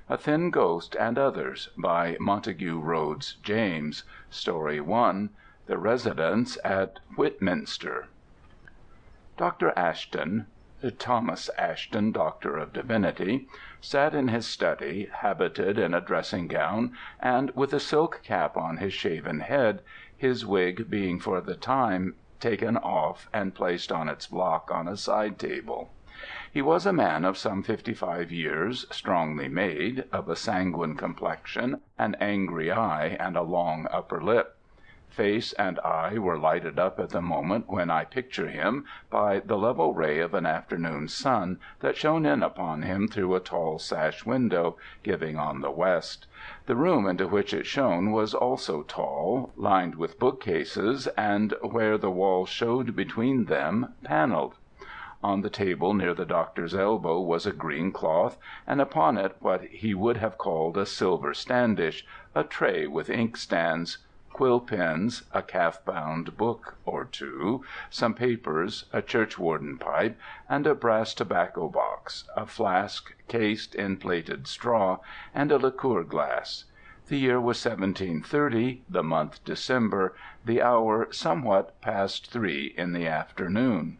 A Thin Ghost and Others, by Montague Rhodes James. Story 1. The Residence at Whitminster. Dr. Ashton, Thomas Ashton, Doctor of Divinity, sat in his study, habited in a dressing-gown, and with a silk cap on his shaven head, his wig being for the time taken off and placed on its block on a side-table. He was a man of some 55 years, strongly made, of a sanguine complexion, an angry eye, and a long upper lip. Face and eye were lighted up at the moment when I picture him by the level ray of an afternoon sun that shone in upon him through a tall sash window, giving on the west. The room into which it shone was also tall, lined with bookcases, and where the walls showed between them, panelled. On the table near the doctor's elbow was a green cloth, and upon it what he would have called a silver standish, a tray with inkstands, quill pens, a calf-bound book or two, some papers, a churchwarden pipe, and a brass tobacco-box, a flask cased in plaited straw, and a liqueur-glass. The year was 1730, the month December, the hour somewhat past 3 in the afternoon.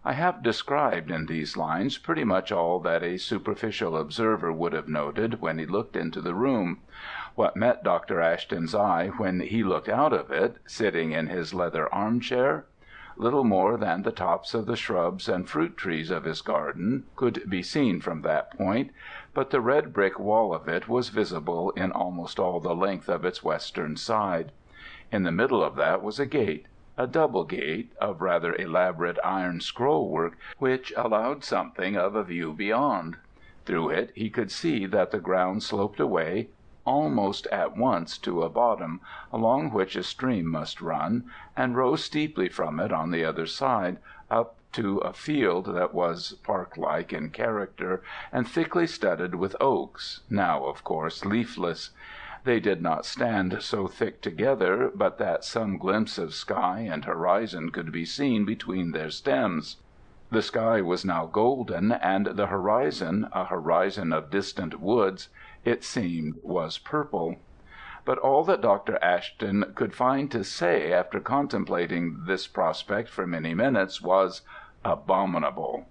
I have described in these lines pretty much all that a superficial observer would have noted when he looked into the room. What met Dr. Ashton's eye when he looked out of it, sitting in his leather armchair? Little more than the tops of the shrubs and fruit trees of his garden could be seen from that point, but the red brick wall of it was visible in almost all the length of its western side. In the middle of that was a gate, a double gate, of rather elaborate iron scroll-work, which allowed something of a view beyond. Through it he could see that the ground sloped away almost at once to a bottom, along which a stream must run, and rose steeply from it on the other side, up to a field that was park-like in character, and thickly studded with oaks, now, of course, leafless. They did not stand so thick together but that some glimpse of sky and horizon could be seen between their stems. The sky was now golden, and the horizon, a horizon of distant woods, it seemed was purple. But all that Dr. Ashton could find to say after contemplating this prospect for many minutes was "abominable."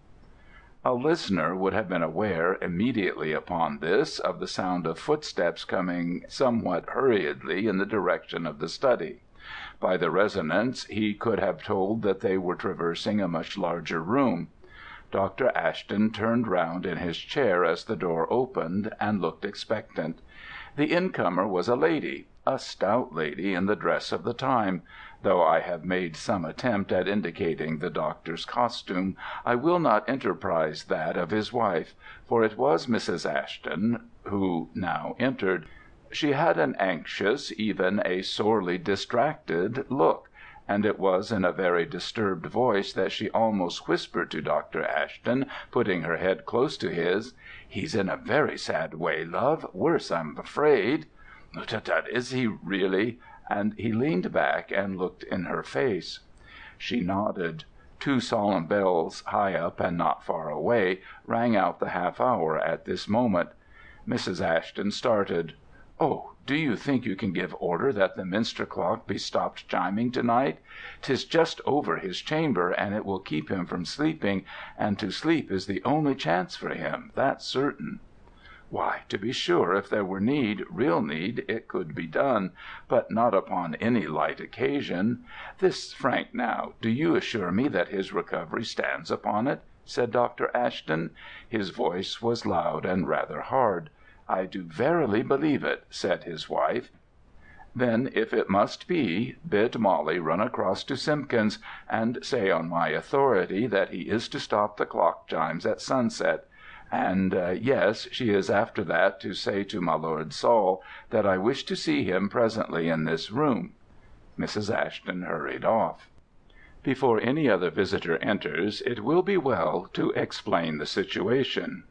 A listener would have been aware, immediately upon this, of the sound of footsteps coming somewhat hurriedly in the direction of the study. By the resonance he could have told that they were traversing a much larger room. Dr. Ashton turned round in his chair as the door opened, and looked expectant. The incomer was a lady, a stout lady in the dress of the time. Though I have made some attempt at indicating the doctor's costume, I will not enterprise that of his wife, for it was Mrs. Ashton who now entered. She had an anxious, even a sorely distracted look, and it was in a very disturbed voice that she almost whispered to Dr. Ashton, putting her head close to his, "He's in a very sad way, love, worse, I'm afraid." "Tut, tut, is he really?" And he leaned back and looked in her face. She nodded. 2 solemn bells, high up and not far away, rang out the half-hour at this moment. Mrs. Ashton started. "Oh, do you think you can give order that the minster clock be stopped chiming to-night? 'Tis just over his chamber, and it will keep him from sleeping, and to sleep is the only chance for him, that's certain." "Why, to be sure, if there were need, real need, it could be done, but not upon any light occasion. This Frank, now, do you assure me that his recovery stands upon it?" said Dr. Ashton. His voice was loud and rather hard. "I do verily believe it," said his wife. "Then, if it must be, bid Molly run across to Simpkins, and say on my authority that he is to stop the clock chimes at sunset. And, yes, she is after that to say to my Lord Saul that I wish to see him presently in this room." Mrs. Ashton hurried off. Before any other visitor enters, it will be well to explain the situation.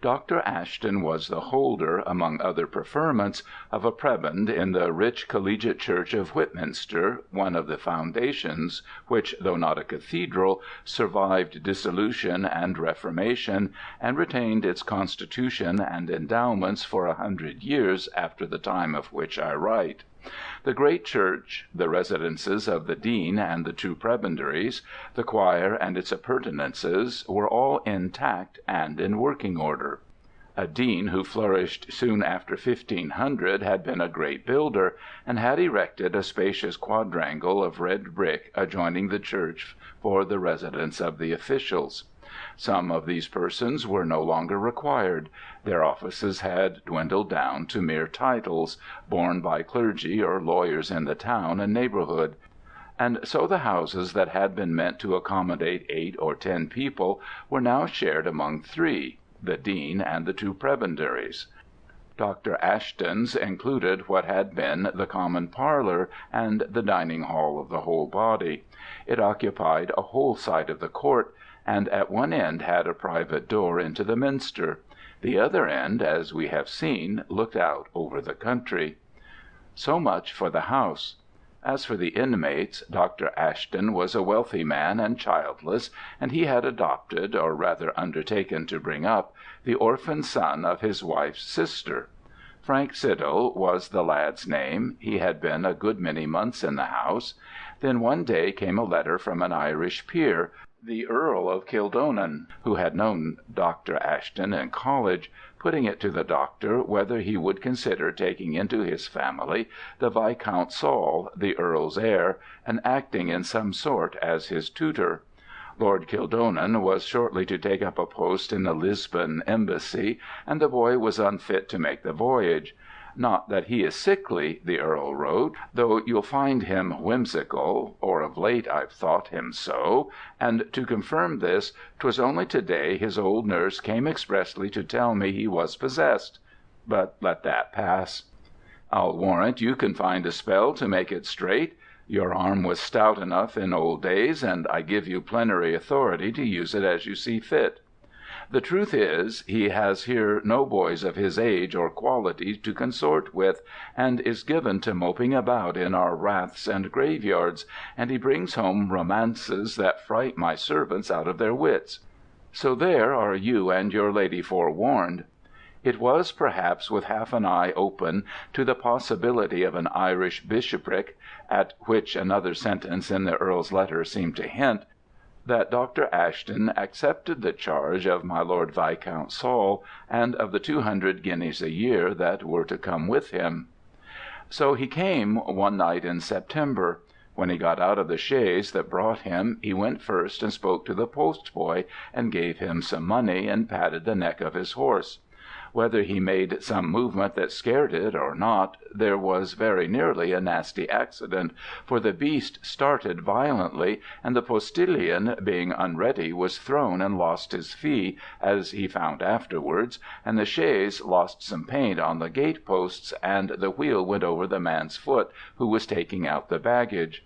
Dr. Ashton was the holder, among other preferments, of a prebend in the rich collegiate church of Whitminster, one of the foundations which, though not a cathedral, survived dissolution and reformation, and retained its constitution and endowments for 100 years after the time of which I write. The great church, the residences of the dean and the two prebendaries, the choir and its appurtenances, were all intact and in working order. A dean who flourished soon after 1500 had been a great builder, and had erected a spacious quadrangle of red brick adjoining the church for the residence of the officials. Some of these persons were no longer required. Their offices had dwindled down to mere titles, borne by clergy or lawyers in the town and neighbourhood; and so the houses that had been meant to accommodate 8 or 10 people were now shared among 3, the dean and the two prebendaries. Dr. Ashton's included what had been the common parlour and the dining hall of the whole body. It occupied a whole side of the court, and at one end had a private door into the minster. The other end, as we have seen, looked out over the country. So much for the house. As for the inmates, Dr. Ashton was a wealthy man and childless, and he had adopted, or rather undertaken to bring up, the orphan son of his wife's sister. Frank Siddle was the lad's name. He had been a good many months in the house. Then one day came a letter from an Irish peer, the Earl of Kildonan, who had known Dr. Ashton in college, putting it to the doctor whether he would consider taking into his family the Viscount Saul, the Earl's heir, and acting in some sort as his tutor. Lord Kildonan was shortly to take up a post in the Lisbon embassy, and the boy was unfit to make the voyage. "Not that he is sickly," the Earl wrote, "though you'll find him whimsical, or of late I've thought him so, and to confirm this, 'twas only to-day his old nurse came expressly to tell me he was possessed. But let that pass. I'll warrant you can find a spell to make it straight. Your arm was stout enough in old days, and I give you plenary authority to use it as you see fit. The truth is, he has here no boys of his age or quality to consort with, and is given to moping about in our raths and graveyards, and he brings home romances that fright my servants out of their wits. So there are you and your lady forewarned." It was perhaps with half an eye open to the possibility of an Irish bishopric, at which another sentence in the Earl's letter seemed to hint, that Dr. Ashton accepted the charge of my Lord Viscount Saul, and of the 200 guineas a year that were to come with him. So he came one night in September. When he got out of the chaise that brought him, he went first and spoke to the postboy, and gave him some money, and patted the neck of his horse. Whether he made some movement that scared it or not, there was very nearly a nasty accident, for the beast started violently, and the postillion, being unready, was thrown and lost his fee, as he found afterwards, and the chaise lost some paint on the gate-posts, and the wheel went over the man's foot who was taking out the baggage.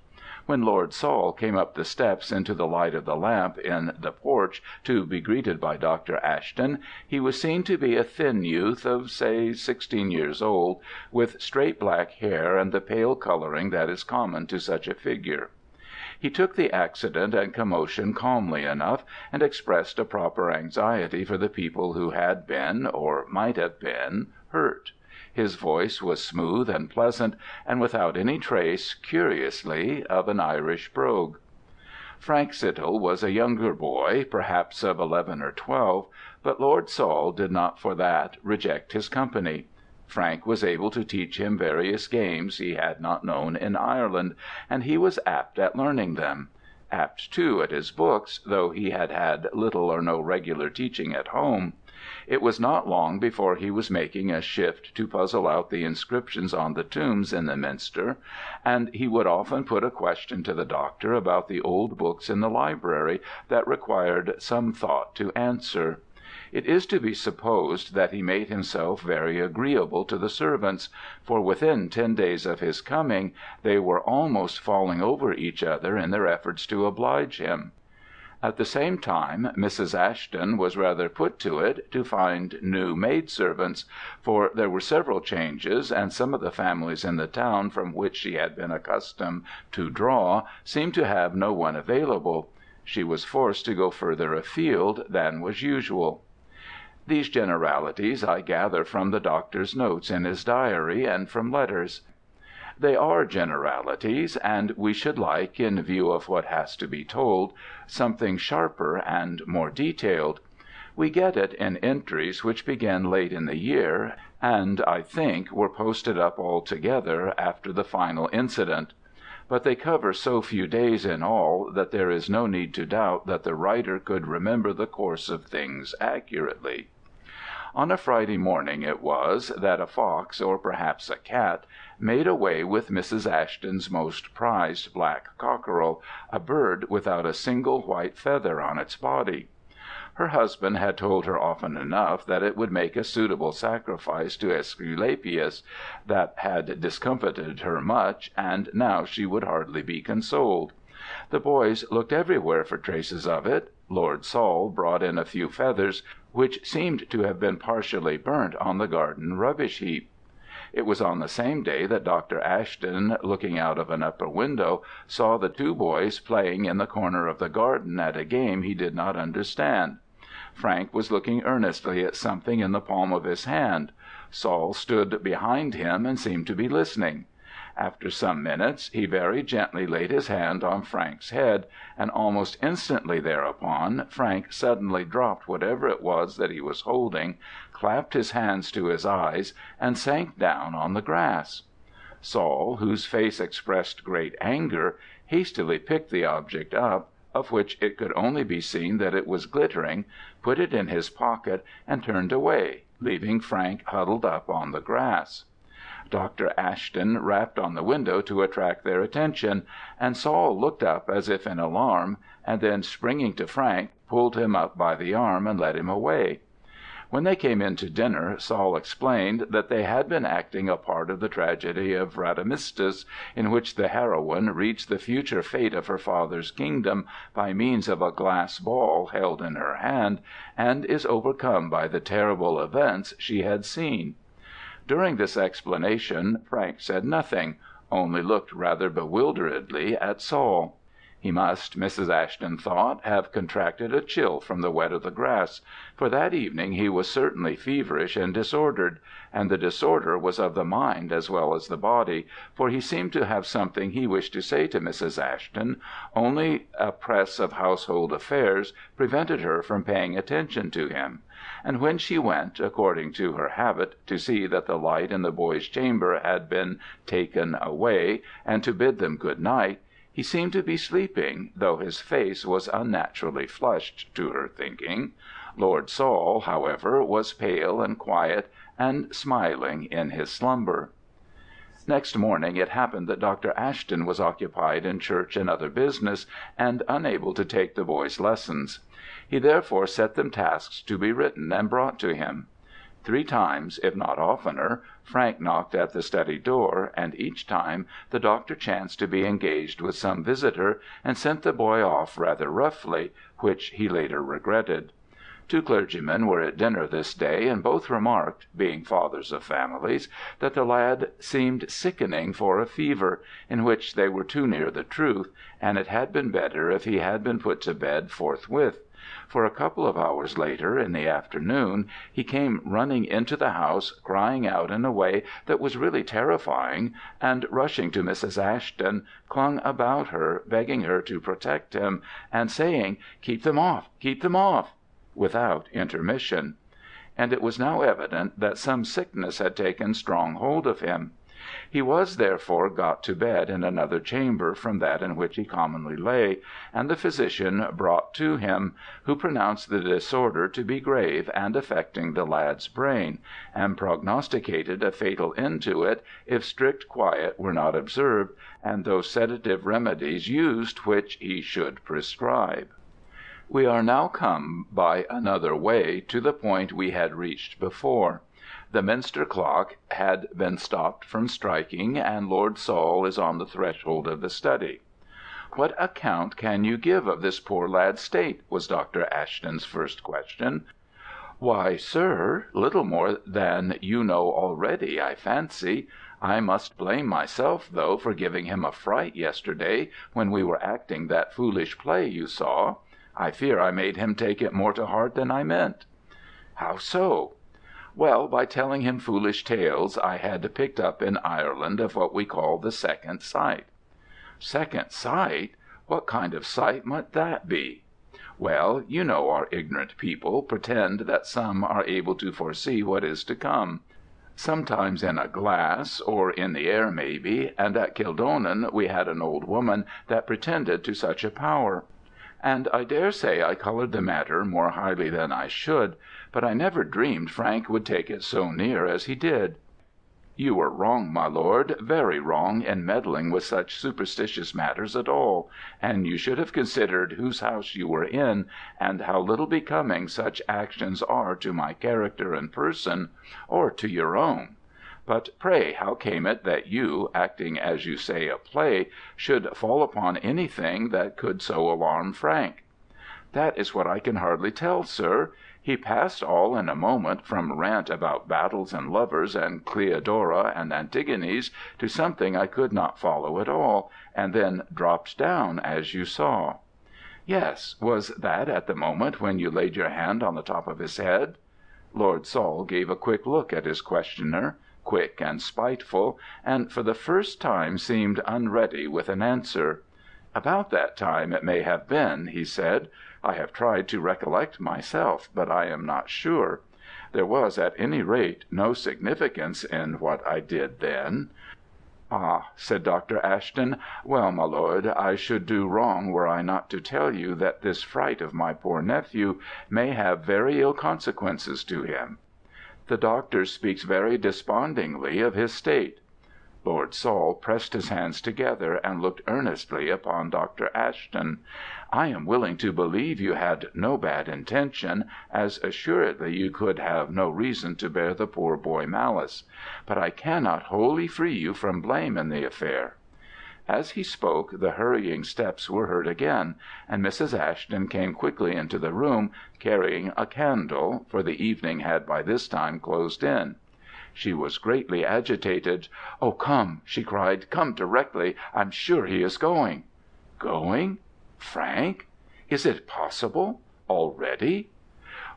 When Lord Saul came up the steps into the light of the lamp in the porch to be greeted by Dr. Ashton, he was seen to be a thin youth of, say, 16 years old, with straight black hair and the pale colouring that is common to such a figure. He took the accident and commotion calmly enough, and expressed a proper anxiety for the people who had been, or might have been, hurt. His voice was smooth and pleasant, and without any trace, curiously, of an Irish brogue. Frank Siddle was a younger boy, perhaps of 11 or 12, but Lord Saul did not for that reject his company. Frank was able to teach him various games he had not known in Ireland, and he was apt at learning them. Apt, too, at his books, though he had had little or no regular teaching at home. It was not long before he was making a shift to puzzle out the inscriptions on the tombs in the minster, and he would often put a question to the doctor about the old books in the library that required some thought to answer. It is to be supposed that he made himself very agreeable to the servants, for within 10 days of his coming they were almost falling over each other in their efforts to oblige him. At the same time, Mrs. Ashton was rather put to it to find new maidservants, for there were several changes, and some of the families in the town from which she had been accustomed to draw seemed to have no one available. She was forced to go further afield than was usual. These generalities I gather from the doctor's notes in his diary, and from letters. They are generalities, and we should like, in view of what has to be told, something sharper and more detailed. We get it in entries which begin late in the year, and, I think, were posted up all together after the final incident. But they cover so few days in all that there is no need to doubt that the writer could remember the course of things accurately. On a Friday morning it was that a fox, or perhaps a cat, made away with Mrs. Ashton's most prized black cockerel, a bird without a single white feather on its body. Her husband had told her often enough that it would make a suitable sacrifice to Aesculapius. That had discomfited her much, and now she would hardly be consoled. The boys looked everywhere for traces of it. Lord Saul brought in a few feathers, which seemed to have been partially burnt on the garden rubbish heap. It was on the same day that Dr. Ashton, looking out of an upper window, saw the two boys playing in the corner of the garden at a game he did not understand. Frank was looking earnestly at something in the palm of his hand. Saul stood behind him and seemed to be listening. After some minutes he very gently laid his hand on Frank's head, and almost instantly thereupon Frank suddenly dropped whatever it was that he was holding, clapped his hands to his eyes, and sank down on the grass. Saul, whose face expressed great anger, hastily picked the object up, of which it could only be seen that it was glittering, put it in his pocket, and turned away, leaving Frank huddled up on the grass. Dr. Ashton rapped on the window to attract their attention, and Saul looked up as if in alarm, and then, springing to Frank, pulled him up by the arm and led him away. When they came in to dinner, Saul explained that they had been acting a part of the tragedy of Rhadamistus, in which the heroine reads the future fate of her father's kingdom by means of a glass ball held in her hand, and is overcome by the terrible events she had seen. During this explanation Frank said nothing, only looked rather bewilderedly at Saul. He must, Mrs. Ashton thought, have contracted a chill from the wet of the grass, for that evening he was certainly feverish and disordered, and the disorder was of the mind as well as the body, for he seemed to have something he wished to say to Mrs. Ashton, only a press of household affairs prevented her from paying attention to him. And when she went, according to her habit, to see that the light in the boys' chamber had been taken away, and to bid them good night, he seemed to be sleeping, though his face was unnaturally flushed, to her thinking. Lord Saul, however, was pale and quiet, and smiling in his slumber. Next morning it happened that Dr. Ashton was occupied in church and other business, and unable to take the boys' lessons. He therefore set them tasks to be written and brought to him. 3 times, if not oftener, Frank knocked at the study door, and each time the doctor chanced to be engaged with some visitor, and sent the boy off rather roughly, which he later regretted. 2 clergymen were at dinner this day, and both remarked, being fathers of families, that the lad seemed sickening for a fever, in which they were too near the truth, and it had been better if he had been put to bed forthwith. For a couple of hours later, in the afternoon, he came running into the house, crying out in a way that was really terrifying, and rushing to Mrs. Ashton, clung about her, begging her to protect him, and saying, "Keep them off, keep them off," without intermission. And it was now evident that some sickness had taken strong hold of him. He was therefore got to bed in another chamber from that in which he commonly lay, and the physician brought to him, who pronounced the disorder to be grave and affecting the lad's brain, and prognosticated a fatal end to it if strict quiet were not observed, and those sedative remedies used which he should prescribe. We are now come by another way to the point we had reached before. The minster clock had been stopped from striking, and Lord Saul is on the threshold of the study. "What account can you give of this poor lad's state?" was Dr. Ashton's first question. "Why, sir, little more than you know already, I fancy. I must blame myself, though, for giving him a fright yesterday when we were acting that foolish play you saw. I fear I made him take it more to heart than I meant." "How so?" "Well, by telling him foolish tales I had picked up in Ireland of what we call the second sight." "Second sight? What kind of sight might that be?" "Well, you know our ignorant people pretend that some are able to foresee what is to come. Sometimes in a glass, or in the air maybe, and at Kildonan we had an old woman that pretended to such a power. And I dare say I coloured the matter more highly than I should, but I never dreamed Frank would take it so near as he did." "You were wrong, my lord, very wrong, in meddling with such superstitious matters at all, and you should have considered whose house you were in, and how little becoming such actions are to my character and person, or to your own. But pray how came it that you, acting as you say a play, should fall upon anything that could so alarm Frank?" "That is what I can hardly tell, sir. He passed all in a moment, from rant about battles and lovers, and Cleodora and Antigones, to something I could not follow at all, and then dropped down, as you saw." "Yes. Was that at the moment when you laid your hand on the top of his head?" Lord Saul gave a quick look at his questioner, quick and spiteful, and for the first time seemed unready with an answer. "About that time it may have been," he said. "I have tried to recollect myself, but I am not sure. There was at any rate no significance in what I did then." "Ah," said Dr. Ashton. "Well, my lord, I should do wrong were I not to tell you that this fright of my poor nephew may have very ill consequences to him. The doctor speaks very despondingly of his state." Lord Saul pressed his hands together and looked earnestly upon Dr. Ashton. "I am willing to believe you had no bad intention, as assuredly you could have no reason to bear the poor boy malice. But I cannot wholly free you from blame in the affair." As he spoke, the hurrying steps were heard again, and Mrs. Ashton came quickly into the room, carrying a candle, for the evening had by this time closed in. She was greatly agitated. "Oh, come!" she cried. "Come directly. I'm sure he is going." "Going? Frank? Is it possible? Already?"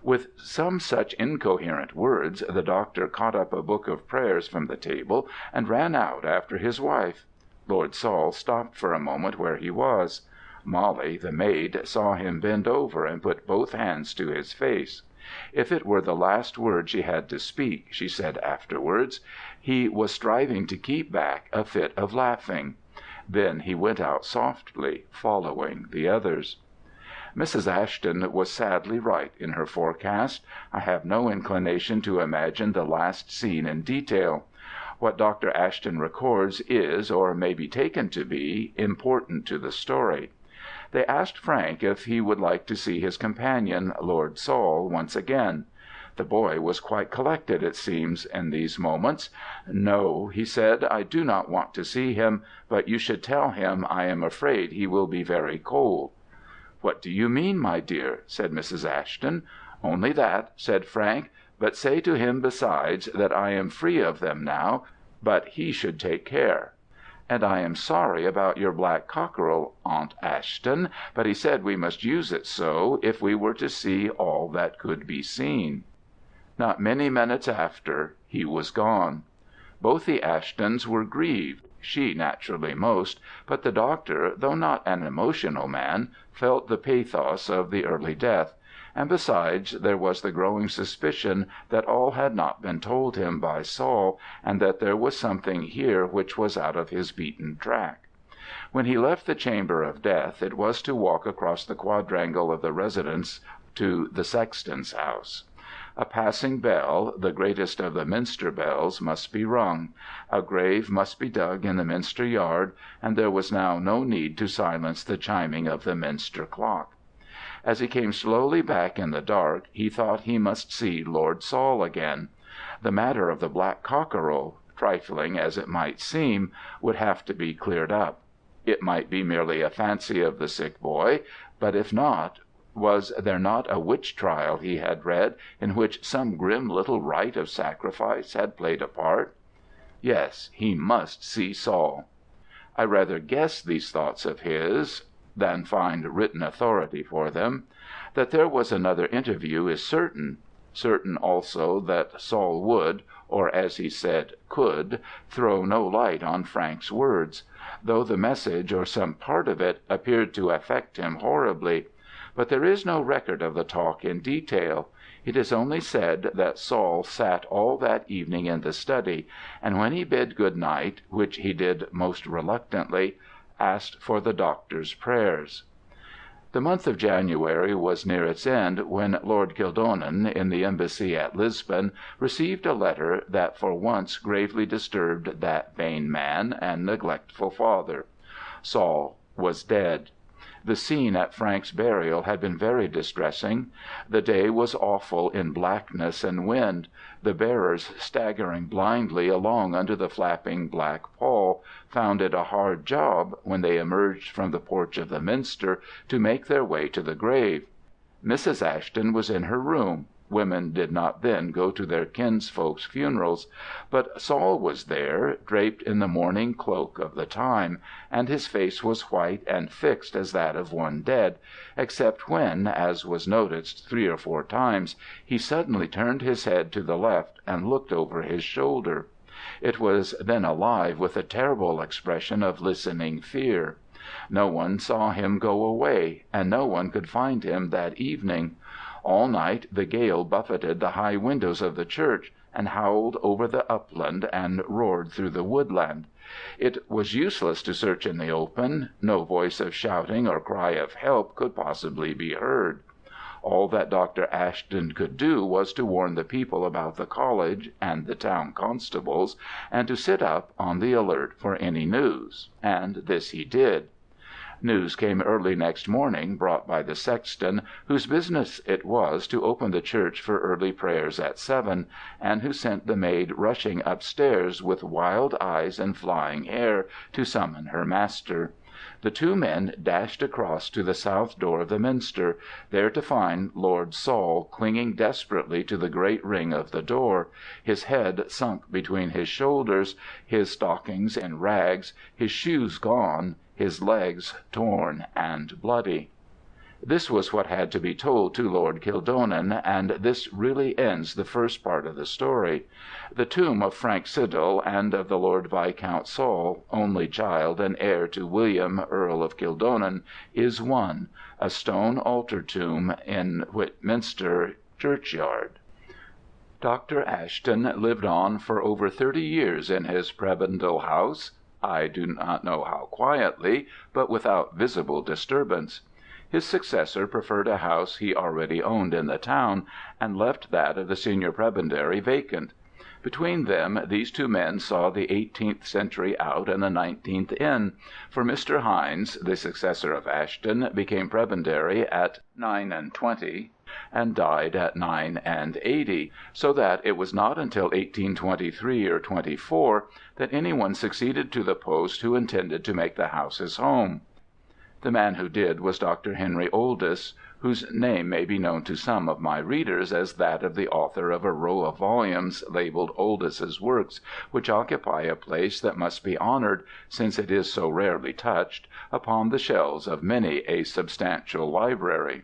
With some such incoherent words, the doctor caught up a book of prayers from the table and ran out after his wife. Lord Saul stopped for a moment where he was. Molly, the maid, saw him bend over and put both hands to his face. If it were the last word she had to speak, she said afterwards, he was striving to keep back a fit of laughing. Then he went out softly, following the others. Mrs. Ashton was sadly right in her forecast. I have no inclination to imagine the last scene in detail. What Dr. Ashton records is, or may be taken to be, important to the story. They asked Frank if he would like to see his companion, Lord Saul, once again. The boy was quite collected, it seems, in these moments. "No," he said, "I do not want to see him, but you should tell him I am afraid he will be very cold." "What do you mean, my dear?" said Mrs. Ashton. "Only that," said Frank, "but say to him besides that I am free of them now, but he should take care. And I am sorry about your black cockerel, Aunt Ashton, but he said we must use it so, if we were to see all that could be seen." Not many minutes after, he was gone. Both the Ashtons were grieved, she naturally most, but the doctor, though not an emotional man, felt the pathos of the early death, and besides, there was the growing suspicion that all had not been told him by Saul, and that there was something here which was out of his beaten track. When he left the chamber of death, it was to walk across the quadrangle of the residence to the sexton's house. A passing bell, the greatest of the Minster bells, must be rung, a grave must be dug in the Minster yard, and there was now no need to silence the chiming of the Minster clock. As he came slowly back in the dark, he thought he must see Lord Saul again. The matter of the black cockerel, trifling as it might seem, would have to be cleared up. It might be merely a fancy of the sick boy, but if not, was there not a witch trial he had read, in which some grim little rite of sacrifice had played a part? Yes, he must see Saul. I rather guess these thoughts of his than find written authority for them. That there was another interview is certain. Certain also that Saul would, or as he said, could, throw no light on Frank's words, though the message, or some part of it, appeared to affect him horribly. But there is no record of the talk in detail. It is only said that Saul sat all that evening in the study, and when he bid good night, which he did most reluctantly, asked for the doctor's prayers. The month of January was near its end when Lord Kildonan, in the embassy at Lisbon, received a letter that for once gravely disturbed that vain man and neglectful father. Saul was dead. The scene at Frank's burial had been very distressing. The day was awful in blackness and wind. The bearers, staggering blindly along under the flapping black pall, found it a hard job, when they emerged from the porch of the minster, to make their way to the grave. Mrs. Ashton was in her room. Women did not then go to their kinsfolk's funerals, but Saul was there, draped in the mourning cloak of the time, and his face was white and fixed as that of one dead, except when, as was noticed 3 or 4 times, he suddenly turned his head to the left and looked over his shoulder. It was then alive with a terrible expression of listening fear. No one saw him go away, and no one could find him that evening. All night the gale buffeted the high windows of the church, and howled over the upland, and roared through the woodland. It was useless to search in the open. No voice of shouting or cry of help could possibly be heard. All that Dr. Ashton could do was to warn the people about the college and the town constables, and to sit up on the alert for any news, and this he did. News came early next morning, brought by the sexton, whose business it was to open the church for early prayers at 7, and who sent the maid rushing upstairs with wild eyes and flying hair to summon her master. The 2 men dashed across to the south door of the minster, there to find Lord Saul clinging desperately to the great ring of the door, his head sunk between his shoulders, his stockings in rags, his shoes gone, his legs torn and bloody. This was what had to be told to Lord Kildonan, and this really ends the first part of the story. The tomb of Frank Siddle and of the Lord Viscount Saul, only child and heir to William, Earl of Kildonan, is one, a stone altar tomb in Whitminster churchyard. Dr. Ashton lived on for over 30 years in his prebendal house. I do not know how quietly, but without visible disturbance. His successor preferred a house he already owned in the town, and left that of the senior prebendary vacant. Between them these 2 men saw the 18th century out and the 19th in, for Mr. Hines, the successor of Ashton, became prebendary at 29, and died at 89, so that it was not until 1823 or 24 that anyone succeeded to the post who intended to make the house his home. The man who did was Dr. Henry Oldys, whose name may be known to some of my readers as that of the author of a row of volumes labeled Oldys's Works, which occupy a place that must be honored, since it is so rarely touched, upon the shelves of many a substantial library.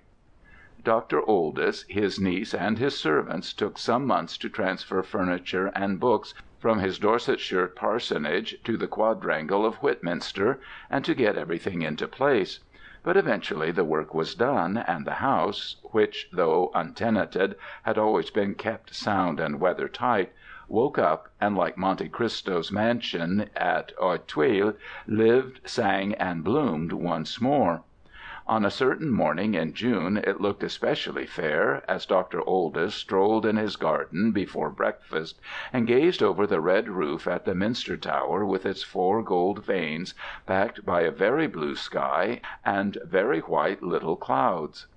Dr. Oldys, his niece, and his servants took some months to transfer furniture and books from his Dorsetshire parsonage to the quadrangle of Whitminster, and to get everything into place. But eventually the work was done, and the house, which, though untenanted, had always been kept sound and weather-tight, woke up, and, like Monte Cristo's mansion at Auteuil, lived, sang, and bloomed once more. On a certain morning in June it looked especially fair, as Dr. Oldys strolled in his garden before breakfast, and gazed over the red roof at the minster tower with its 4 gold vanes, backed by a very blue sky and very white little clouds.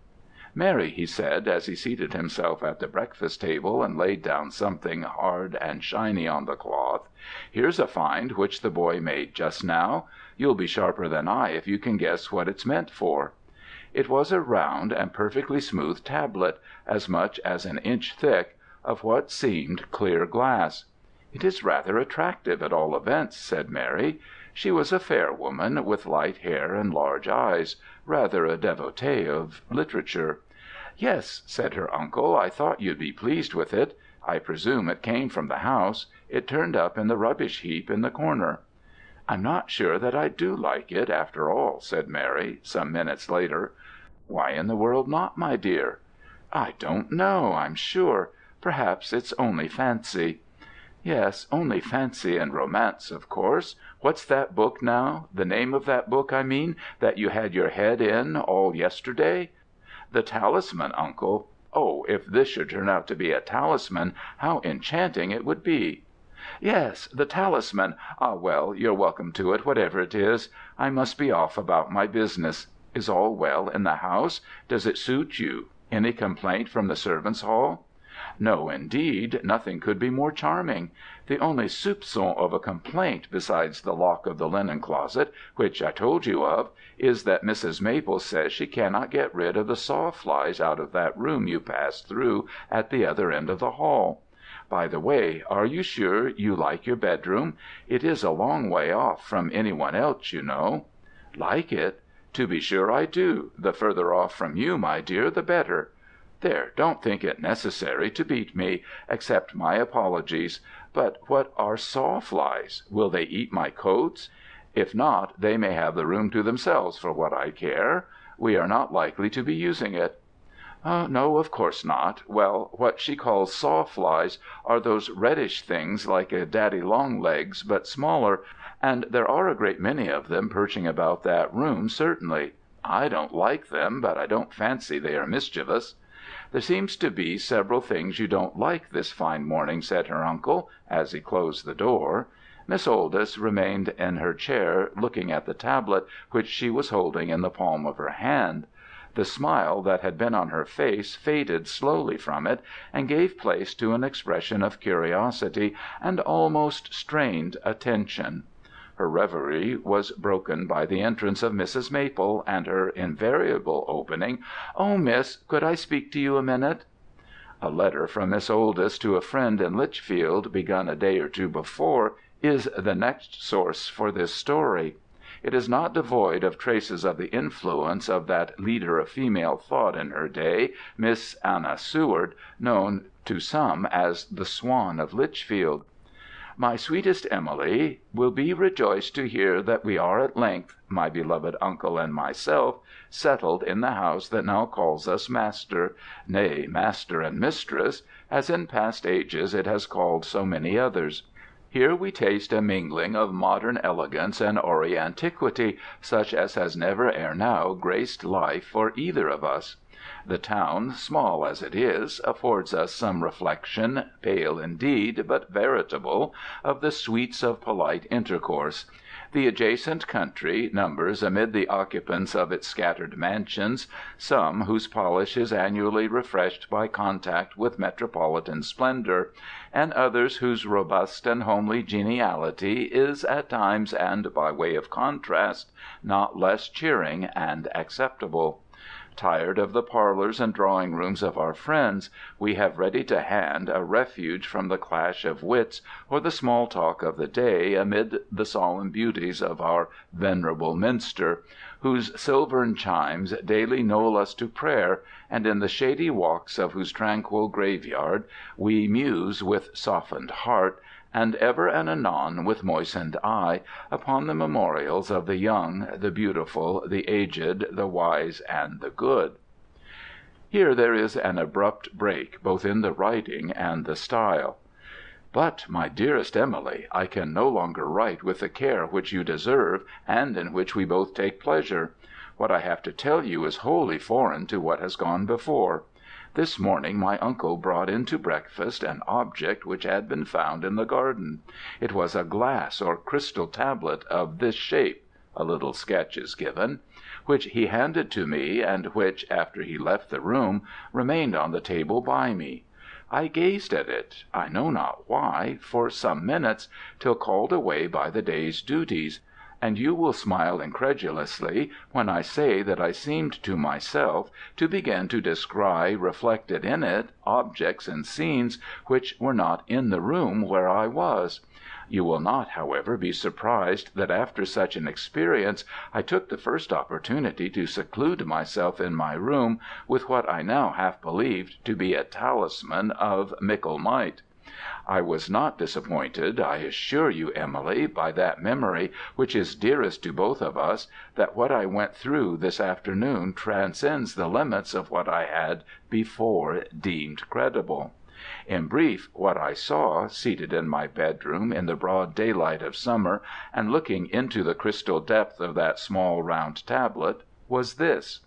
"Mary," he said, as he seated himself at the breakfast table and laid down something hard and shiny on the cloth, "here's a find which the boy made just now. You'll be sharper than I if you can guess what it's meant for." It was a round and perfectly smooth tablet, as much as an inch thick, of what seemed clear glass. "It is rather attractive, at all events," said Mary. She was a fair woman, with light hair and large eyes, rather a devotee of literature. "Yes," said her uncle, "I thought you'd be pleased with it. I presume it came from the house. It turned up in the rubbish heap in the corner." "I'm not sure that I do like it, after all," said Mary, some minutes later. "Why in the world not, my dear?" "I don't know, I'm sure. Perhaps it's only fancy." "Yes, only fancy and romance, of course. What's that book now? The name of that book, I mean, that you had your head in all yesterday?" "The Talisman, uncle. Oh, if this should turn out to be a talisman, how enchanting it would be!" "Yes, the Talisman. Ah, well, you're welcome to it, whatever it is. I must be off about my business. Is all well in the house? Does it suit you? Any complaint from the servants' hall?" "No, indeed. Nothing could be more charming. The only soupçon of a complaint, besides the lock of the linen closet, which I told you of, is that Mrs. Maple says she cannot get rid of the sawflies out of that room you passed through at the other end of the hall. By the way, are you sure you like your bedroom? It is a long way off from any one else, you know." "Like it? To be sure I do. The further off from you, my dear, the better. There, don't think it necessary to beat me. Accept my apologies. But what are sawflies? Will they eat my coats? If not, they may have the room to themselves for what I care. We are not likely to be using it." "No, of course not. Well, what she calls sawflies are those reddish things like a daddy long legs, but smaller, and there are a great many of them perching about that room, certainly. I don't like them, but I don't fancy they are mischievous." "There seems to be several things you don't like this fine morning," said her uncle, as he closed the door. Miss Oldys remained in her chair, looking at the tablet, which she was holding in the palm of her hand. The smile that had been on her face faded slowly from it, and gave place to an expression of curiosity and almost strained attention. Her reverie was broken by the entrance of Mrs. Maple, and her invariable opening, "Oh, miss, could I speak to you a minute?" A letter from Miss Oldys to a friend in Lichfield, begun a day or two before, is the next source for this story. It is not devoid of traces of the influence of that leader of female thought in her day, Miss Anna Seward, known to some as the Swan of Lichfield. "My sweetest Emily will be rejoiced to hear that we are at length, my beloved uncle and myself, settled in the house that now calls us master, nay, master and mistress, as in past ages it has called so many others. Here we taste a mingling of modern elegance and hoary antiquity, such as has never ere now graced life for either of us. The town, small as it is, affords us some reflection, pale indeed, but veritable, of the sweets of polite intercourse. The adjacent country numbers amid the occupants of its scattered mansions some whose polish is annually refreshed by contact with metropolitan splendor, and others whose robust and homely geniality is at times, and by way of contrast, not less cheering and acceptable. Tired of the parlors and drawing rooms of our friends, we have ready to hand a refuge from the clash of wits or the small talk of the day amid the solemn beauties of our venerable Minster, whose silvern chimes daily knoll us to prayer, and in the shady walks of whose tranquil graveyard we muse with softened heart, and ever and anon with moistened eye, upon the memorials of the young, the beautiful, the aged, the wise, and the good." Here there is an abrupt break both in the writing and the style. "But, my dearest Emily, I can no longer write with the care which you deserve, and in which we both take pleasure. What I have to tell you is wholly foreign to what has gone before. This morning my uncle brought in to breakfast an object which had been found in the garden. It was a glass or crystal tablet of this shape. a little sketch is given, which he handed to me, and which, after he left the room, remained on the table by me. I gazed at it, I know not why, for some minutes, till called away by the day's duties, and you will smile incredulously when I say that I seemed to myself to begin to descry reflected in it objects and scenes which were not in the room where I was. You will not, however, be surprised that after such an experience I took the first opportunity to seclude myself in my room with what I now half believed to be a talisman of mickle might. I was not disappointed, I assure you, Emily, by that memory which is dearest to both of us, that what I went through this afternoon transcends the limits of what I had before deemed credible. In brief, what I saw, seated in my bedroom in the broad daylight of summer and looking into the crystal depth of that small round tablet, was this.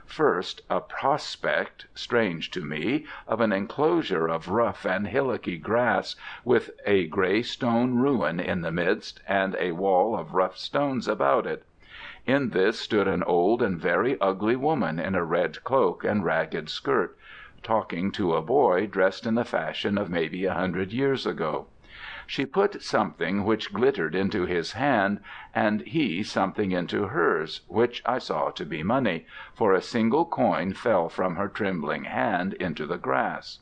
First, a prospect, strange to me, of an enclosure of rough and hillocky grass, with a grey stone ruin in the midst, and a wall of rough stones about it. In this stood an old and very ugly woman in a red cloak and ragged skirt, talking to a boy dressed in the fashion of maybe 100 years ago. She put something which glittered into his hand, and he something into hers, which I saw to be money, for a single coin fell from her trembling hand into the grass.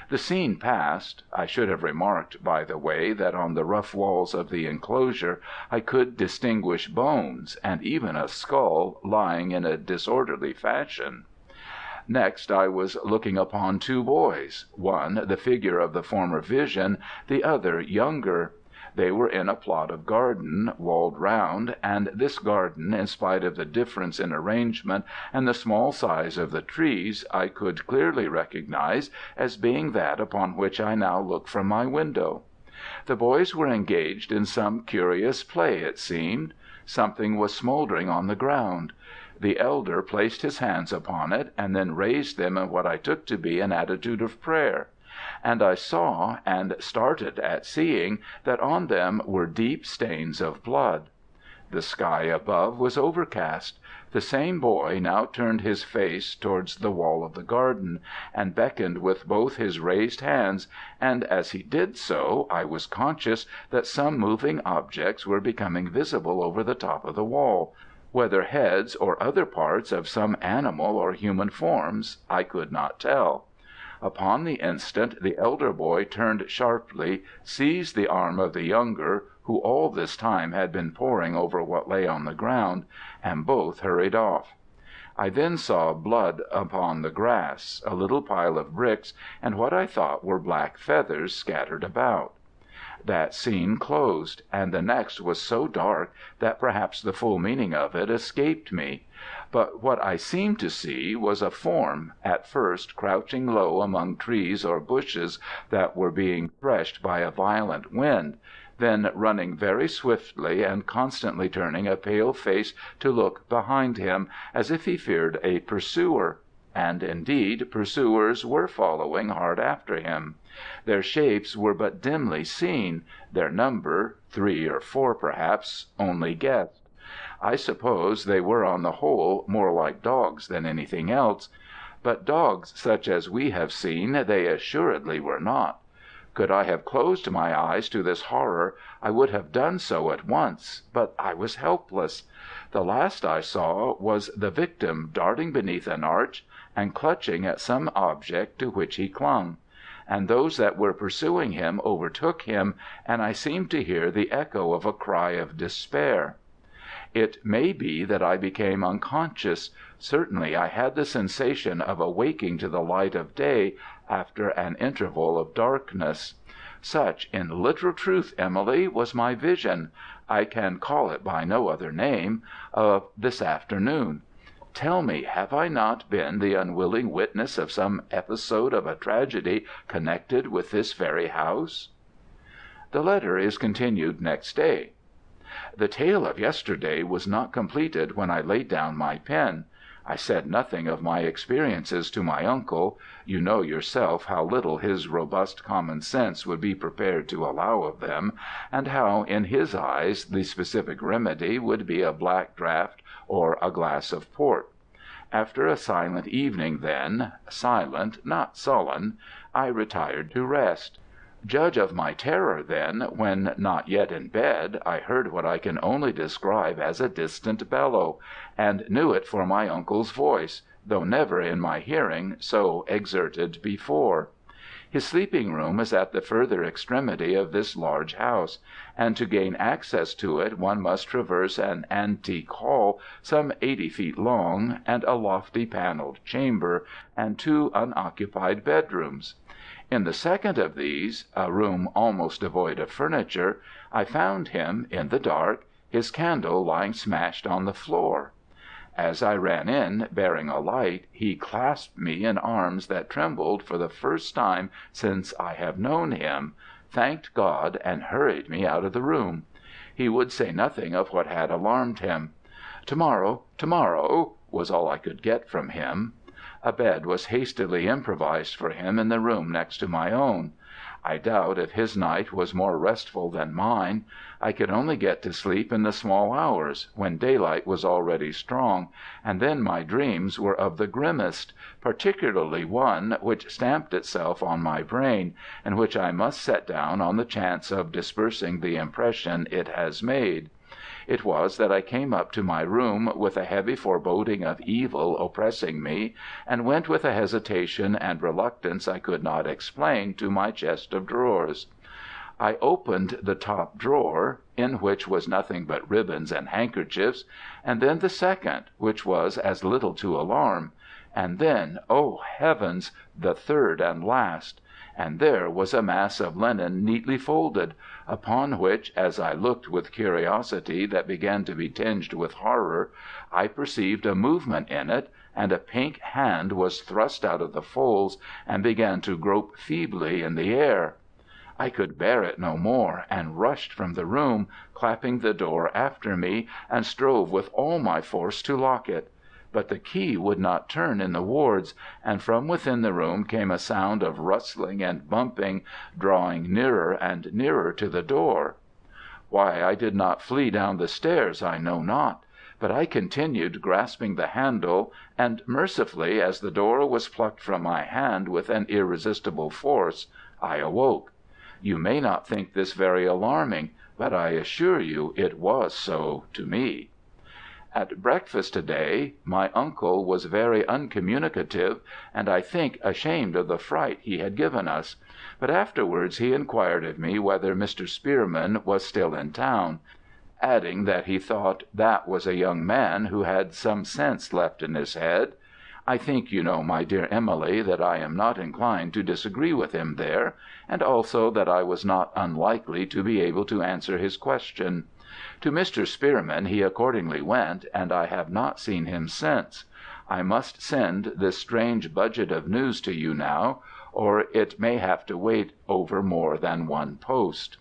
The scene passed. I should have remarked, by the way, that on the rough walls of the enclosure I could distinguish bones, and even a skull lying in a disorderly fashion. Next I was looking upon two boys, one the figure of the former vision, the other younger. They were in a plot of garden, walled round, and this garden, in spite of the difference in arrangement and the small size of the trees, I could clearly recognize as being that upon which I now look from my window. The boys were engaged in some curious play, it seemed. Something was smouldering on the ground. The elder placed his hands upon it, and then raised them in what I took to be an attitude of prayer. And I saw, and started at seeing, that on them were deep stains of blood. The sky above was overcast. The same boy now turned his face towards the wall of the garden, and beckoned with both his raised hands, and as he did so I was conscious that some moving objects were becoming visible over the top of the wall. Whether heads or other parts of some animal or human forms I could not tell. Upon the instant the elder boy turned sharply, seized the arm of the younger, who all this time had been poring over what lay on the ground, and both hurried off. I then saw blood upon the grass, a little pile of bricks, and what I thought were black feathers scattered about. That scene closed, and the next was so dark that perhaps the full meaning of it escaped me. But what I seemed to see was a form, at first crouching low among trees or bushes that were being threshed by a violent wind, then running very swiftly and constantly turning a pale face to look behind him, as if he feared a pursuer. And indeed pursuers were following hard after him. Their shapes were but dimly seen, their number, 3 or 4 perhaps, only guessed. I suppose they were on the whole more like dogs than anything else, but dogs such as we have seen they assuredly were not. Could I have closed my eyes to this horror I would have done so at once, but I was helpless. The last I saw was the victim darting beneath an arch and clutching at some object to which he clung, and those that were pursuing him overtook him, and I seemed to hear the echo of a cry of despair. It may be that I became unconscious. Certainly I had the sensation of awaking to the light of day after an interval of darkness. Such, in literal truth, Emily, was my vision, I can call it by no other name, of this afternoon. Tell me, have I not been the unwilling witness of some episode of a tragedy connected with this very house? The letter is continued next day. The tale of yesterday was not completed when I laid down my pen. I said nothing of my experiences to my uncle. You know yourself how little his robust common sense would be prepared to allow of them, and how, in his eyes, the specific remedy would be a black draught or a glass of port. After a silent evening, then, silent, not sullen, I retired to rest. Judge of my terror, then, when, not yet in bed, I heard what I can only describe as a distant bellow, and knew it for my uncle's voice, though never in my hearing so exerted before. His sleeping room is at the further extremity of this large house, and to gain access to it one must traverse an antique hall some 80 feet long, and a lofty panelled chamber, and 2 unoccupied bedrooms. In the second of these, a room almost devoid of furniture, I found him, in the dark, his candle lying smashed on the floor. As I ran in, bearing a light, he clasped me in arms that trembled for the first time since I have known him, thanked God, and hurried me out of the room. He would say nothing of what had alarmed him. "To-morrow, to-morrow," was all I could get from him. A bed was hastily improvised for him in the room next to my own. I doubt if his night was more restful than mine. I could only get to sleep in the small hours, when daylight was already strong, and then my dreams were of the grimmest, particularly one which stamped itself on my brain, and which I must set down on the chance of dispersing the impression it has made. It was that I came up to my room with a heavy foreboding of evil oppressing me, and went with a hesitation and reluctance I could not explain to my chest of drawers. I opened the top drawer, in which was nothing but ribbons and handkerchiefs, and then the second, which was as little to alarm, and then, oh heavens, the third and last. And there was a mass of linen neatly folded, upon which, as I looked with curiosity that began to be tinged with horror, I perceived a movement in it, and a pink hand was thrust out of the folds and began to grope feebly in the air. I could bear it no more, and rushed from the room, clapping the door after me, and strove with all my force to lock it. But the key would not turn in the wards, and from within the room came a sound of rustling and bumping, drawing nearer and nearer to the door. Why I did not flee down the stairs I know not, but I continued grasping the handle, and mercifully, as the door was plucked from my hand with an irresistible force, I awoke. You may not think this very alarming, but I assure you it was so to me. At breakfast to-day my uncle was very uncommunicative, and I think ashamed of the fright he had given us, but afterwards he inquired of me whether Mr. Spearman was still in town, adding that he thought that was a young man who had some sense left in his head. I think you know, my dear Emily, that I am not inclined to disagree with him there, and also that I was not unlikely to be able to answer his question. To Mr. Spearman he accordingly went, and I have not seen him since. I must send this strange budget of news to you now, or it may have to wait over more than one post.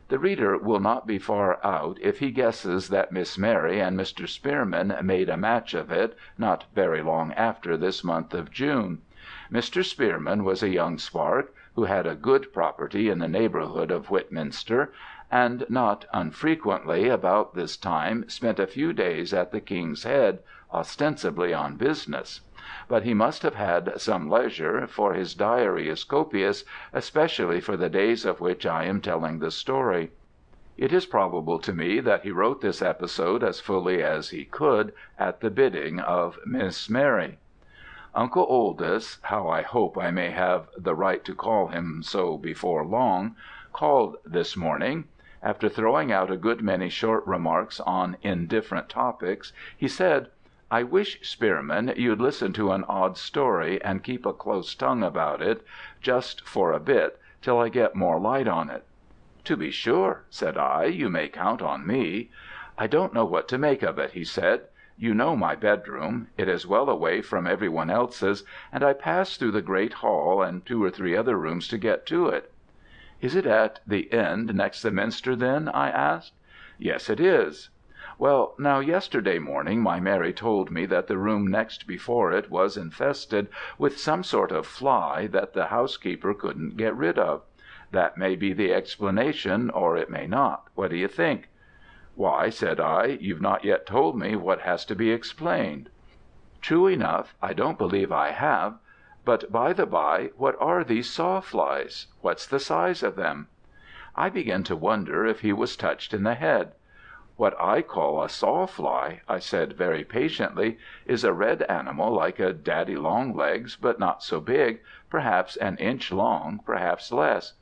The reader will not be far out if he guesses that Miss Mary and Mr. Spearman made a match of it not very long after this month of June. Mr. Spearman was a young spark who had a good property in the neighbourhood of Whitminster, and not unfrequently about this time spent a few days at the King's Head, ostensibly on business. But he must have had some leisure, for his diary is copious, especially for the days of which I am telling the story. It is probable to me that he wrote this episode as fully as he could at the bidding of Miss Mary. Uncle Oldys, how I hope I may have the right to call him so before long, called this morning. After throwing out a good many short remarks on indifferent topics, he said, "I wish, Spearman, you'd listen to an odd story, and keep a close tongue about it, just for a bit, till I get more light on it." "To be sure," said I, "you may count on me." "I don't know what to make of it," he said. "You know my bedroom. It is well away from every one else's, and I pass through the great hall and 2 or 3 other rooms to get to it." "Is it at the end next the minster, then?" I asked. "Yes, it is." Well, now yesterday morning my Mary told me that the room next before it was infested with some sort of fly that the housekeeper couldn't get rid of. That may be the explanation, or it may not. What do you think?" "Why," said I, "you've not yet told me what has to be explained." "True enough, I don't believe I have. But by the by, what are these sawflies? What's the size of them?" I began to wonder if he was touched in the head. "What I call a sawfly," I said very patiently, "is a red animal like a daddy long legs, but not so big, perhaps an inch long, perhaps less.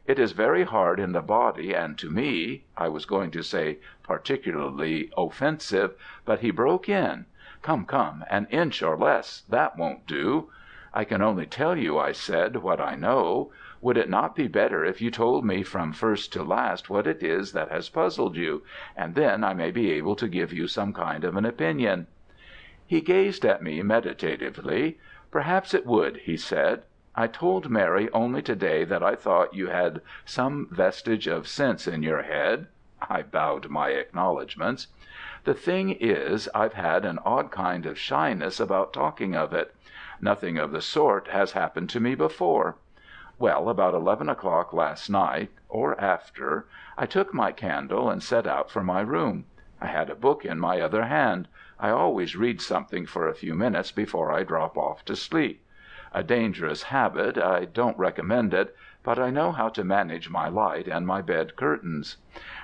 It is very hard in the body, and to me," I was going to say particularly offensive, but he broke in. "Come, come, an inch or less, that won't do." "I can only tell you," I said, "what I know. Would it not be better if you told me from first to last what it is that has puzzled you, and then I may be able to give you some kind of an opinion?" He gazed at me meditatively. "Perhaps it would," he said. "I told Mary only to day that I thought you had some vestige of sense in your head." I bowed my acknowledgments. "The thing is, I've had an odd kind of shyness about talking of it. Nothing of the sort has happened to me before. Well, about 11 o'clock last night, or after, I took my candle and set out for my room. I had a book in my other hand. I always read something for a few minutes before I drop off to sleep. A dangerous habit, I don't recommend it, but I know how to manage my light and my bed curtains.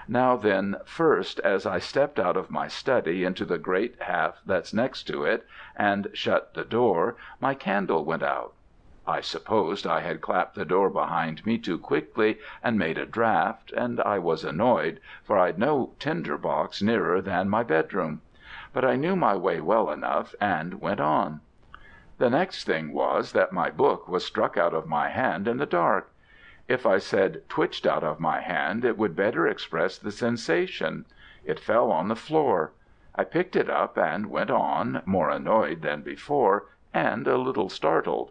Now then, first, as I stepped out of my study into the great half that's next to it, and shut the door, my candle went out. I supposed I had clapped the door behind me too quickly and made a draught, and I was annoyed, for I'd no tinder box nearer than my bedroom. But I knew my way well enough, and went on. The next thing was that my book was struck out of my hand in the dark. If I said twitched out of my hand, it would better express the sensation. It fell on the floor. I picked it up and went on, more annoyed than before, and a little startled.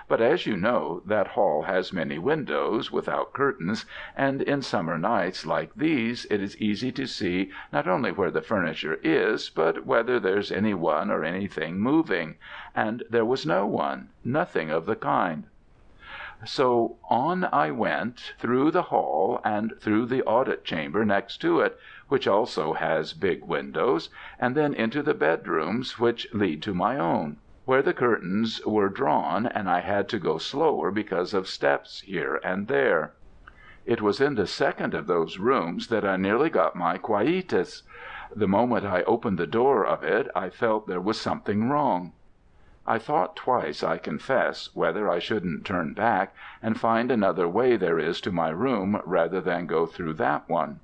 But as you know, that hall has many windows, without curtains, and in summer nights like these it is easy to see not only where the furniture is, but whether there's any one or anything moving, and there was no one, nothing of the kind. So on I went, through the hall, and through the audit chamber next to it, which also has big windows, and then into the bedrooms which lead to my own, where the curtains were drawn, and I had to go slower because of steps here and there. It was in the second of those rooms that I nearly got my quietus. The moment I opened the door of it I felt there was something wrong. I thought twice, I confess, whether I shouldn't turn back and find another way there is to my room rather than go through that one.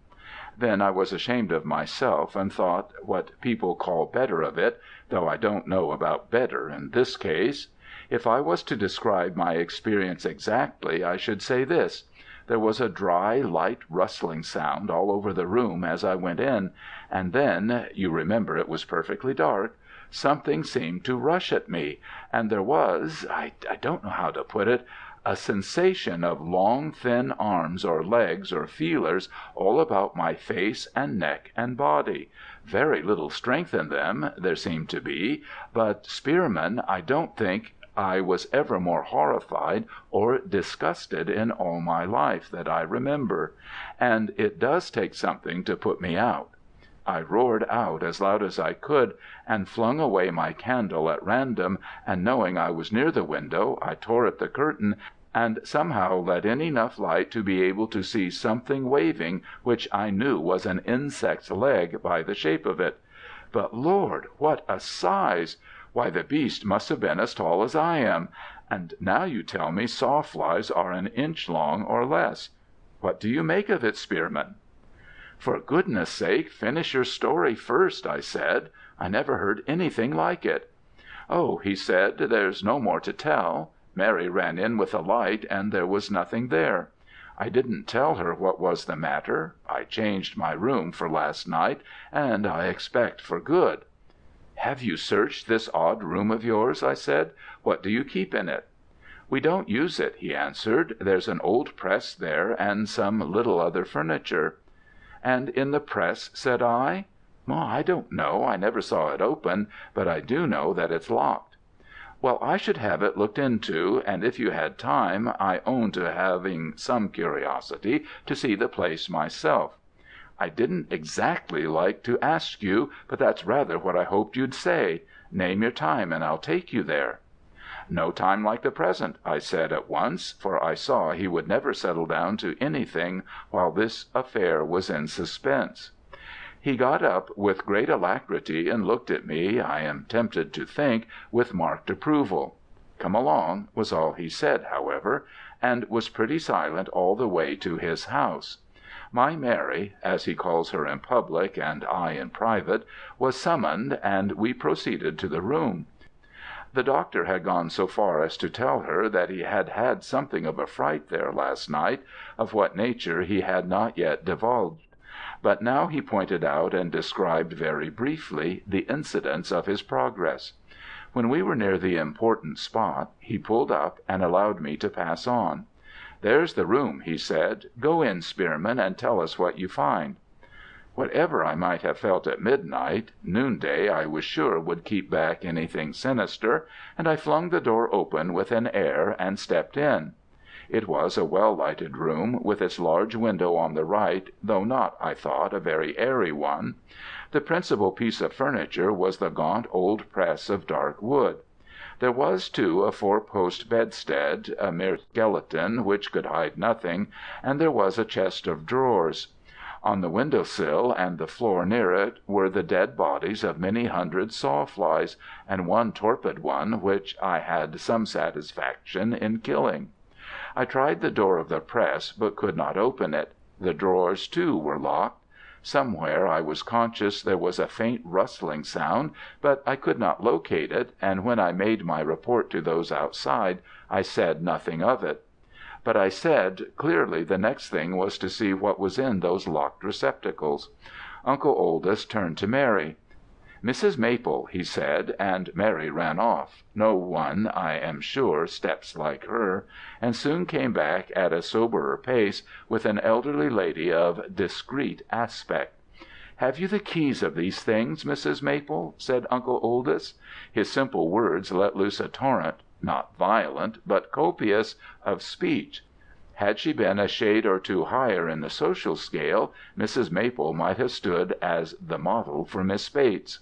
Then I was ashamed of myself and thought what people call better of it, though I don't know about better in this case. If I was to describe my experience exactly, I should say this. There was a dry, light rustling sound all over the room as I went in, and then, you remember it was perfectly dark, something seemed to rush at me, and there was, I don't know how to put it, a sensation of long, thin arms or legs or feelers all about my face and neck and body. Very little strength in them, there seemed to be, but, Spearman, I don't think I was ever more horrified or disgusted in all my life that I remember, and it does take something to put me out. I roared out as loud as I could, and flung away my candle at random, and knowing I was near the window, I tore at the curtain, and somehow let in enough light to be able to see something waving, which I knew was an insect's leg by the shape of it. But, Lord, what a size! Why, the beast must have been as tall as I am, and now you tell me sawflies are an inch long or less. What do you make of it, Spearman?" "For goodness' sake, finish your story first," I said. "I never heard anything like it." "Oh," he said, "there's no more to tell. Mary ran in with a light, and there was nothing there. I didn't tell her what was the matter. I changed my room for last night, and I expect for good." "Have you searched this odd room of yours?" I said. "What do you keep in it?" "We don't use it," he answered. "There's an old press there, and some little other furniture." "And in the press?" said I. "I don't know. I never saw it open, but I do know that it's locked." "Well, I should have it looked into, and if you had time, I own to having some curiosity to see the place myself." "I didn't exactly like to ask you, but that's rather what I hoped you'd say. Name your time and I'll take you there." "No time like the present," I said at once, for I saw he would never settle down to anything while this affair was in suspense. He got up with great alacrity and looked at me, I am tempted to think, with marked approval. "Come along," was all he said, however, and was pretty silent all the way to his house. My Mary, as he calls her in public and I in private, was summoned, and we proceeded to the room. The doctor had gone so far as to tell her that he had had something of a fright there last night, of what nature he had not yet divulged. But now he pointed out and described very briefly the incidents of his progress. When we were near the important spot, he pulled up and allowed me to pass on. "There's the room," he said. "Go in, Spearman, and tell us what you find." Whatever I might have felt at midnight, noonday I was sure would keep back anything sinister, and I flung the door open with an air and stepped in. It was a well-lighted room, with its large window on the right, though not, I thought, a very airy one. The principal piece of furniture was the gaunt old press of dark wood. There was, too, a four-post bedstead, a mere skeleton which could hide nothing, and there was a chest of drawers. On the window-sill and the floor near it were the dead bodies of many hundred sawflies, and one torpid one which I had some satisfaction in killing. I tried the door of the press, but could not open it. The drawers, too, were locked. Somewhere I was conscious there was a faint rustling sound, but I could not locate it, and when I made my report to those outside, I said nothing of it. But I said, clearly the next thing was to see what was in those locked receptacles. Uncle Oldys turned to Mary. "Mrs. Maple," he said, and Mary ran off. No one, I am sure, steps like her, and soon came back at a soberer pace with an elderly lady of discreet aspect. "Have you the keys of these things, Mrs. Maple?" said Uncle Oldys. His simple words let loose a torrent, not violent, but copious, of speech. Had she been a shade or two higher in the social scale, Mrs. Maple might have stood as the model for Miss Bates.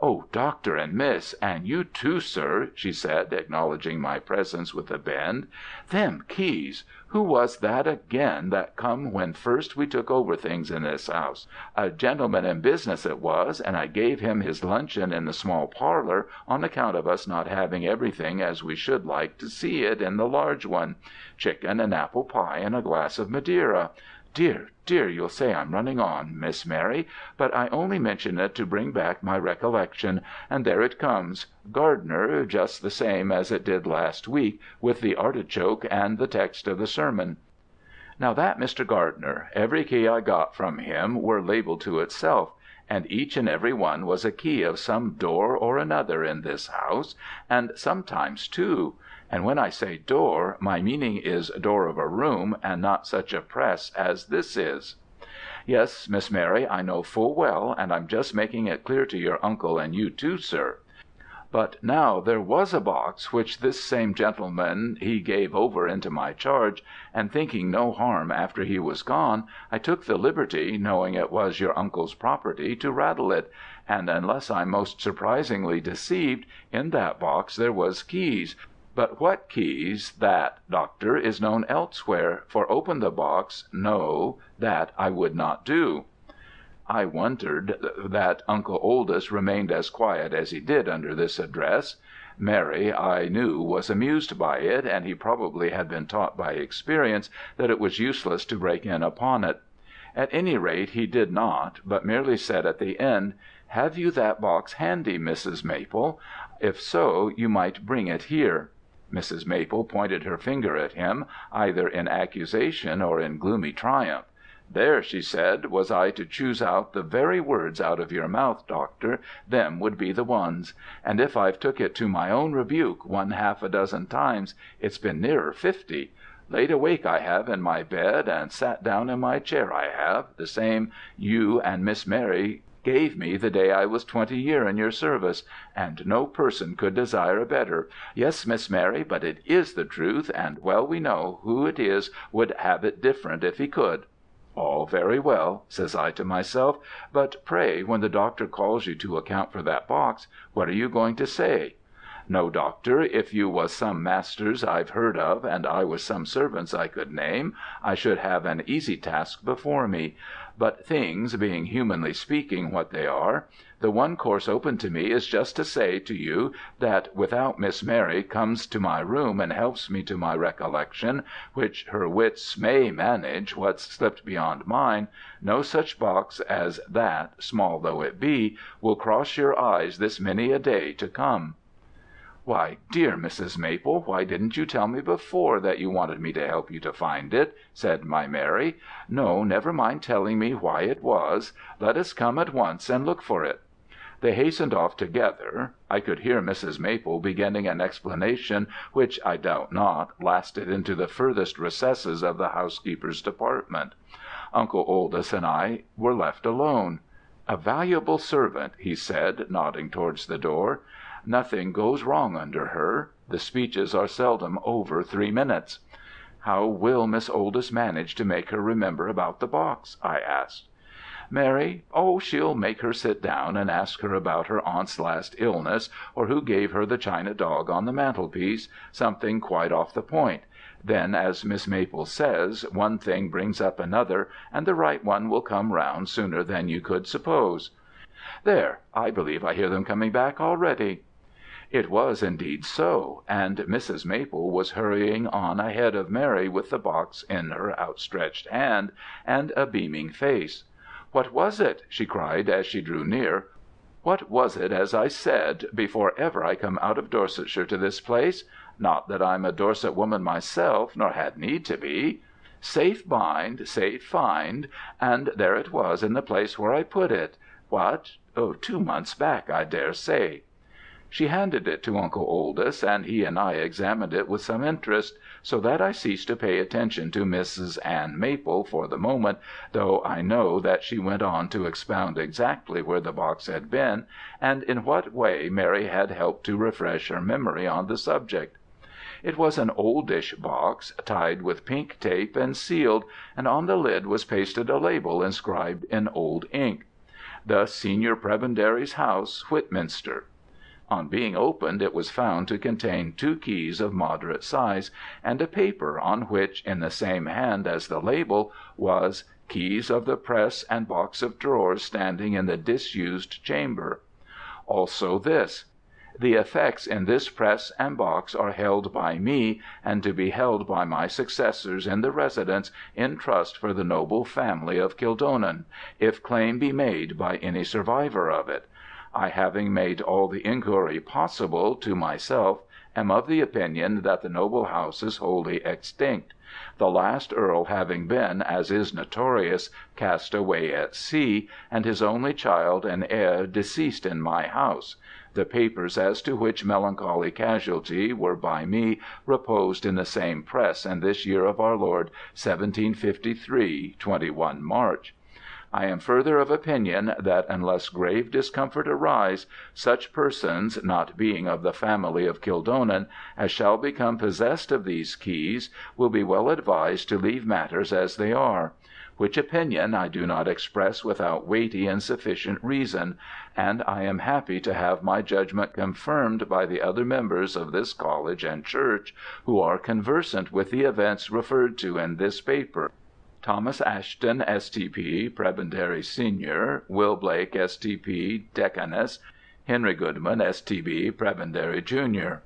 "Oh, Doctor and Miss, and you too, sir," she said, acknowledging my presence with a bend. "Them keys! Who was that again that come when first we took over things in this house? A gentleman in business it was, and I gave him his luncheon in the small parlour on account of us not having everything as we should like to see it in the large one. Chicken and apple pie and a glass of Madeira. Dear, dear, you'll say I'm running on, Miss Mary, but I only mention it to bring back my recollection, and there it comes, Gardner, just the same as it did last week, with the artichoke and the text of the sermon. Now that Mr. Gardner, every key I got from him were labelled to itself, and each and every one was a key of some door or another in this house, and sometimes two. And when I say door, my meaning is door of a room, and not such a press as this is. Yes, Miss Mary, I know full well, and I'm just making it clear to your uncle and you too, sir. But now there was a box which this same gentleman he gave over into my charge, and thinking no harm after he was gone, I took the liberty, knowing it was your uncle's property, to rattle it, and unless I'm most surprisingly deceived, in that box there was keys. But what keys, that, Doctor, is known elsewhere, for open the box, no, that I would not do." I wondered that Uncle Oldys remained as quiet as he did under this address. Mary, I knew, was amused by it, and he probably had been taught by experience that it was useless to break in upon it. At any rate he did not, but merely said at the end, "Have you that box handy, Mrs. Maple? If so, you might bring it here." Mrs. Maple pointed her finger at him, either in accusation or in gloomy triumph. "There," she said, "was I to choose out the very words out of your mouth, Doctor, them would be the ones. And if I've took it to my own rebuke one half a dozen times, it's been nearer 50. Laid awake I have in my bed, and sat down in my chair I have, the same you and Miss Mary gave me the day I was 20 year in your service, and no person could desire a better. Yes, Miss Mary, but it is the truth, and well we know who it is would have it different if he could. All very well, says I to myself, but pray, when the doctor calls you to account for that box, what are you going to say? No, doctor, if you was some masters I've heard of, and I was some servants I could name, I should have an easy task before me. But things, being humanly speaking what they are, the one course open to me is just to say to you that without Miss Mary comes to my room and helps me to my recollection, which her wits may manage what's slipped beyond mine, no such box as that, small though it be, will cross your eyes this many a day to come. "Why, dear Mrs. Maple, why didn't you tell me before that you wanted me to help you to find it?" said my Mary. "No, never mind telling me why it was. Let us come at once and look for it." They hastened off together. I could hear Mrs. Maple beginning an explanation which, I doubt not, lasted into the furthest recesses of the housekeeper's department. Uncle Oldys and I were left alone. "A valuable servant," he said, nodding towards the door. "Nothing goes wrong under her. The speeches are seldom over 3 minutes." "How will Miss Oldys manage to make her remember about the box?" I asked. "Mary? Oh, she'll make her sit down and ask her about her aunt's last illness, or who gave her the china dog on the mantelpiece, something quite off the point. Then, as Miss Maple says, one thing brings up another, and the right one will come round sooner than you could suppose. There, I believe I hear them coming back already." It was indeed so, and Mrs. Maple was hurrying on ahead of Mary with the box in her outstretched hand and a beaming face. "What was it?" she cried as she drew near. "What was it, as I said, before ever I come out of Dorsetshire to this place? Not that I'm a Dorset woman myself, nor had need to be. Safe bind, safe find, and there it was in the place where I put it. What? 2 months back, I dare say." She handed it to Uncle Oldys, and he and I examined it with some interest, so that I ceased to pay attention to Mrs. Ann Maple for the moment, though I know that she went on to expound exactly where the box had been, and in what way Mary had helped to refresh her memory on the subject. It was an oldish box, tied with pink tape and sealed, and on the lid was pasted a label inscribed in old ink: "The Senior Prebendary's House, Whitminster." On being opened it was found to contain 2 keys of moderate size, and a paper on which, in the same hand as the label, was "Keys of the press and box of drawers standing in the disused chamber." Also this: "The effects in this press and box are held by me, and to be held by my successors in the residence, in trust for the noble family of Kildonan, if claim be made by any survivor of it. I, having made all the inquiry possible to myself, am of the opinion that the noble house is wholly extinct, the last Earl having been, as is notorious, cast away at sea, and his only child and heir deceased in my house. The papers as to which melancholy casualty were by me reposed in the same press in this year of our Lord 1753, 21 March. I am further of opinion that unless grave discomfort arise, such persons, not being of the family of Kildonan, as shall become possessed of these keys, will be well advised to leave matters as they are; which opinion I do not express without weighty and sufficient reason, and I am happy to have my judgment confirmed by the other members of this college and church, who are conversant with the events referred to in this paper. Thomas Ashton, S.T.P., Prebendary Senior, Will Blake, S.T.P., Decanus, Henry Goodman, S.T.B., Prebendary Junior."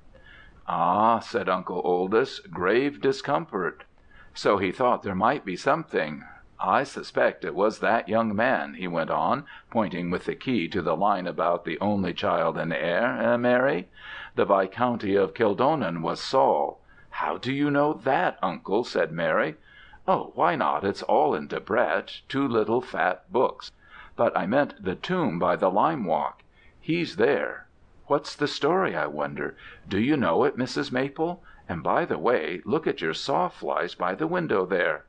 "Ah," said Uncle Oldys, "grave discomfort. So he thought there might be something. I suspect it was that young man," he went on, pointing with the key to the line about the only child and heir, Mary? "The Viscounty of Kildonan was Saul." "How do you know that, Uncle?" said Mary. "Oh, why not? It's all in Debrett, 2 little fat books. But I meant the tomb by the lime walk. He's there. What's the story, I wonder? Do you know it, Mrs. Maple? And by the way, look at your sawflies by the window there."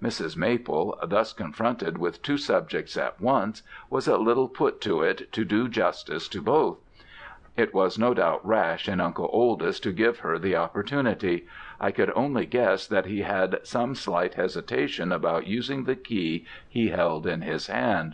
Mrs. Maple, thus confronted with two subjects at once, was a little put to it to do justice to both. It was no doubt rash in Uncle Oldys to give her the opportunity. I could only guess that he had some slight hesitation about using the key he held in his hand.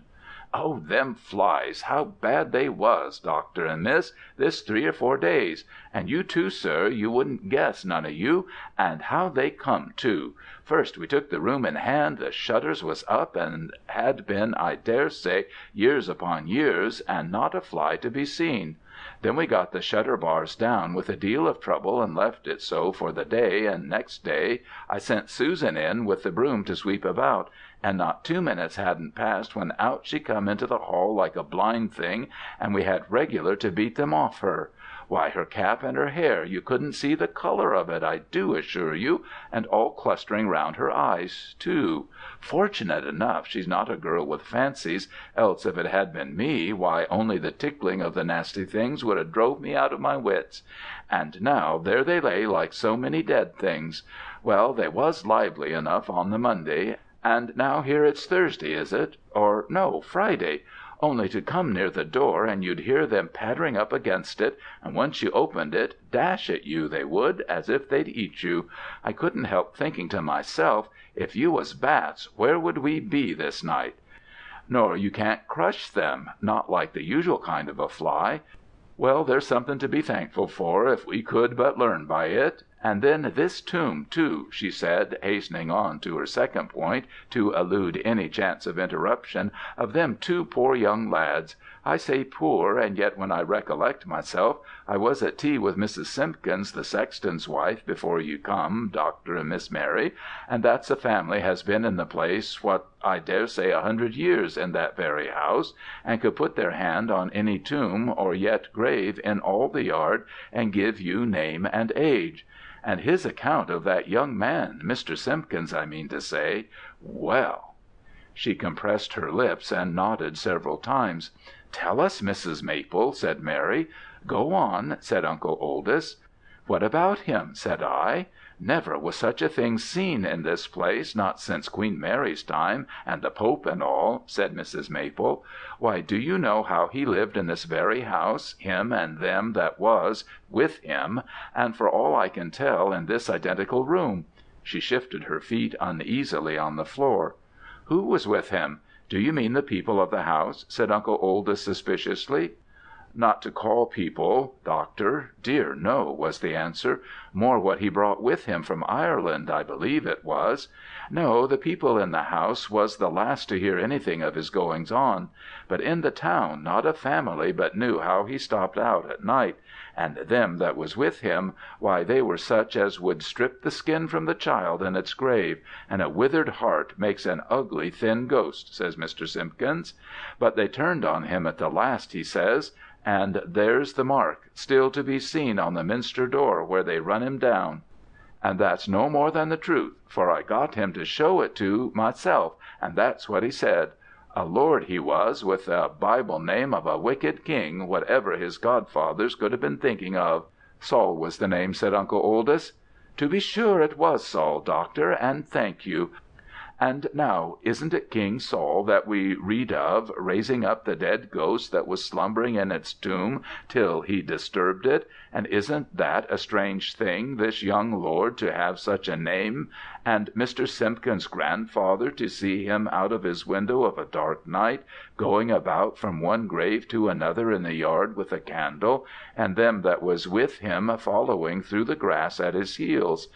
"Oh, them flies, how bad they was, Doctor and Miss, this 3 or 4 days. And you too, sir, you wouldn't guess, none of you. And how they come, too. First we took the room in hand, the shutters was up, and had been, I dare say, years upon years, and not a fly to be seen. Then we got the shutter bars down with a deal of trouble and left it so for the day, and next day I sent Susan in with the broom to sweep about, and not 2 minutes hadn't passed when out she come into the hall like a blind thing, and we had regular to beat them off her. Why, her cap and her hair, you couldn't see the colour of it, I do assure you, and all clustering round her eyes, too. Fortunate enough she's not a girl with fancies, else if it had been me, why, only the tickling of the nasty things would have drove me out of my wits. And now there they lay like so many dead things. Well, they was lively enough on the Monday, and now here it's Thursday, is it? Or no, Friday. Only to come near the door, and you'd hear them pattering up against it, and once you opened it, dash at you, they would, as if they'd eat you. I couldn't help thinking to myself, if you was bats, where would we be this night? Nor you can't crush them, not like the usual kind of a fly. Well, there's something to be thankful for, if we could but learn by it. And then this tomb, too," she said, hastening on to her second point, to elude any chance of interruption, "of them 2 poor young lads. I say poor, and yet when I recollect myself, I was at tea with Mrs. Simpkins, the sexton's wife, before you come, Doctor and Miss Mary, and that's a family has been in the place, what, I dare say 100 years in that very house, and could put their hand on any tomb or yet grave in all the yard, and give you name and age. And his account of that young man, Mr. Simpkins, I mean to say, well—" She compressed her lips and nodded several times. "Tell us, Mrs. Maple," said Mary. "Go on," said Uncle Oldys. "What about him?" said I. "Never was such a thing seen in this place, not since Queen Mary's time, and the Pope and all," said Mrs. Maple. "Why, do you know how he lived in this very house, him and them that was with him, and for all I can tell, in this identical room?" She shifted her feet uneasily on the floor. "Who was with him? Do you mean the people of the house?" said Uncle Oldys suspiciously. "Not to call people, Doctor, dear no," was the answer. "More what he brought with him from Ireland, I believe it was. No, the people in the house was the last to hear anything of his goings on. But in the town not a family but knew how he stopped out at night, and them that was with him, why, they were such as would strip the skin from the child in its grave, and a withered heart makes an ugly thin ghost, says Mr. Simpkins. But they turned on him at the last, he says, and there's the mark still to be seen on the minster door where they run him down. And that's no more than the truth, for I got him to show it to myself, and that's what he said. A lord he was, with the Bible name of a wicked king, whatever his godfathers could have been thinking of." "Saul was the name," said Uncle Oldys. "To be sure it was Saul, Doctor, and thank you. And now, isn't it King Saul that we read of, raising up the dead ghost that was slumbering in its tomb till he disturbed it? And isn't that a strange thing, this young lord to have such a name, and Mr. Simpkins' grandfather to see him out of his window of a dark night, going about from one grave to another in the yard with a candle, and them that was with him following through the grass at his heels?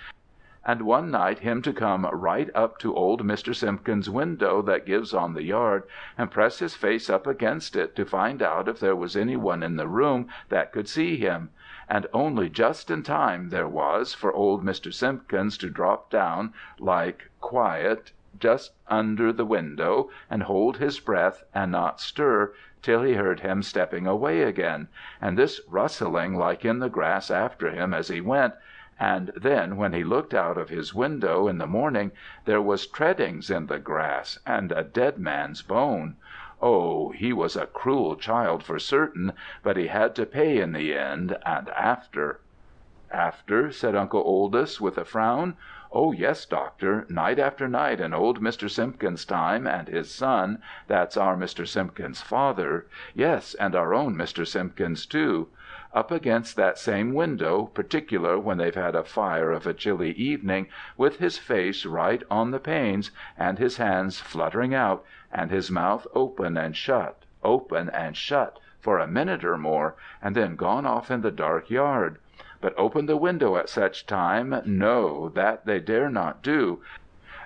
And one night him to come right up to old Mr. Simpkins' window that gives on the yard, and press his face up against it to find out if there was any one in the room that could see him, and only just in time there was for old Mr. Simpkins to drop down like quiet just under the window, and hold his breath and not stir till he heard him stepping away again, and this rustling like in the grass after him as he went, and then when he looked out of his window in the morning there was treadings in the grass, and a dead man's bone. Oh, he was a cruel child for certain, but he had to pay in the end, and after." "After?" said Uncle Oldys with a frown. "Oh, yes, Doctor, night after night in old Mr. Simpkins' time, and his son, that's our Mr. Simpkins' father, yes, and our own Mr. Simpkins, too. Up against that same window, particular when they've had a fire of a chilly evening, with his face right on the panes, and his hands fluttering out, and his mouth open and shut, for a minute or more, and then gone off in the dark yard. But open the window at such time, no, that they dare not do,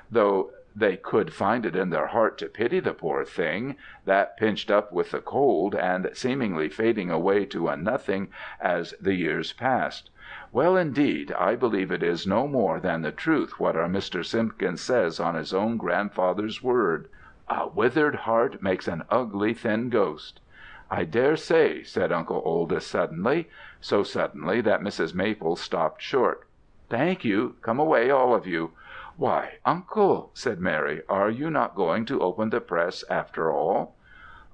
though they could find it in their heart to pity the poor thing, that pinched up with the cold, and seemingly fading away to a nothing as the years passed. Well, indeed, I believe it is no more than the truth what our Mr. Simpkins says on his own grandfather's word, 'A withered heart makes an ugly thin ghost.' I dare say," said Uncle Oldys suddenly, so suddenly that Mrs. Maple stopped short. "Thank you. Come away, all of you." "Why, Uncle," said Mary, "are you not going to open the press after all?"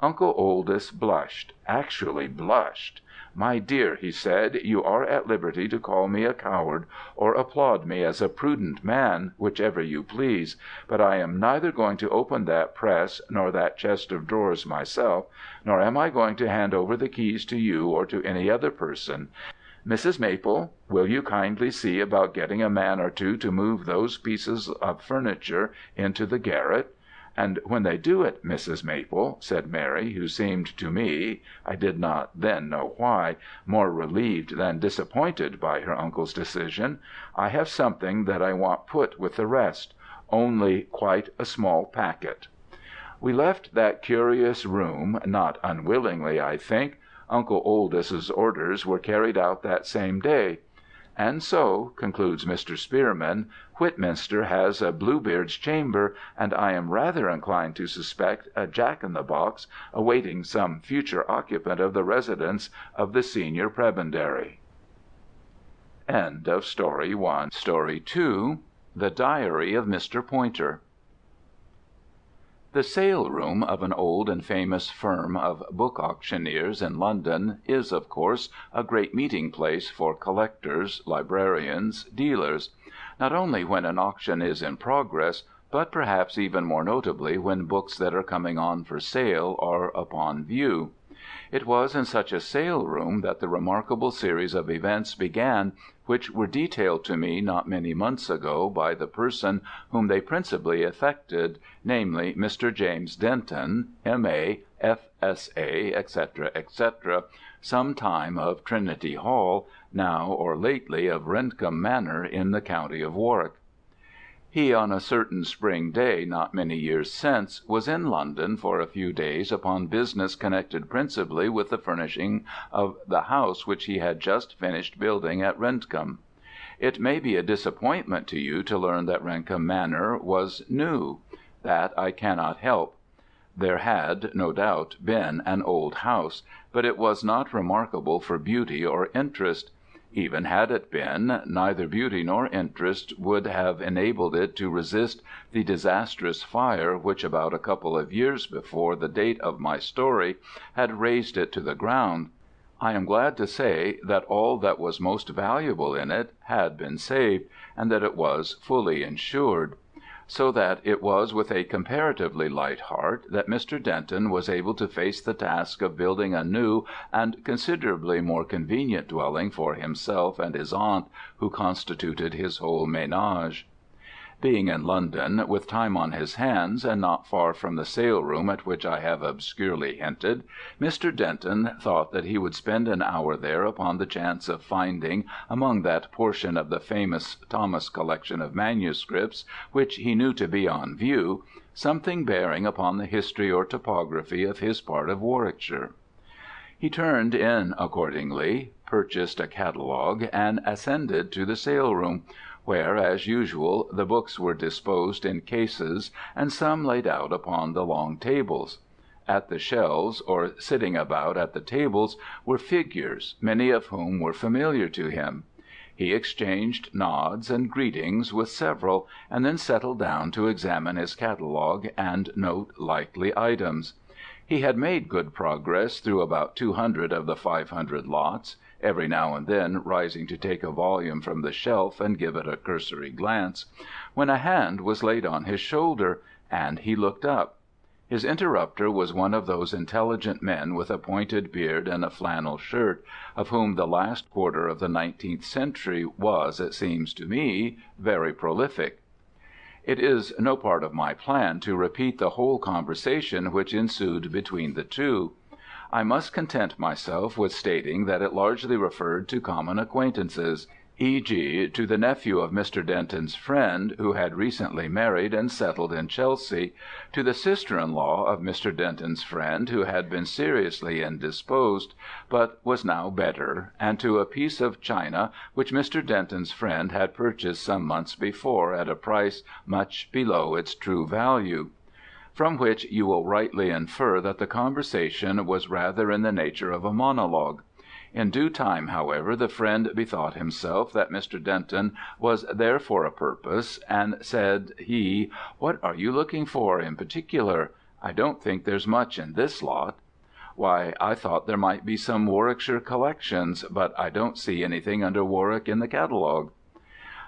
Uncle Oldys blushed, actually blushed. "My dear," he said, "you are at liberty to call me a coward, or applaud me as a prudent man, whichever you please, but I am neither going to open that press nor that chest of drawers myself, nor am I going to hand over the keys to you or to any other person. Mrs. Maple, will you kindly see about getting a man or two to move those pieces of furniture into the garret? And when they do it, Mrs. Maple," said Mary, who seemed to me, I did not then know why, more relieved than disappointed by her uncle's decision, "I have something that I want put with the rest, only quite a small packet." We left that curious room, not unwillingly, I think. Uncle Oldys's orders were carried out that same day. "And so," concludes Mr. Spearman, "Whitminster has a Bluebeard's chamber, and I am rather inclined to suspect a Jack-in-the-box awaiting some future occupant of the residence of the senior prebendary." End of Story 1. Story 2. The Diary of Mr. Poynter. The sale room of an old and famous firm of book auctioneers in London is, of course, a great meeting place for collectors, librarians, dealers; not only when an auction is in progress, but perhaps even more notably when books that are coming on for sale are upon view. It was in such a sale room that the remarkable series of events began which were detailed to me not many months ago by the person whom they principally affected, namely, Mr. James Denton, M.A., F.S.A., etc., etc., sometime of Trinity Hall, now or lately of Rendcomb Manor in the county of Warwick. He, on a certain spring day not many years since, was in London for a few days upon business connected principally with the furnishing of the house which he had just finished building at Rendcomb. It may be a disappointment to you to learn that Rendcomb Manor was new. That I cannot help. There had, no doubt, been an old house, but it was not remarkable for beauty or interest. Even had it been, neither beauty nor interest would have enabled it to resist the disastrous fire which about a couple of years before the date of my story had razed it to the ground. I am glad to say that all that was most valuable in it had been saved, and that it was fully insured. So that it was with a comparatively light heart that Mr. Denton was able to face the task of building a new and considerably more convenient dwelling for himself and his aunt, who constituted his whole ménage. Being in London, with time on his hands, and not far from the sale room at which I have obscurely hinted, Mr. Denton thought that he would spend an hour there upon the chance of finding, among that portion of the famous Thomas collection of manuscripts which he knew to be on view, something bearing upon the history or topography of his part of Warwickshire. He turned in accordingly, purchased a catalogue, and ascended to the sale room, where, as usual, the books were disposed in cases and some laid out upon the long tables. At the shelves, or sitting about at the tables, were figures, many of whom were familiar to him. He exchanged nods and greetings with several, and then settled down to examine his catalogue and note likely items. He had made good progress through about 200 of the 500 lots, every now and then rising to take a volume from the shelf and give it a cursory glance, when a hand was laid on his shoulder, and he looked up. His interrupter was one of those intelligent men with a pointed beard and a flannel shirt, of whom the last quarter of the 19th century was, it seems to me, very prolific. It is no part of my plan to repeat the whole conversation which ensued between the two. I must content myself with stating that it largely referred to common acquaintances, e.g., to the nephew of Mr. Denton's friend, who had recently married and settled in Chelsea, to the sister-in-law of Mr. Denton's friend, who had been seriously indisposed, but was now better, and to a piece of china which Mr. Denton's friend had purchased some months before at a price much below its true value. From which you will rightly infer that the conversation was rather in the nature of a monologue. In due time, however, the friend bethought himself that Mr. Denton was there for a purpose, and said he, "What are you looking for in particular? I don't think there's much in this lot." "Why, I thought there might be some Warwickshire collections, but I don't see anything under Warwick in the catalogue."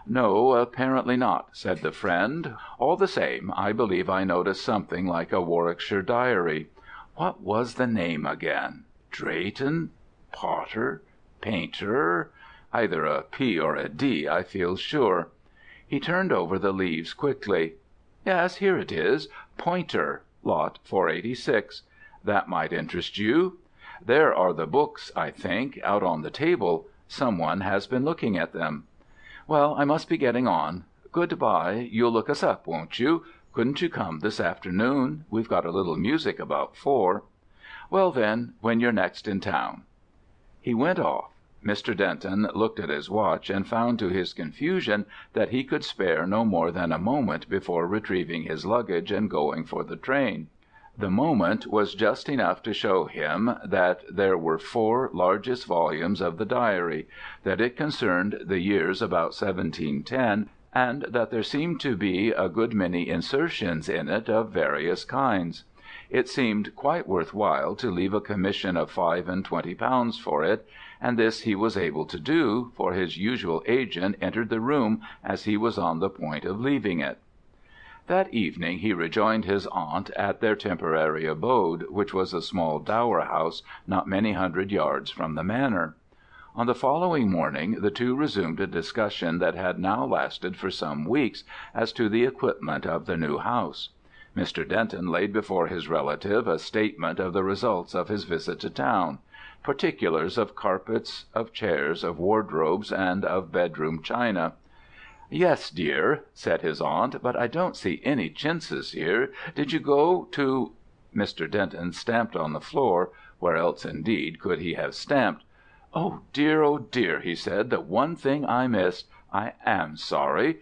"No, apparently not," said the friend. "All the same, I believe I noticed something like a Warwickshire diary. What was the name again? Drayton? Potter? Painter? Either a P or a D, I feel sure." He turned over the leaves quickly. "Yes, here it is. Pointer, lot 486. That might interest you. There are the books, I think, out on the table. Some one has been looking at them. Well, I must be getting on. Good-bye. You'll look us up, won't you? Couldn't you come this afternoon? We've got a little music about 4. Well, then, when you're next in town." He went off. Mr. Denton looked at his watch and found to his confusion that he could spare no more than a moment before retrieving his luggage and going for the train. The moment was just enough to show him that there were 4 largest volumes of the diary, that it concerned the years about 1710, and that there seemed to be a good many insertions in it of various kinds. It seemed quite worth while to leave a commission of £25 for it, and this he was able to do, for his usual agent entered the room as he was on the point of leaving it. That evening he rejoined his aunt at their temporary abode, which was a small dower house not many hundred yards from the manor. On the following morning the two resumed a discussion that had now lasted for some weeks as to the equipment of the new house. Mr. Denton laid before his relative a statement of the results of his visit to town, particulars of carpets, of chairs, of wardrobes, and of bedroom china. "Yes, dear," said his aunt, "but I don't see any chintzes here. Did you go to—" Mr. Denton stamped on the floor. Where else, indeed, could he have stamped? "Oh dear," he said, "the one thing I missed. I am sorry.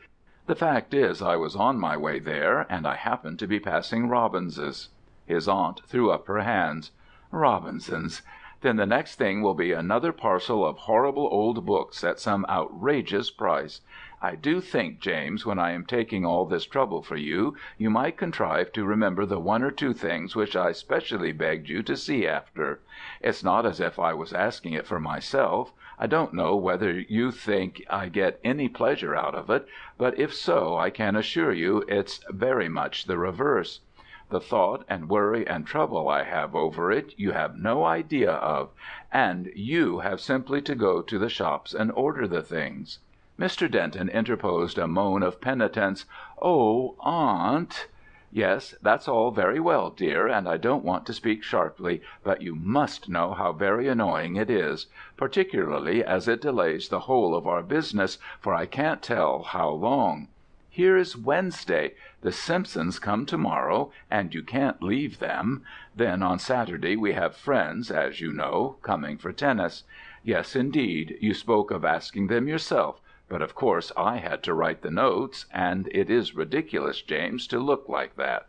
The fact is, I was on my way there, and I happened to be passing Robins's." His aunt threw up her hands. "Robinson's! Then the next thing will be another parcel of horrible old books at some outrageous price. I do think, James, when I am taking all this trouble for you, you might contrive to remember the 1 or 2 things which I specially begged you to see after. It's not as if I was asking it for myself. I don't know whether you think I get any pleasure out of it, but if so, I can assure you it's very much the reverse. The thought and worry and trouble I have over it you have no idea of, and you have simply to go to the shops and order the things." Mr. Denton interposed a moan of penitence. "Oh, aunt!" "Yes, that's all very well, dear, and I don't want to speak sharply, but you must know how very annoying it is, particularly as it delays the whole of our business, for I can't tell how long. Here is Wednesday. The Simpsons come to-morrow, and you can't leave them. Then on Saturday we have friends, as you know, coming for tennis. Yes, indeed, you spoke of asking them yourself, but of course I had to write the notes, and it is ridiculous, James, to look like that.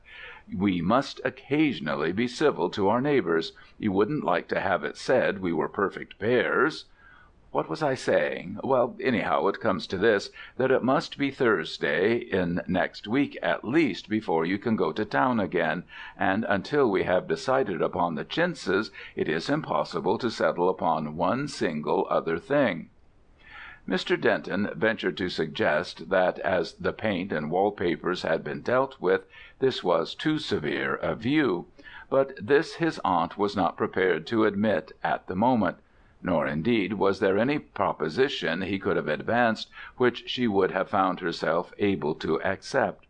We must occasionally be civil to our neighbours. You wouldn't like to have it said we were perfect bears." What was I saying? Well, anyhow, it comes to this, that it must be Thursday in next week at least before you can go to town again, and until we have decided upon the chintzes, it is impossible to settle upon one single other thing." Mr. Denton ventured to suggest that, as the paint and wall-papers had been dealt with, this was too severe a view; but this his aunt was not prepared to admit at the moment. Nor, indeed, was there any proposition he could have advanced which she would have found herself able to accept.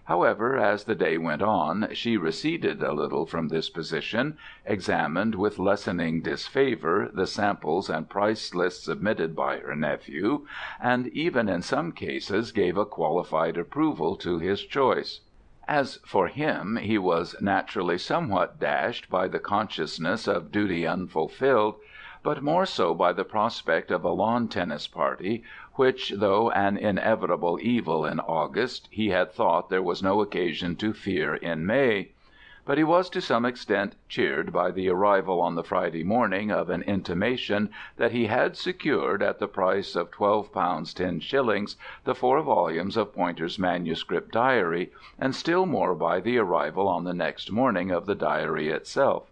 However, as the day went on, she receded a little from this position, examined with lessening disfavour the samples and price lists submitted by her nephew, and even in some cases gave a qualified approval to his choice. As for him, he was naturally somewhat dashed by the consciousness of duty unfulfilled, but more so by the prospect of a lawn-tennis party, which, though an inevitable evil in August, he had thought there was no occasion to fear in May. But he was to some extent cheered by the arrival on the Friday morning of an intimation that he had secured, at the price of £12 10s, the 4 volumes of Poynter's manuscript diary, and still more by the arrival on the next morning of the diary itself.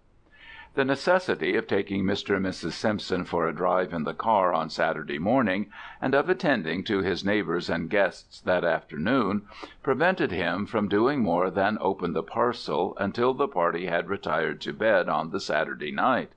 The necessity of taking Mr. and Mrs. Simpson for a drive in the car on Saturday morning, and of attending to his neighbours and guests that afternoon, prevented him from doing more than open the parcel until the party had retired to bed on the Saturday night.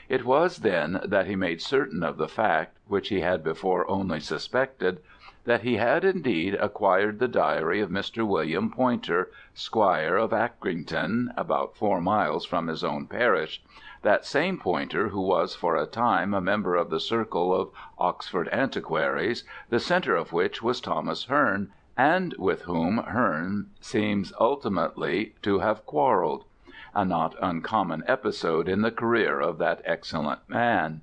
It was then that he made certain of the fact, which he had before only suspected, that he had indeed acquired the diary of Mr. William Poynter, Squire of Acrington, about 4 miles from his own parish, that same Poynter who was for a time a member of the circle of Oxford antiquaries, the centre of which was Thomas Hearne, and with whom Hearne seems ultimately to have quarrelled, a not uncommon episode in the career of that excellent man.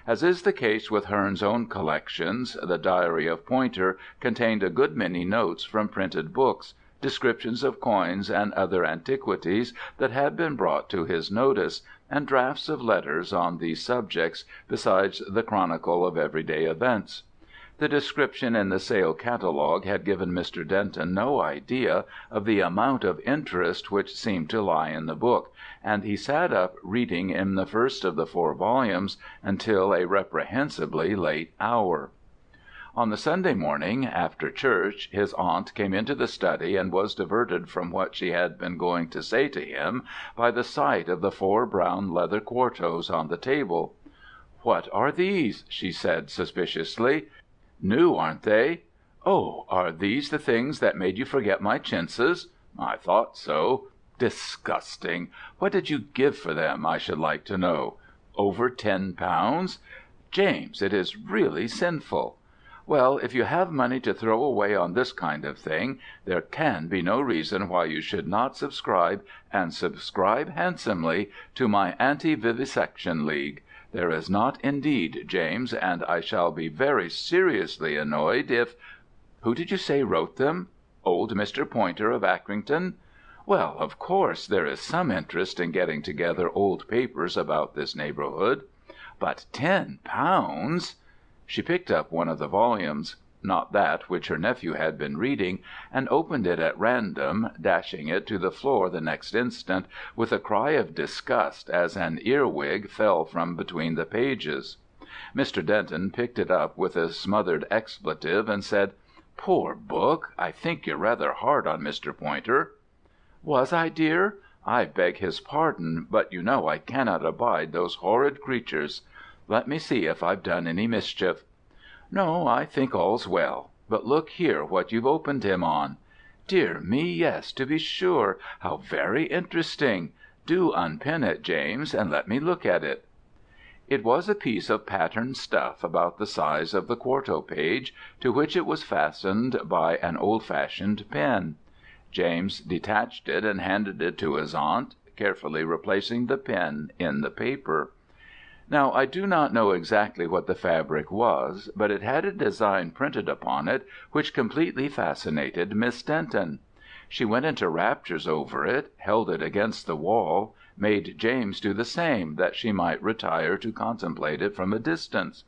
As is the case with Hearne's own collections, the diary of Poynter contained a good many notes from printed books, descriptions of coins and other antiquities that had been brought to his notice, and drafts of letters on these subjects, besides the chronicle of everyday events. The description in the sale catalogue had given Mr. Denton no idea of the amount of interest which seemed to lie in the book, and he sat up reading in the first of the 4 volumes until a reprehensibly late hour. On the Sunday morning, after church, his aunt came into the study and was diverted from what she had been going to say to him by the sight of the 4 brown leather quartos on the table. "What are these?" she said suspiciously. "New, aren't they? Oh, are these the things that made you forget my chintzes? I thought so. Disgusting! What did you give for them, I should like to know? Over £10? James, it is really sinful. Well, if you have money to throw away on this kind of thing, there can be no reason why you should not subscribe, and subscribe handsomely, to my Anti-Vivisection League. There is not indeed, James, and I shall be very seriously annoyed if— Who did you say wrote them? Old Mr. Poynter of Acrington? Well, of course, there is some interest in getting together old papers about this neighbourhood. But £10! She picked up one of the volumes, not that which her nephew had been reading, and opened it at random, dashing it to the floor the next instant, with a cry of disgust as an earwig fell from between the pages. Mr. Denton picked it up with a smothered expletive, and said, "Poor book! I think you're rather hard on Mr. Poynter." "Was I, dear? I beg his pardon, but you know I cannot abide those horrid creatures. Let me see if I've done any mischief." "No, I think all's well. But look here what you've opened him on. Dear me, yes, to be sure. How very interesting. Do unpin it, James, and let me look at it." It was a piece of patterned stuff about the size of the quarto page, to which it was fastened by an old-fashioned pin. James detached it and handed it to his aunt, carefully replacing the pin in the paper. Now, I do not know exactly what the fabric was, but it had a design printed upon it which completely fascinated Miss Denton. She went into raptures over it, held it against the wall, made James do the same, that she might retire to contemplate it from a distance.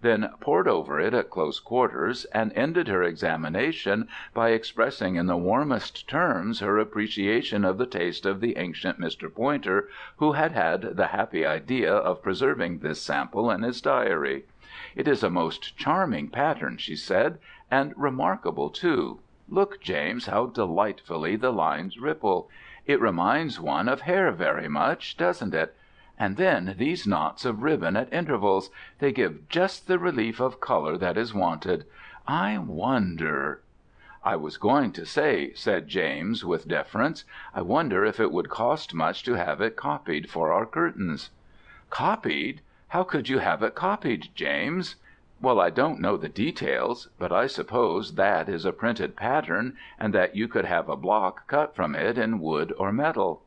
then pored over it at close quarters, and ended her examination by expressing in the warmest terms her appreciation of the taste of the ancient Mr. Poynter, who had had the happy idea of preserving this sample in his diary. "It is a most charming pattern," she said, "and remarkable too. Look, James, how delightfully the lines ripple. It reminds one of hair very much, doesn't it? And then these knots of ribbon at intervals, they give just the relief of colour that is wanted. I wonder—" "I was going to say," said James with deference, "I wonder if it would cost much to have it copied for our curtains." "Copied? How could you have it copied, James?" "Well, I don't know the details, but I suppose that is a printed pattern, and that you could have a block cut from it in wood or metal."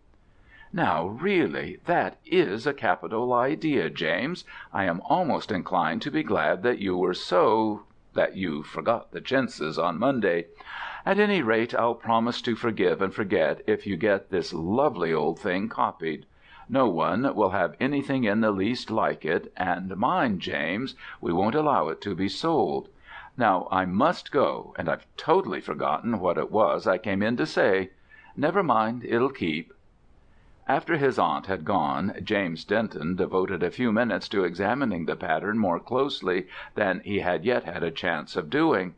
"Now, really, that is a capital idea, James. I am almost inclined to be glad that you forgot the chintzes on Monday. At any rate, I'll promise to forgive and forget if you get this lovely old thing copied. No one will have anything in the least like it, and mind, James, we won't allow it to be sold. Now I must go, and I've totally forgotten what it was I came in to say. Never mind, it'll keep." After his aunt had gone, James Denton devoted a few minutes to examining the pattern more closely than he had yet had a chance of doing.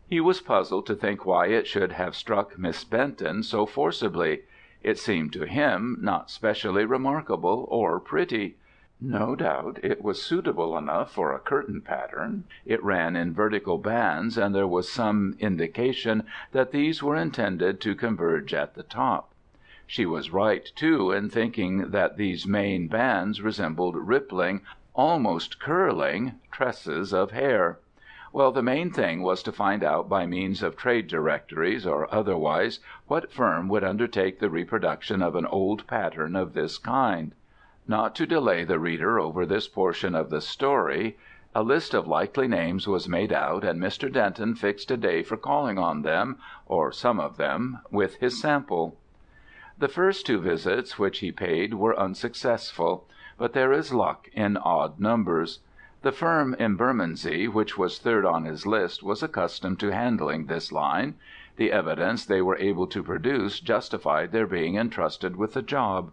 He was puzzled to think why it should have struck Miss Benton so forcibly. It seemed to him not specially remarkable or pretty. No doubt it was suitable enough for a curtain pattern. It ran in vertical bands, and there was some indication that these were intended to converge at the top. She was right, too, in thinking that these main bands resembled rippling, almost curling, tresses of hair. Well, the main thing was to find out by means of trade directories or otherwise what firm would undertake the reproduction of an old pattern of this kind. Not to delay the reader over this portion of the story, a list of likely names was made out, and Mr. Denton fixed a day for calling on them, or some of them, with his sample. The first 2 visits which he paid were unsuccessful, but there is luck in odd numbers. The firm in Bermondsey, which was third on his list, was accustomed to handling this line. The evidence they were able to produce justified their being entrusted with the job.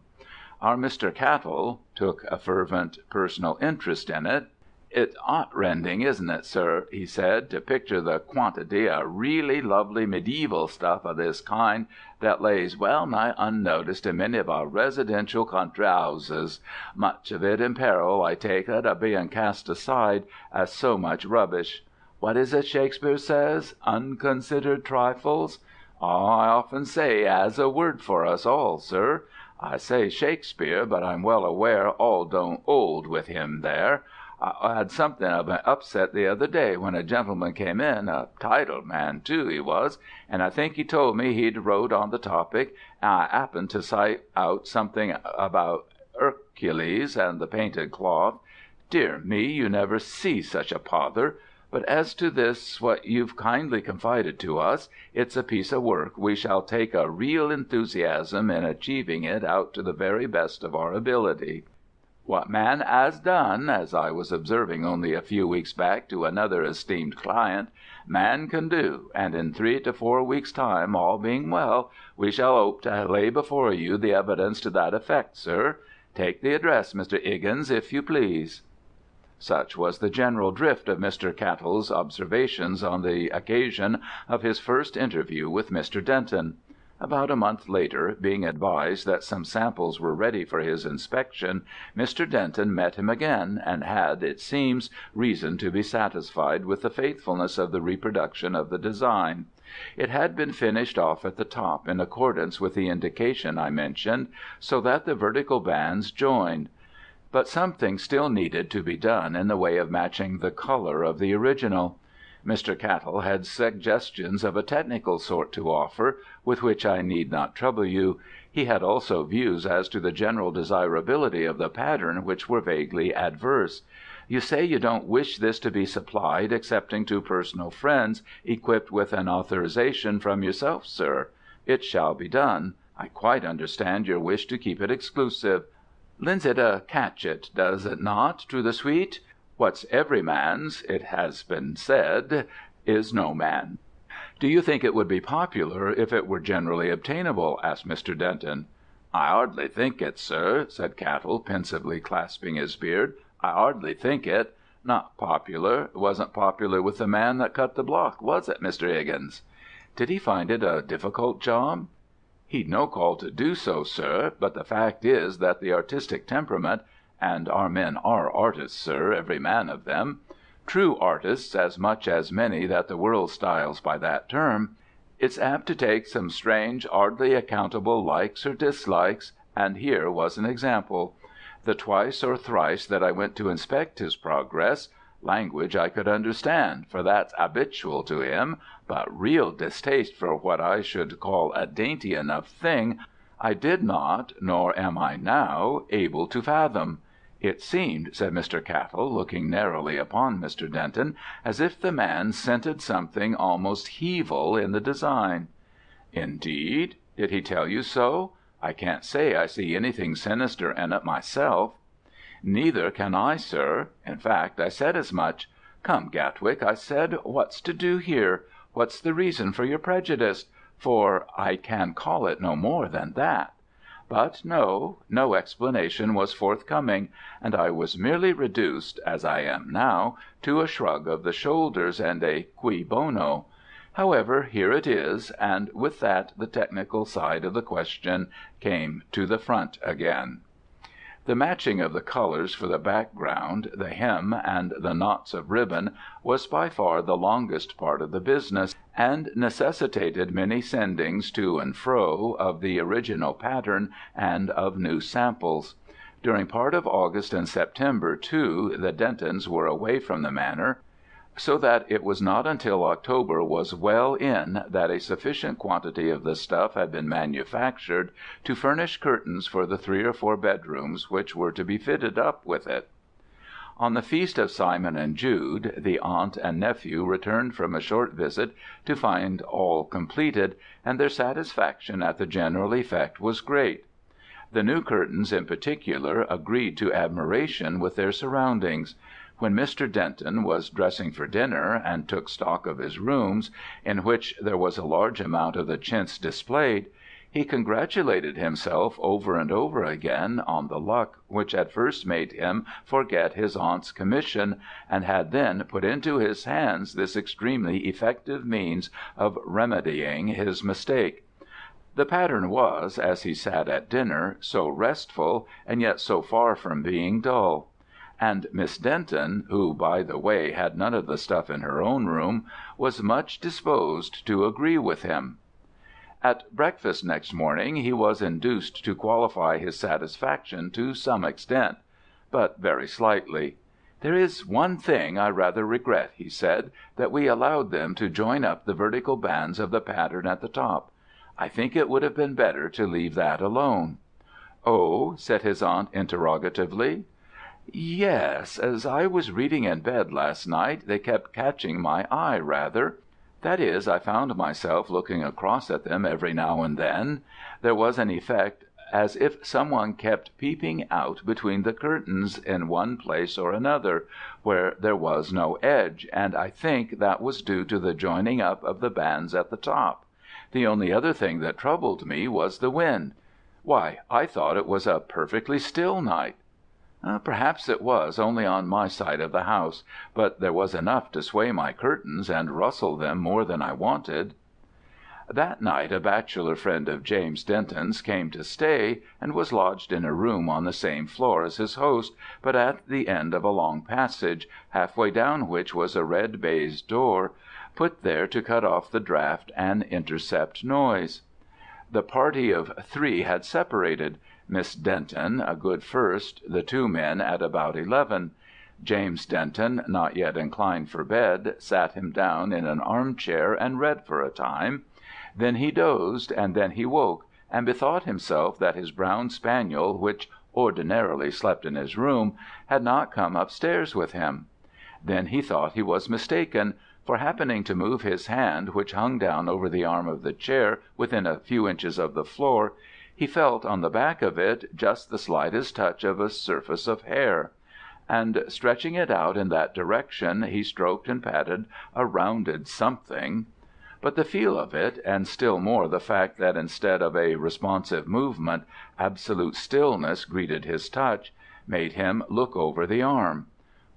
Our Mr. Cattle took a fervent personal interest in it. "It's 'eart-rending, isn't it, sir," he said, "to picture the quantity of really lovely medieval stuff of this kind that lays well nigh unnoticed in many of our residential country 'ouses, much of it in peril, I take it, of being cast aside as so much rubbish. What is it Shakespeare says? Unconsidered trifles? I often say 'as a word for us all, sir. I say Shakespeare, but I'm well aware all don't 'old with him there. I had something of an upset the other day when a gentleman came in, a titled man too, he was, and I think he told me he'd wrote on the topic, and I 'appened to cite out something about 'Ercules and the painted cloth. Dear me, you never see such a pother. But as to this what you've kindly confided to us, it's a piece of work we shall take a real enthusiasm in achieving it out to the very best of our ability. What man 'as done, as I was observing only a few weeks back to another esteemed client, man can do, and in 3 to 4 weeks' time, all being well, we shall 'ope to lay before you the evidence to that effect, sir. Take the address, Mr. 'Iggins, if you please." Such was the general drift of Mr. Cattle's observations on the occasion of his first interview with Mr. Denton. About a month later, being advised that some samples were ready for his inspection, Mr. Denton met him again, and had, it seems, reason to be satisfied with the faithfulness of the reproduction of the design. It had been finished off at the top in accordance with the indication I mentioned, so that the vertical bands joined. But something still needed to be done in the way of matching the colour of the original. Mr. Cattle had suggestions of a technical sort to offer, with which I need not trouble you. He had also views as to the general desirability of the pattern which were vaguely adverse. "You say you don't wish this to be supplied excepting to personal friends equipped with an authorization from yourself, sir. It shall be done. I quite understand your wish to keep it exclusive. Lends it a catch it, does it not, to the suite? What's every man's, it has been said, is no man." "Do you think it would be popular if it were generally obtainable?" asked Mr. Denton. "I 'ardly think it, sir," said Cattell, pensively clasping his beard. "I 'ardly think it. Not popular. It wasn't popular with the man that cut the block, was it, Mr. 'Iggins?" "Did he find it a difficult job?" "He'd no call to do so, sir, but the fact is that the artistic temperament, and our men are artists, sir, every man of them, true artists as much as many that the world styles by that term, it's apt to take some strange, 'ardly accountable likes or dislikes, and here was an example. The twice or thrice that I went to inspect his progress, language I could understand, for that's 'abitual to him, but real distaste for what I should call a dainty enough thing I did not, nor am I now, able to fathom. It seemed," said Mr. Cattell, looking narrowly upon Mr. Denton, "as if the man scented something almost evil in the design." "Indeed? Did he tell you so? I can't say I see anything sinister in it myself." "Neither can I, sir. In fact, I said as much. 'Come, Gatwick,' I said, 'what's to do here? What's the reason for your prejudice?' For I can call it no more than that. But no explanation was forthcoming, and I was merely reduced, as I am now, to a shrug of the shoulders and a cui bono. However, here it is," and with that the technical side of the question came to the front again. The matching of the colors for the background, the hem, and the knots of ribbon was by far the longest part of the business, and necessitated many sendings to and fro of the original pattern and of new samples. During part of August and September, too, the Dentons were away from the Manor, so that it was not until October was well in that a sufficient quantity of the stuff had been manufactured to furnish curtains for the 3 or 4 bedrooms which were to be fitted up with it. On the feast of Simon and Jude, the aunt and nephew returned from a short visit to find all completed, and their satisfaction at the general effect was great. The new curtains in particular agreed to admiration with their surroundings. When Mr. Denton was dressing for dinner, and took stock of his rooms, in which there was a large amount of the chintz displayed, he congratulated himself over and over again on the luck which had first made him forget his aunt's commission, and had then put into his hands this extremely effective means of remedying his mistake. The pattern was, as he sat at dinner, so restful, and yet so far from being dull. And Miss Denton, who, by the way, had none of the stuff in her own room, was much disposed to agree with him. At breakfast next morning he was induced to qualify his satisfaction to some extent, but very slightly. "There is one thing I rather regret," he said, "that we allowed them to join up the vertical bands of the pattern at the top. I think it would have been better to leave that alone." "Oh?" said his aunt interrogatively. "Yes. As I was reading in bed last night, they kept catching my eye rather. That is, I found myself looking across at them every now and then. There was an effect as if some one kept peeping out between the curtains in one place or another, where there was no edge, and I think that was due to the joining up of the bands at the top. The only other thing that troubled me was the wind. Why, I thought it was a perfectly still night." "Perhaps it was only on my side of the house, but there was enough to sway my curtains and rustle them more than I wanted." That night a bachelor friend of James Denton's came to stay, and was lodged in a room on the same floor as his host, but at the end of a long passage, half-way down which was a red baize door, put there to cut off the draught and intercept noise. The party of 3 had separated. Miss Denton, a good first, the 2 men at about 11. James Denton, not yet inclined for bed, sat him down in an arm-chair and read for a time. Then he dozed, and then he woke, and bethought himself that his brown spaniel, which ordinarily slept in his room, had not come upstairs with him. Then he thought he was mistaken, for happening to move his hand, which hung down over the arm of the chair within a few inches of the floor, he felt on the back of it just the slightest touch of a surface of hair, and stretching it out in that direction he stroked and patted a rounded something. But the feel of it, and still more the fact that instead of a responsive movement, absolute stillness greeted his touch, made him look over the arm.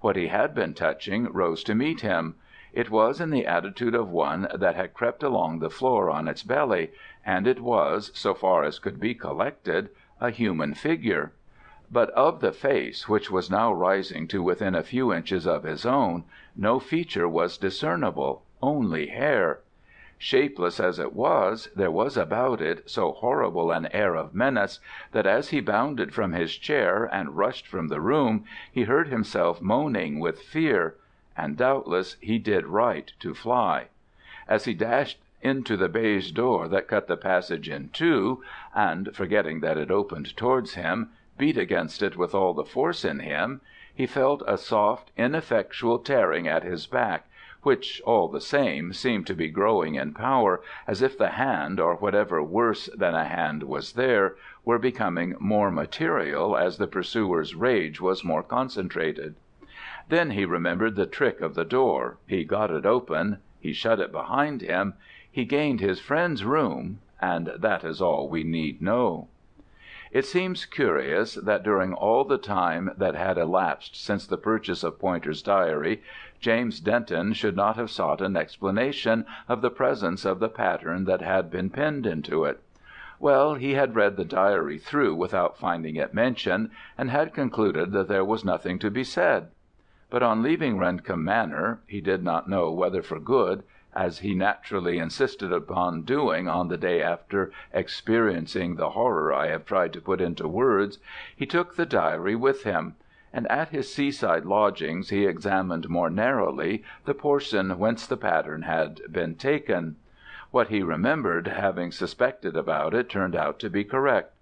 What he had been touching rose to meet him. It was in the attitude of one that had crept along the floor on its belly, and it was, so far as could be collected, a human figure. But of the face, which was now rising to within a few inches of his own, no feature was discernible, only hair. Shapeless as it was, there was about it so horrible an air of menace that as he bounded from his chair and rushed from the room, he heard himself moaning with fear. And doubtless he did right to fly. As he dashed into the baize door that cut the passage in two, and, forgetting that it opened towards him, beat against it with all the force in him, he felt a soft, ineffectual tearing at his back, which, all the same, seemed to be growing in power, as if the hand, or whatever worse than a hand was there, were becoming more material as the pursuer's rage was more concentrated. Then he remembered the trick of the door. He got it open. He shut it behind him. He gained his friend's room, and that is all we need know. It seems curious that during all the time that had elapsed since the purchase of Poynter's diary, James Denton should not have sought an explanation of the presence of the pattern that had been pinned into it. Well, he had read the diary through without finding it mentioned, and had concluded that there was nothing to be said. But on leaving Rendcomb Manor, he did not know whether for good, as he naturally insisted upon doing on the day after experiencing the horror I have tried to put into words, he took the diary with him, and at his seaside lodgings he examined more narrowly the portion whence the pattern had been taken. What he remembered having suspected about it turned out to be correct.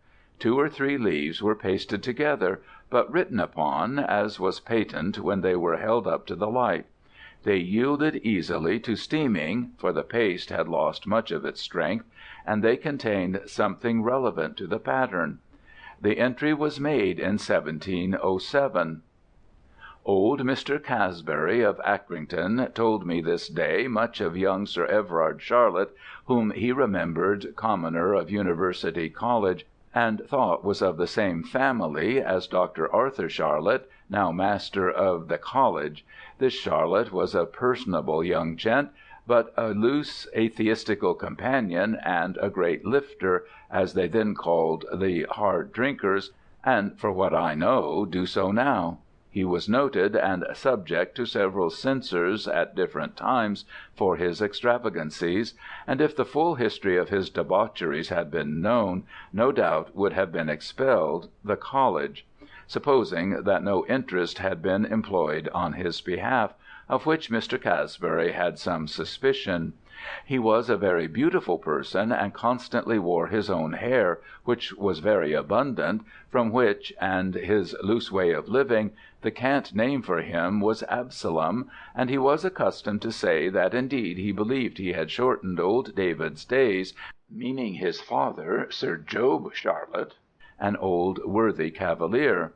2 or 3 leaves were pasted together, but written upon, as was patent when they were held up to the light. They yielded easily to steaming, for the paste had lost much of its strength, and they contained something relevant to the pattern. The entry was made in 1707. Old Mr. Casbury of Accrington told me this day much of young Sir Everard Charlett, whom he remembered commoner of University College, and thought was of the same family as Dr. Arthur Charlett, now master of the College. This Charlett was a personable young gent, but a loose atheistical companion, and a great lifter, as they then called the hard drinkers, and, for what I know, do so now. He was noted and subject to several censors at different times for his extravagancies, and if the full history of his debaucheries had been known, no doubt would have been expelled the College, supposing that no interest had been employed on his behalf, of which Mr. Casbury had some suspicion. He was a very beautiful person, and constantly wore his own hair, which was very abundant, from which, and his loose way of living, the cant name for him was Absalom, and he was accustomed to say that indeed he believed he had shortened old David's days, meaning his father, Sir Job Charlett, an old worthy cavalier.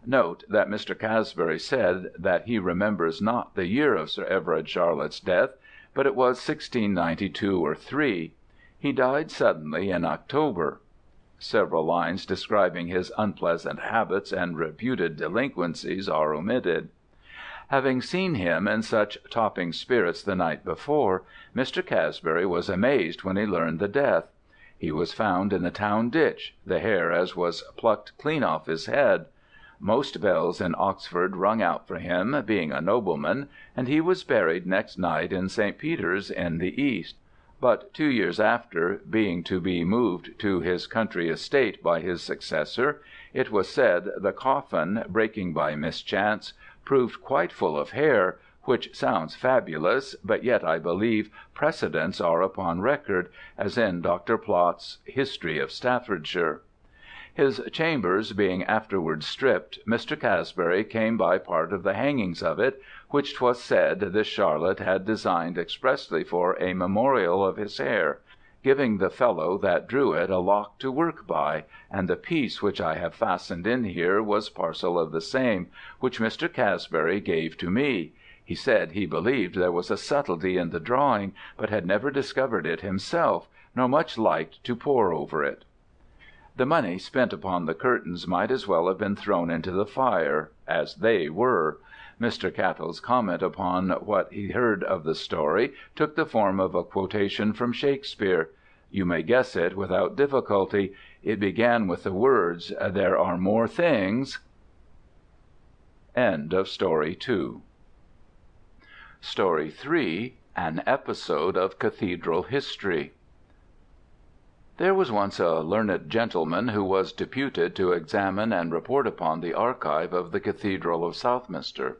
Note that Mr. Casbury said that he remembers not the year of Sir Everard Charlett's death, but it was 1692 or 3. He died suddenly in October. Several lines describing his unpleasant habits and reputed delinquencies are omitted. Having seen him in such topping spirits the night before, Mr. Casbury was amazed when he learned the death. He was found in the town ditch, the hair as was plucked clean off his head. Most bells in Oxford rung out for him, being a nobleman, and he was buried next night in St. Peter's in the East. But 2 years after, being to be moved to his country estate by his successor, it was said the coffin, breaking by mischance, proved quite full of hair, which sounds fabulous, but yet I believe precedents are upon record, as in Dr. Plott's History of Staffordshire. His chambers being afterwards stripped, Mr. Casbury came by part of the hangings of it, which 'twas said this Charlett had designed expressly for a memorial of his hair. giving the fellow that drew it a lock to work by, and the piece which I have fastened in here was parcel of the same, which Mr. Casbury gave to me. He said he believed there was a subtlety in the drawing, but had never discovered it himself, nor much liked to pore over it." The money spent upon the curtains might as well have been thrown into the fire, as they were. Mr. Cattell's comment upon what he heard of the story took the form of a quotation from Shakespeare. You may guess it without difficulty. It began with the words, "There are more things." End of Story 2. Story 3. An Episode of Cathedral History. There was once a learned gentleman who was deputed to examine and report upon the archive of the Cathedral of Southminster.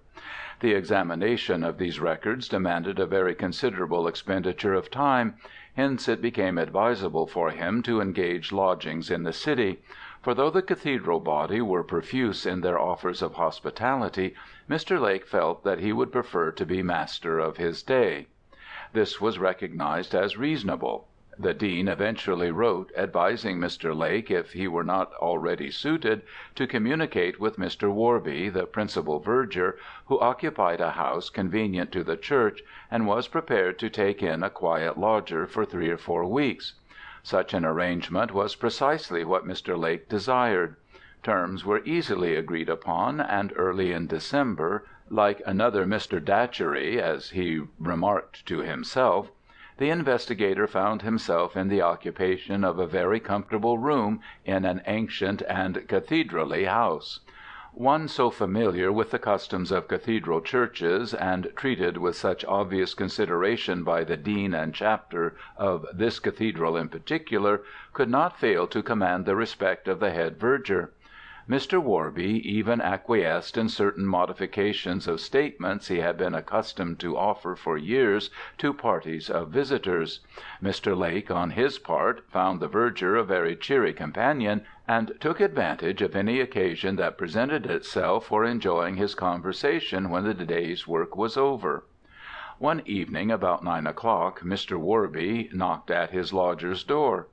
The examination of these records demanded a very considerable expenditure of time, hence it became advisable for him to engage lodgings in the city, for though the cathedral body were profuse in their offers of hospitality, Mr. Lake felt that he would prefer to be master of his day. This was recognized as reasonable. The Dean eventually wrote, advising Mr. Lake, if he were not already suited, to communicate with Mr. Worby, the principal verger, who occupied a house convenient to the church, and was prepared to take in a quiet lodger for 3 or 4 weeks. Such an arrangement was precisely what Mr. Lake desired. Terms were easily agreed upon, and early in December, like another Mr. Datchery, as he remarked to himself, the investigator found himself in the occupation of a very comfortable room in an ancient and cathedraly house. One so familiar with the customs of cathedral churches, and treated with such obvious consideration by the Dean and Chapter of this cathedral in particular, could not fail to command the respect of the head verger. Mr. Worby even acquiesced in certain modifications of statements he had been accustomed to offer for years to parties of visitors. Mr. Lake, on his part, found the verger a very cheery companion, and took advantage of any occasion that presented itself for enjoying his conversation when the day's work was over. One evening about 9 o'clock Mr. Worby knocked at his lodger's door.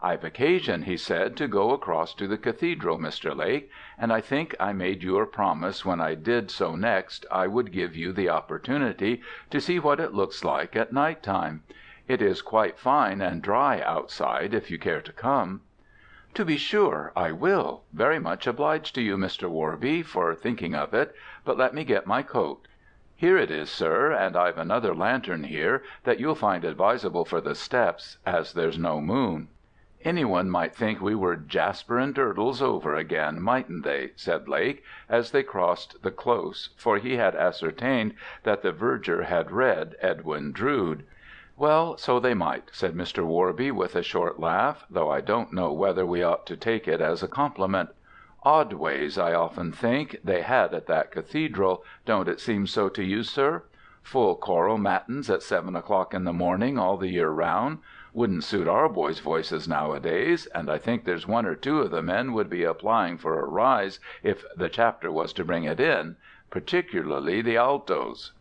"I've occasion," he said, "to go across to the cathedral, Mr. Lake, and I think I made you a promise when I did so next I would give you the opportunity to see what it looks like at night time. It is quite fine and dry outside, if you care to come." "To be sure I will. Very much obliged to you, Mr. Worby, for thinking of it, but let me get my coat. Here it is, sir, and I've another lantern here that you'll find advisable for the steps, as there's no moon." "Anyone might think we were Jasper and Durdles over again, mightn't they?" said Lake, as they crossed the close, for he had ascertained that the verger had read Edwin Drood. "Well, so they might," said Mr. Worby with a short laugh, "though I don't know whether we ought to take it as a compliment. Odd ways, I often think, they had at that cathedral, don't it seem so to you, sir? Full choral matins at 7 o'clock in the morning all the year round. Wouldn't suit our boys' voices nowadays, and I think there's 1 or 2 of the men would be applying for a rise if the Chapter was to bring it in, particularly the altos."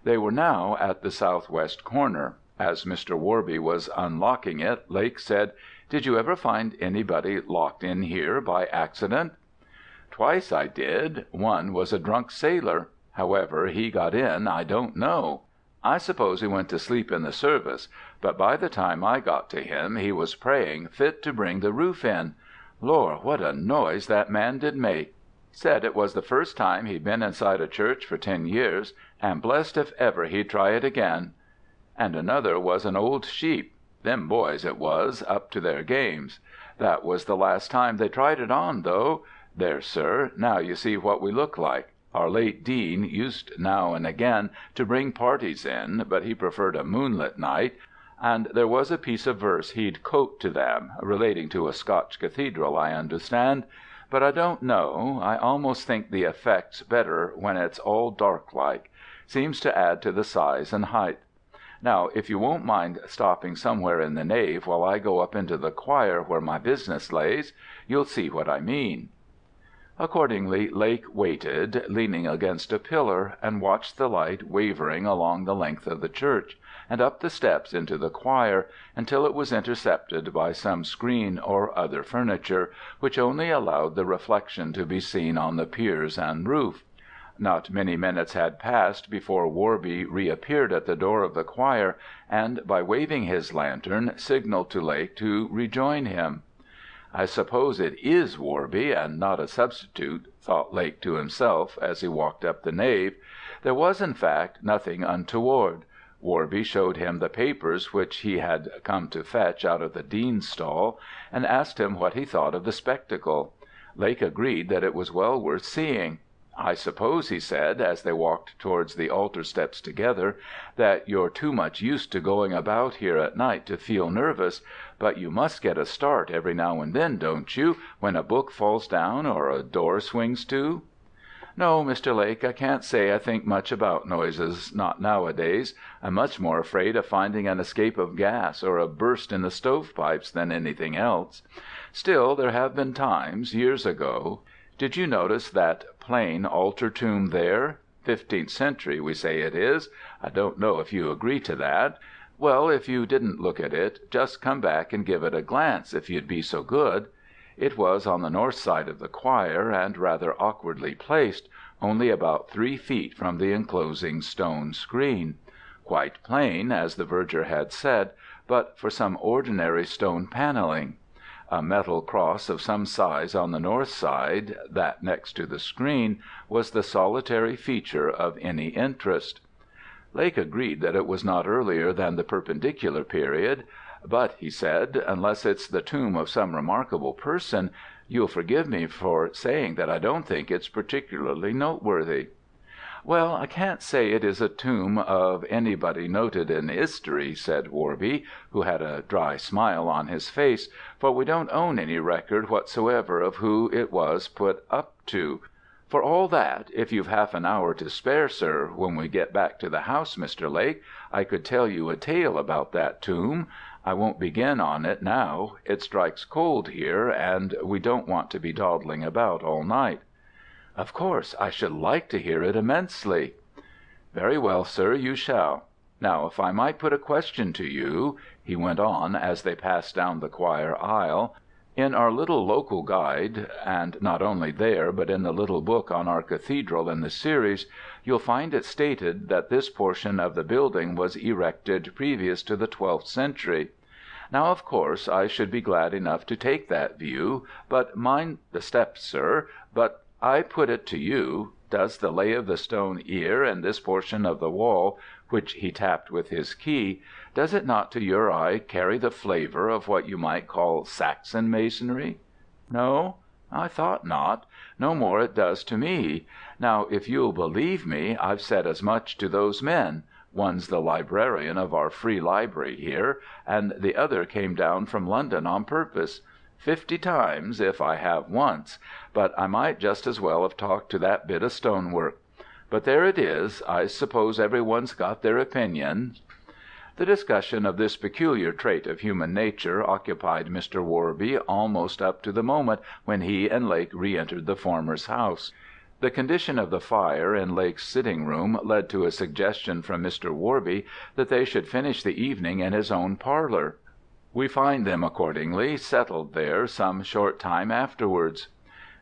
They were now at the southwest corner. As Mr. Worby was unlocking it, Lake said, "Did you ever find anybody locked in here by accident?" "Twice I did. One was a drunk sailor. However he got in I don't know. I suppose he went to sleep in the service, but by the time I got to him he was praying fit to bring the roof in. Lor, what a noise that man did make! Said it was the first time he'd been inside a church for 10 years, and blessed if ever he'd try it again. And another was an old sheep. Them boys, it was, up to their games. That was the last time they tried it on, though. There, sir, now you see what we look like. Our late Dean used now and again to bring parties in, but he preferred a moonlit night, and there was a piece of verse he'd quote to them, relating to a Scotch cathedral, I understand. But I don't know, I almost think the effect's better when it's all dark like. Seems to add to the size and height. Now, if you won't mind stopping somewhere in the nave while I go up into the choir where my business lays, you'll see what I mean." Accordingly, Lake waited, leaning against a pillar, and watched the light wavering along the length of the church, and up the steps into the choir, until it was intercepted by some screen or other furniture, which only allowed the reflection to be seen on the piers and roof. Not many minutes had passed before Worby reappeared at the door of the choir, and, by waving his lantern, signalled to Lake to rejoin him. "I suppose it is Worby, and not a substitute," thought Lake to himself as he walked up the nave. There was, in fact, nothing untoward. Worby showed him the papers which he had come to fetch out of the Dean's stall, and asked him what he thought of the spectacle. Lake agreed that it was well worth seeing. "I suppose," he said, as they walked towards the altar steps together, "that you're too much used to going about here at night to feel nervous, but you must get a start every now and then, don't you, when a book falls down or a door swings to?" "No, Mr. Lake, I can't say I think much about noises, not nowadays. I'm much more afraid of finding an escape of gas or a burst in the stovepipes than anything else. Still, there have been times, years ago. Did you notice that plain altar tomb there? 15th century, we say it is. I don't know if you agree to that. Well, if you didn't look at it, just come back and give it a glance, if you'd be so good. It was on the north side of the choir, and rather awkwardly placed, only about 3 feet from the enclosing stone screen. Quite plain, as the Verger had said, but for some ordinary stone panelling. A metal cross of some size on the north side, that next to the screen, was the solitary feature of any interest. Lake agreed that it was not earlier than the Perpendicular period, but, he said, unless it's the tomb of some remarkable person, you'll forgive me for saying that I don't think it's particularly noteworthy. "Well, I can't say it is a tomb of anybody noted in history," said Worby, who had a dry smile on his face, "for we don't own any record whatsoever of who it was put up to. For all that, if you've half an hour to spare, sir, when we get back to the house, Mr. Lake, I could tell you a tale about that tomb. I won't begin on it now. It strikes cold here, and we don't want to be dawdling about all night." "Of course, I should like to hear it immensely." "Very well, sir, you shall. Now, if I might put a question to you," he went on as they passed down the choir aisle, "in our little local guide, and not only there but in the little book on our cathedral in the series, you'll find it stated that this portion of the building was erected previous to the 12th century. Now, of course, I should be glad enough to take that view, but mind the steps, sir, but I put it to you, does the lay of the stone here in this portion of the wall," which he tapped with his key, "does it not to your eye carry the flavour of what you might call Saxon masonry? No? I thought not. No more it does to me. Now, if you'll believe me, I've said as much to those men. One's the librarian of our free library here, and the other came down from London on purpose. 50 times, if I have once, but I might just as well have talked to that bit of stonework. But there it is. I suppose everyone's got their opinion." The discussion of this peculiar trait of human nature occupied Mr. Worby almost up to the moment when he and Lake re-entered the former's house. The condition of the fire in Lake's sitting-room led to a suggestion from Mr. Worby that they should finish the evening in his own parlour. We find them accordingly settled there some short time afterwards.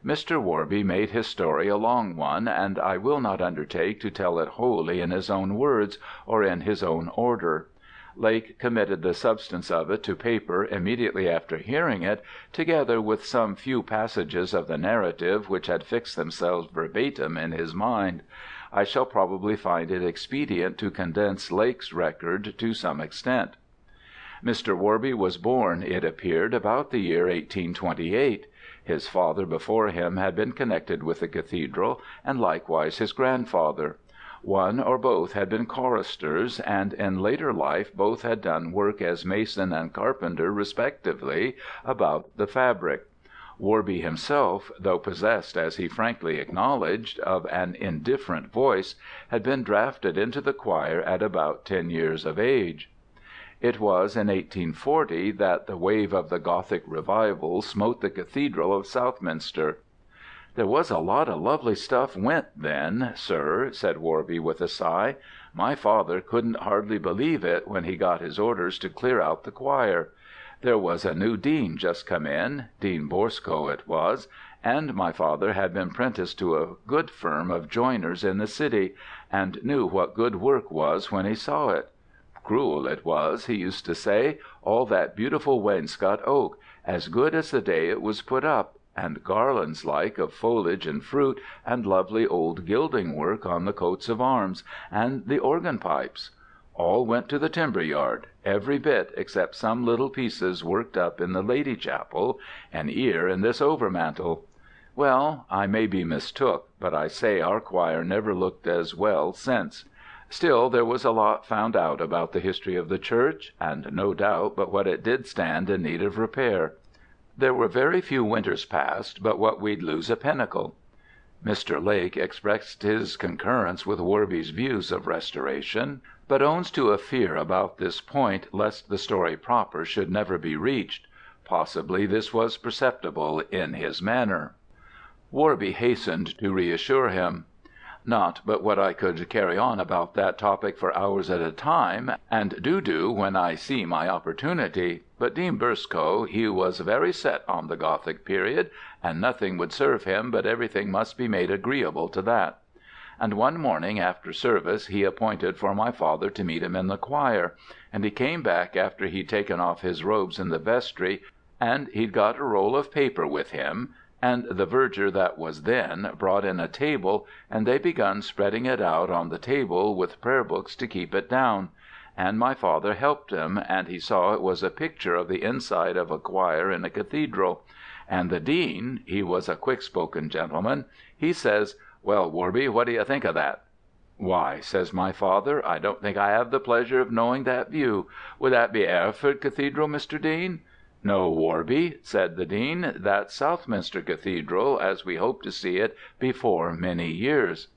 Mr. Worby made his story a long one, and I will not undertake to tell it wholly in his own words, or in his own order. Lake committed the substance of it to paper immediately after hearing it, together with some few passages of the narrative which had fixed themselves verbatim in his mind. I shall probably find it expedient to condense Lake's record to some extent. Mr. Worby was born, it appeared, about the year 1828. His father before him had been connected with the cathedral, and likewise his grandfather. One or both had been choristers, and in later life both had done work as mason and carpenter respectively about the fabric. Worby himself, though possessed, as he frankly acknowledged, of an indifferent voice, had been drafted into the choir at about 10 years of age. It was in 1840 that the wave of the Gothic revival smote the Cathedral of Southminster. "There was a lot of lovely stuff went then, sir," said Worby with a sigh. "My father couldn't hardly believe it when he got his orders to clear out the choir. There was a new dean just come in, Dean Borscoe it was, and my father had been 'prenticed to a good firm of joiners in the city, and knew what good work was when he saw it. Cruel it was, he used to say, all that beautiful wainscot oak, as good as the day it was put up, and garlands like of foliage and fruit, and lovely old gilding work on the coats of arms, and the organ pipes. All went to the timber yard, every bit except some little pieces worked up in the Lady Chapel, an ear in this overmantel. Well, I may be mistook, but I say our choir never looked as well since. Still, there was a lot found out about the history of the church, and no doubt but what it did stand in need of repair. There were very few winters passed but what we'd lose a pinnacle." Mr. Lake expressed his concurrence with Worby's views of restoration, but owns to a fear about this point lest the story proper should never be reached. Possibly this was perceptible in his manner. Worby hastened to reassure him. "Not but what I could carry on about that topic for hours at a time, and do when I see my opportunity. But Dean Burscough, he was very set on the Gothic period, and nothing would serve him but everything must be made agreeable to that. And one morning after service he appointed for my father to meet him in the choir, and he came back after he'd taken off his robes in the vestry, and he'd got a roll of paper with him, and the verger that was then brought in a table, and they begun spreading it out on the table with prayer books to keep it down, and my father helped him, and he saw it was a picture of the inside of a choir in a cathedral, and the dean, he was a quick-spoken gentleman, he says, 'Well, Worby, what do you think of that?' 'Why,' says my father, 'I don't think I have the pleasure of knowing that view. Would that be Hereford Cathedral, Mr. Dean?' 'No, Worby,' said the dean, 'that's Southminster Cathedral, as we hope to see it before many years.'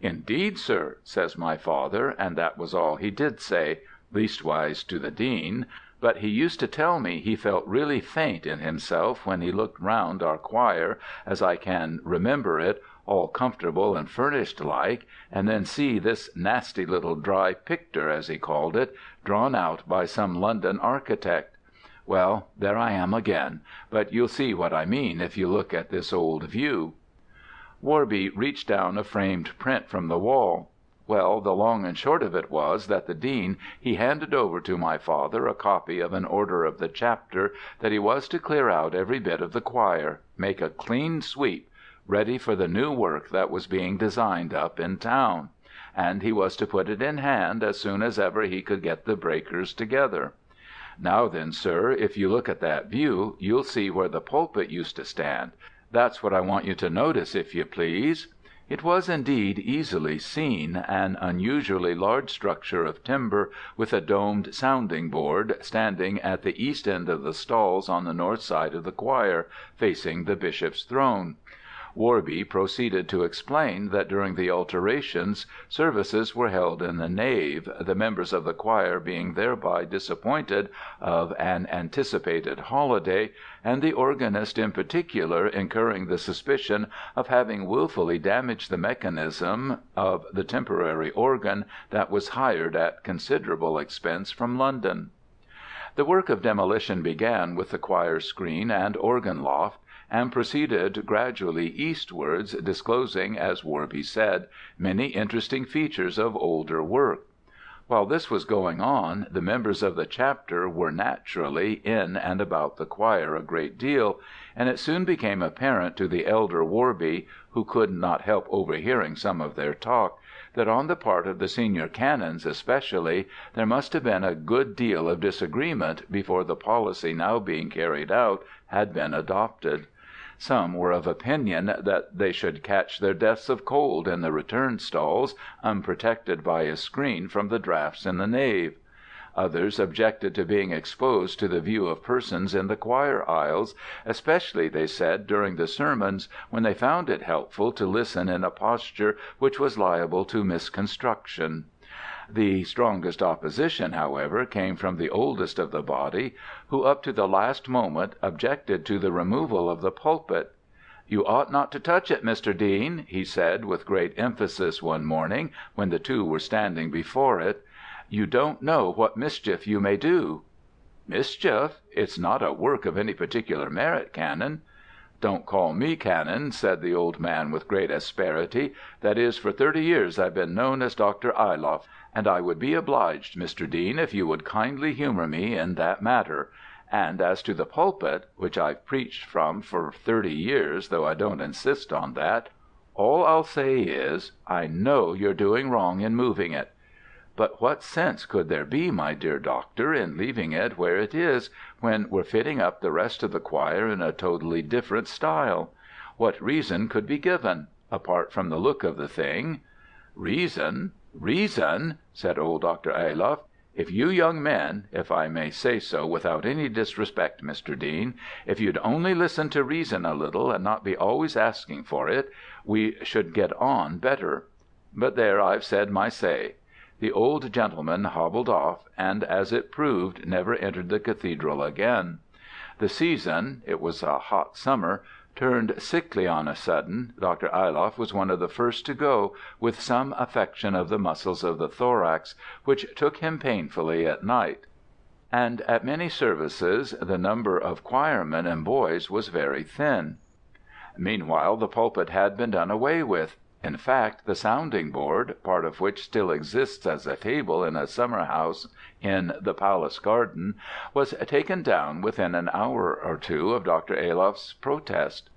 'Indeed, sir,' says my father, and that was all he did say, leastwise to the dean, but he used to tell me he felt really faint in himself when he looked round our choir, as I can remember it, all comfortable and furnished like, and then see this nasty little dry picter, as he called it, drawn out by some London architect. Well, there I am again, but you'll see what I mean if you look at this old view." Worby reached down a framed print from the wall. Well, the long and short of it was that the dean he handed over to my father a copy of an order of the chapter that he was to clear out every bit of the choir, make a clean sweep, ready for the new work that was being designed up in town, and he was to put it in hand as soon as ever he could get the breakers together. Now then, sir, if you look at that view, you'll see where the pulpit used to stand. That's what I want you to notice, if you please." It was indeed easily seen, an unusually large structure of timber, with a domed sounding board, standing at the east end of the stalls on the north side of the choir, facing the bishop's throne. Worby proceeded to explain that during the alterations services were held in the nave, the members of the choir being thereby disappointed of an anticipated holiday, and the organist in particular incurring the suspicion of having wilfully damaged the mechanism of the temporary organ that was hired at considerable expense from London. The work of demolition began with the choir screen and organ loft, and proceeded gradually eastwards, disclosing, as Worby said, many interesting features of older work. While this was going on, the members of the chapter were naturally in and about the choir a great deal, and it soon became apparent to the elder Worby, who could not help overhearing some of their talk, that on the part of the senior canons especially, there must have been a good deal of disagreement before the policy now being carried out had been adopted. Some were of opinion that they should catch their deaths of cold in the return stalls, unprotected by a screen from the draughts in the nave. Others objected to being exposed to the view of persons in the choir aisles, especially, they said, during the sermons, when they found it helpful to listen in a posture which was liable to misconstruction. The strongest opposition, however, came from the oldest of the body, who up to the last moment objected to the removal of the pulpit. "You ought not to touch it, Mr. Dean," he said with great emphasis one morning when the two were standing before it. "You don't know what mischief you may do." "Mischief? It's not a work of any particular merit, Canon." "Don't call me Canon," said the old man with great asperity. "That is, for 30 years I've been known as Dr. Ayloff, and I would be obliged, Mr. Dean, if you would kindly humour me in that matter. And as to the pulpit, which I've preached from for 30 years, though I don't insist on that, all I'll say is, I know you're doing wrong in moving it." "But what sense could there be, my dear doctor, in leaving it where it is, when we're fitting up the rest of the choir in a totally different style? What reason could be given, apart from the look of the thing?" "Reason? Reason?" said old Dr. Ayloff. "If you young men, if I may say so without any disrespect, Mr. Dean, if you'd only listen to reason a little and not be always asking for it, we should get on better. But there, I've said my say." The old gentleman hobbled off, and, as it proved, never entered the cathedral again. The season, it was a hot summer, turned sickly on a sudden. Dr. Ayloff was one of the first to go, with some affection of the muscles of the thorax, which took him painfully at night, and at many services the number of choirmen and boys was very thin. Meanwhile the pulpit had been done away with. In fact, the sounding board, part of which still exists as a table in a summer house in the Palace Garden, was taken down within an hour or two of Dr. Ayloff's protest.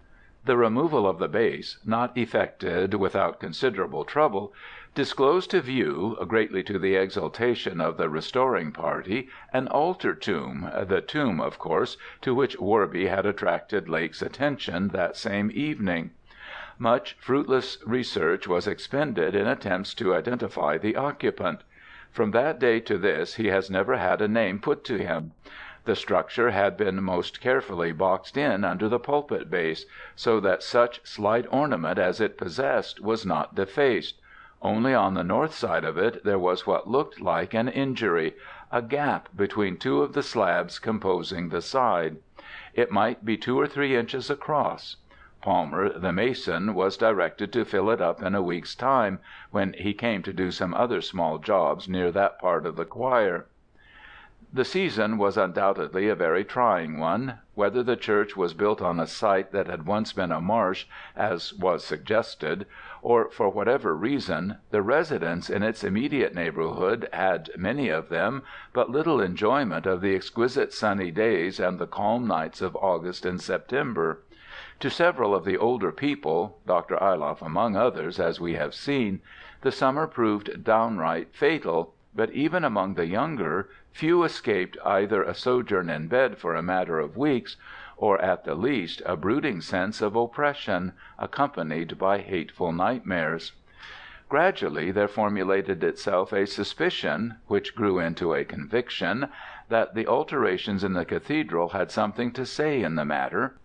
The removal of the base, not effected without considerable trouble, disclosed to view, greatly to the exultation of the restoring party, an altar tomb, the tomb, of course, to which Worby had attracted Lake's attention that same evening. Much fruitless research was expended in attempts to identify the occupant. From that day to this he has never had a name put to him. The structure had been most carefully boxed in under the pulpit base, so that such slight ornament as it possessed was not defaced. Only on the north side of it there was what looked like an injury, a gap between two of the slabs composing the side. It might be 2 or 3 inches across. Palmer, the mason, was directed to fill it up in a week's time, when he came to do some other small jobs near that part of the choir. The season was undoubtedly a very trying one. Whether the church was built on a site that had once been a marsh, as was suggested, or for whatever reason, the residents in its immediate neighbourhood had, many of them, but little enjoyment of the exquisite sunny days and the calm nights of August and September. To several of the older people, Dr. Ayloff among others, as we have seen, the summer proved downright fatal, but even among the younger, few escaped either a sojourn in bed for a matter of weeks, or at the least a brooding sense of oppression, accompanied by hateful nightmares. Gradually there formulated itself a suspicion, which grew into a conviction, that the alterations in the cathedral had something to say in the matter.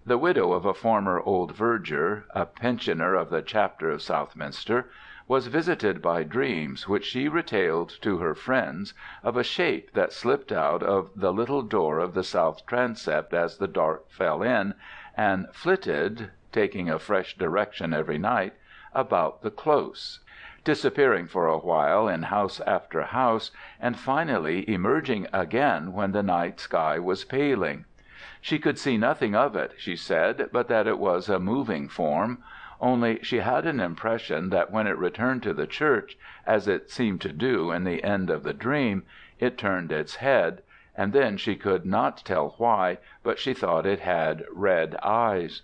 The widow of a former old verger, a pensioner of the chapter of Southminster, was visited by dreams which she retailed to her friends of a shape that slipped out of the little door of the south transept as the dark fell in, and flitted, taking a fresh direction every night, about the close, disappearing for a while in house after house, and finally emerging again when the night sky was paling. She could see nothing of it, she said, but that it was a moving form, only she had an impression that when it returned to the church, as it seemed to do in the end of the dream, it turned its head, and then she could not tell why, but she thought it had red eyes.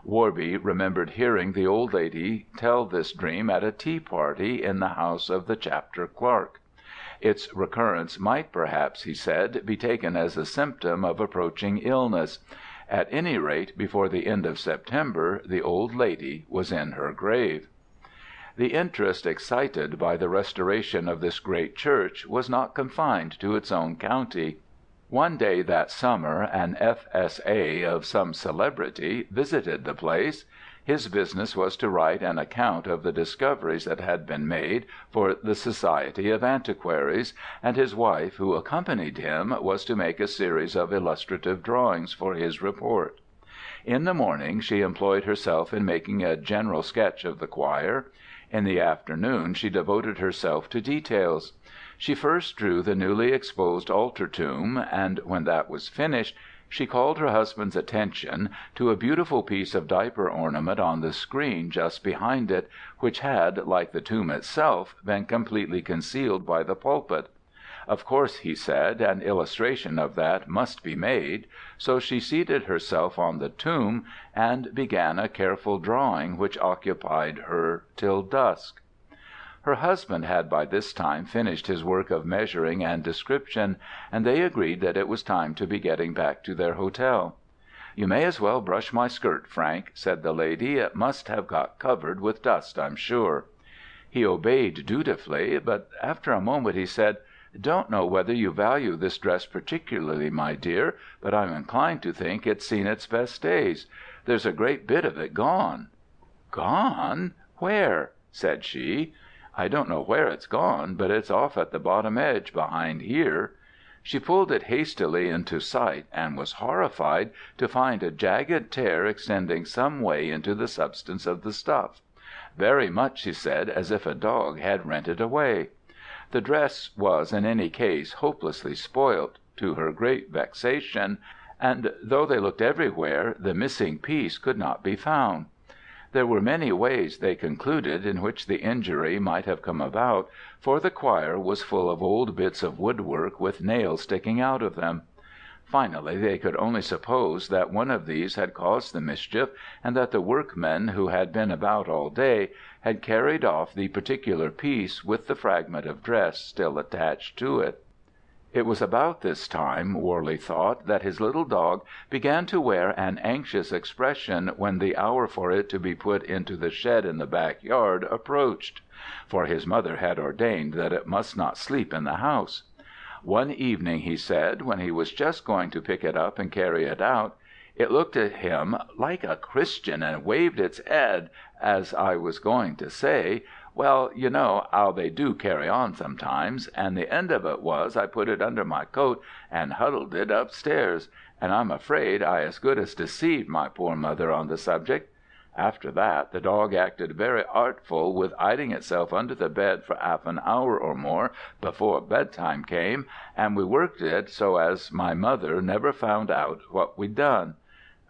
Worby remembered hearing the old lady tell this dream at a tea-party in the house of the chapter clerk. Its recurrence might perhaps, he said, be taken as a symptom of approaching illness. At any rate, before the end of September the old lady was in her grave. The interest excited by the restoration of this great church was not confined to its own county. One day that summer an F.S.A. of some celebrity visited the place. His business was to write an account of the discoveries that had been made for the Society of Antiquaries, and his wife, who accompanied him, was to make a series of illustrative drawings for his report. In the morning she employed herself in making a general sketch of the choir. In the afternoon she devoted herself to details. She first drew the newly exposed altar tomb, and when that was finished, she called her husband's attention to a beautiful piece of diaper ornament on the screen just behind it, which had, like the tomb itself, been completely concealed by the pulpit. Of course, he said, an illustration of that must be made, so she seated herself on the tomb and began a careful drawing which occupied her till dusk. Her husband had by this time finished his work of measuring and description, and they agreed that it was time to be getting back to their hotel. "You may as well brush my skirt, Frank," said the lady. "It must have got covered with dust, I'm sure." He obeyed dutifully, but after a moment he said, "Don't know whether you value this dress particularly, my dear, but I'm inclined to think it's seen its best days. There's a great bit of it gone." "Gone? Where?" said she. "I don't know where it's gone, but it's off at the bottom edge behind here." She pulled it hastily into sight, and was horrified to find a jagged tear extending some way into the substance of the stuff. Very much, she said, as if a dog had rent it away. The dress was in any case hopelessly spoilt, to her great vexation, and though they looked everywhere, the missing piece could not be found. There were many ways, they concluded, in which the injury might have come about, for the choir was full of old bits of woodwork with nails sticking out of them. Finally, they could only suppose that one of these had caused the mischief, and that the workmen, who had been about all day, had carried off the particular piece with the fragment of dress still attached to it. It was about this time, Worley thought, that his little dog began to wear an anxious expression when the hour for it to be put into the shed in the back yard approached, for his mother had ordained that it must not sleep in the house. One evening, he said, when he was just going to pick it up and carry it out, it looked at him like a Christian and waved its head, as I was going to say, well, you know how they do carry on sometimes, and the end of it was I put it under my coat and huddled it upstairs, and I'm afraid I as good as deceived my poor mother on the subject. After that the dog acted very artful with hiding itself under the bed for half an hour or more before bedtime came, and we worked it so as my mother never found out what we'd done.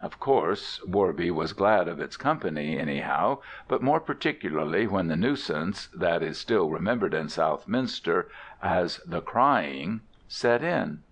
Of course, Worby was glad of its company, anyhow, but more particularly when the nuisance, that is still remembered in Southminster as the crying, set in.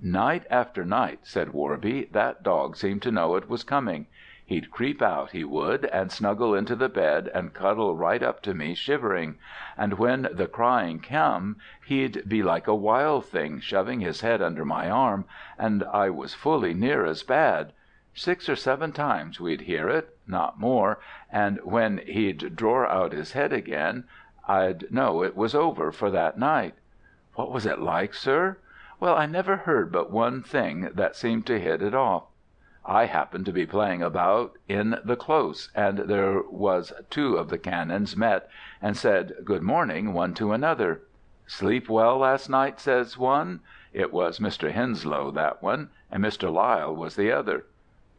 "Night after night," said Worby, "that dog seemed to know it was coming. He'd creep out, he would, and snuggle into the bed and cuddle right up to me shivering, and when the crying come he'd be like a wild thing, shoving his head under my arm, and I was fully near as bad. 6 or 7 times we'd hear it, not more, and when he'd draw out his head again, I'd know it was over for that night. What was it like, sir? Well, I never heard but one thing that seemed to hit it off. I happened to be playing about in the close, and there was 2 of the canons met, and said good morning one to another. 'Sleep well last night?' says one. It was Mr. Henslow, that one, and Mr. Lyle was the other.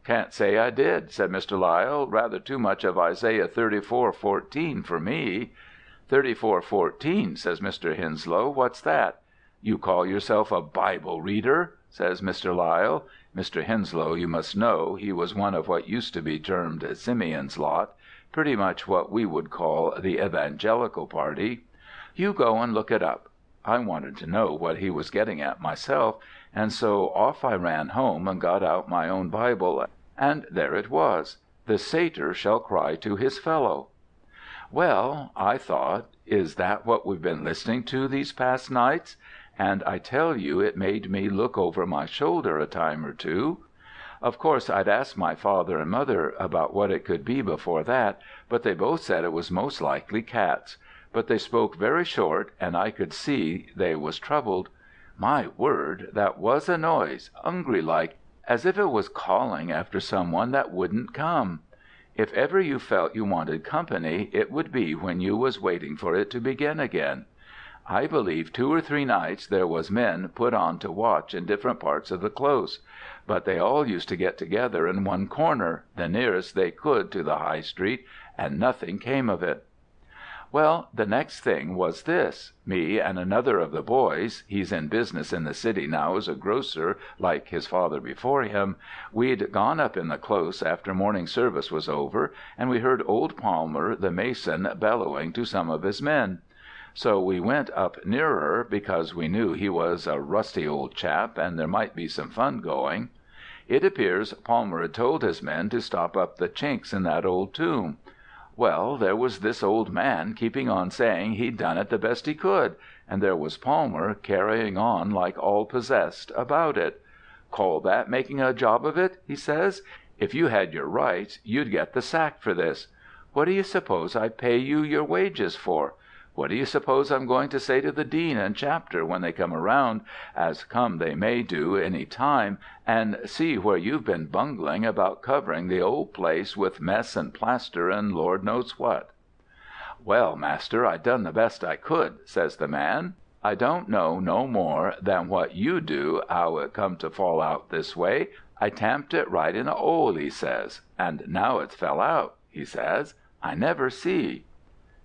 'Can't say I did,' said Mr. Lyle. 'Rather too much of Isaiah 34:14 for me.' 34:14, says Mr. Henslow. 'What's that?' 'You call yourself a Bible reader?' says Mr. Lyle. Mr. Henslow, you must know, he was one of what used to be termed Simeon's lot, pretty much what we would call the evangelical party. You go and look it up. I wanted to know what he was getting at myself, and so off I ran home and got out my own Bible, and there it was, 'The satyr shall cry to his fellow.' Well, I thought, is that what we've been listening to these past nights? And I tell you it made me look over my shoulder a time or two. Of course I'd asked my father and mother about what it could be before that, but they both said it was most likely cats. But they spoke very short, and I could see they was troubled. My word, that was a noise, hungry like, as if it was calling after some one that wouldn't come. If ever you felt you wanted company, it would be when you was waiting for it to begin again. I believe 2 or 3 nights there was men put on to watch in different parts of the Close, but they all used to get together in one corner, the nearest they could to the High Street, and nothing came of it. Well, the next thing was this. Me and another of the boys, he's in business in the city now as a grocer like his father before him, we'd gone up in the Close after morning service was over, and we heard old Palmer, the mason, bellowing to some of his men. So we went up nearer, because we knew he was a rusty old chap and there might be some fun going. It appears Palmer had told his men to stop up the chinks in that old tomb. Well, there was this old man keeping on saying he'd done it the best he could, and there was Palmer carrying on like all possessed about it. "Call that making a job of it?" he says. "If you had your rights, you'd get the sack for this. What do you suppose I pay you your wages for? What do you suppose I'm going to say to the dean and chapter when they come around, as come they may do any time, and see where you've been bungling about covering the old place with mess and plaster and Lord knows what?" "Well, master, I done the best I could," says the man. "I don't know no more than what you do 'ow it come to fall out this way. I tamped it right in a 'ole," he says, "and now it's fell out," he says. "I never see."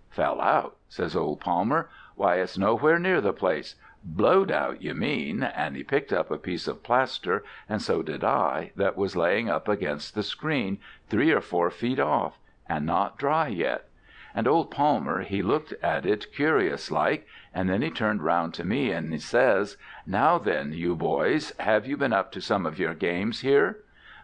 "Fell out?" says old Palmer. "Why, it's nowhere near the place. Blowed out, you mean," and he picked up a piece of plaster, and so did I, that was laying up against the screen, 3 or 4 feet off, and not dry yet. And old Palmer, he looked at it curious like, and then he turned round to me and he says, "Now then, you boys, have you been up to some of your games here?"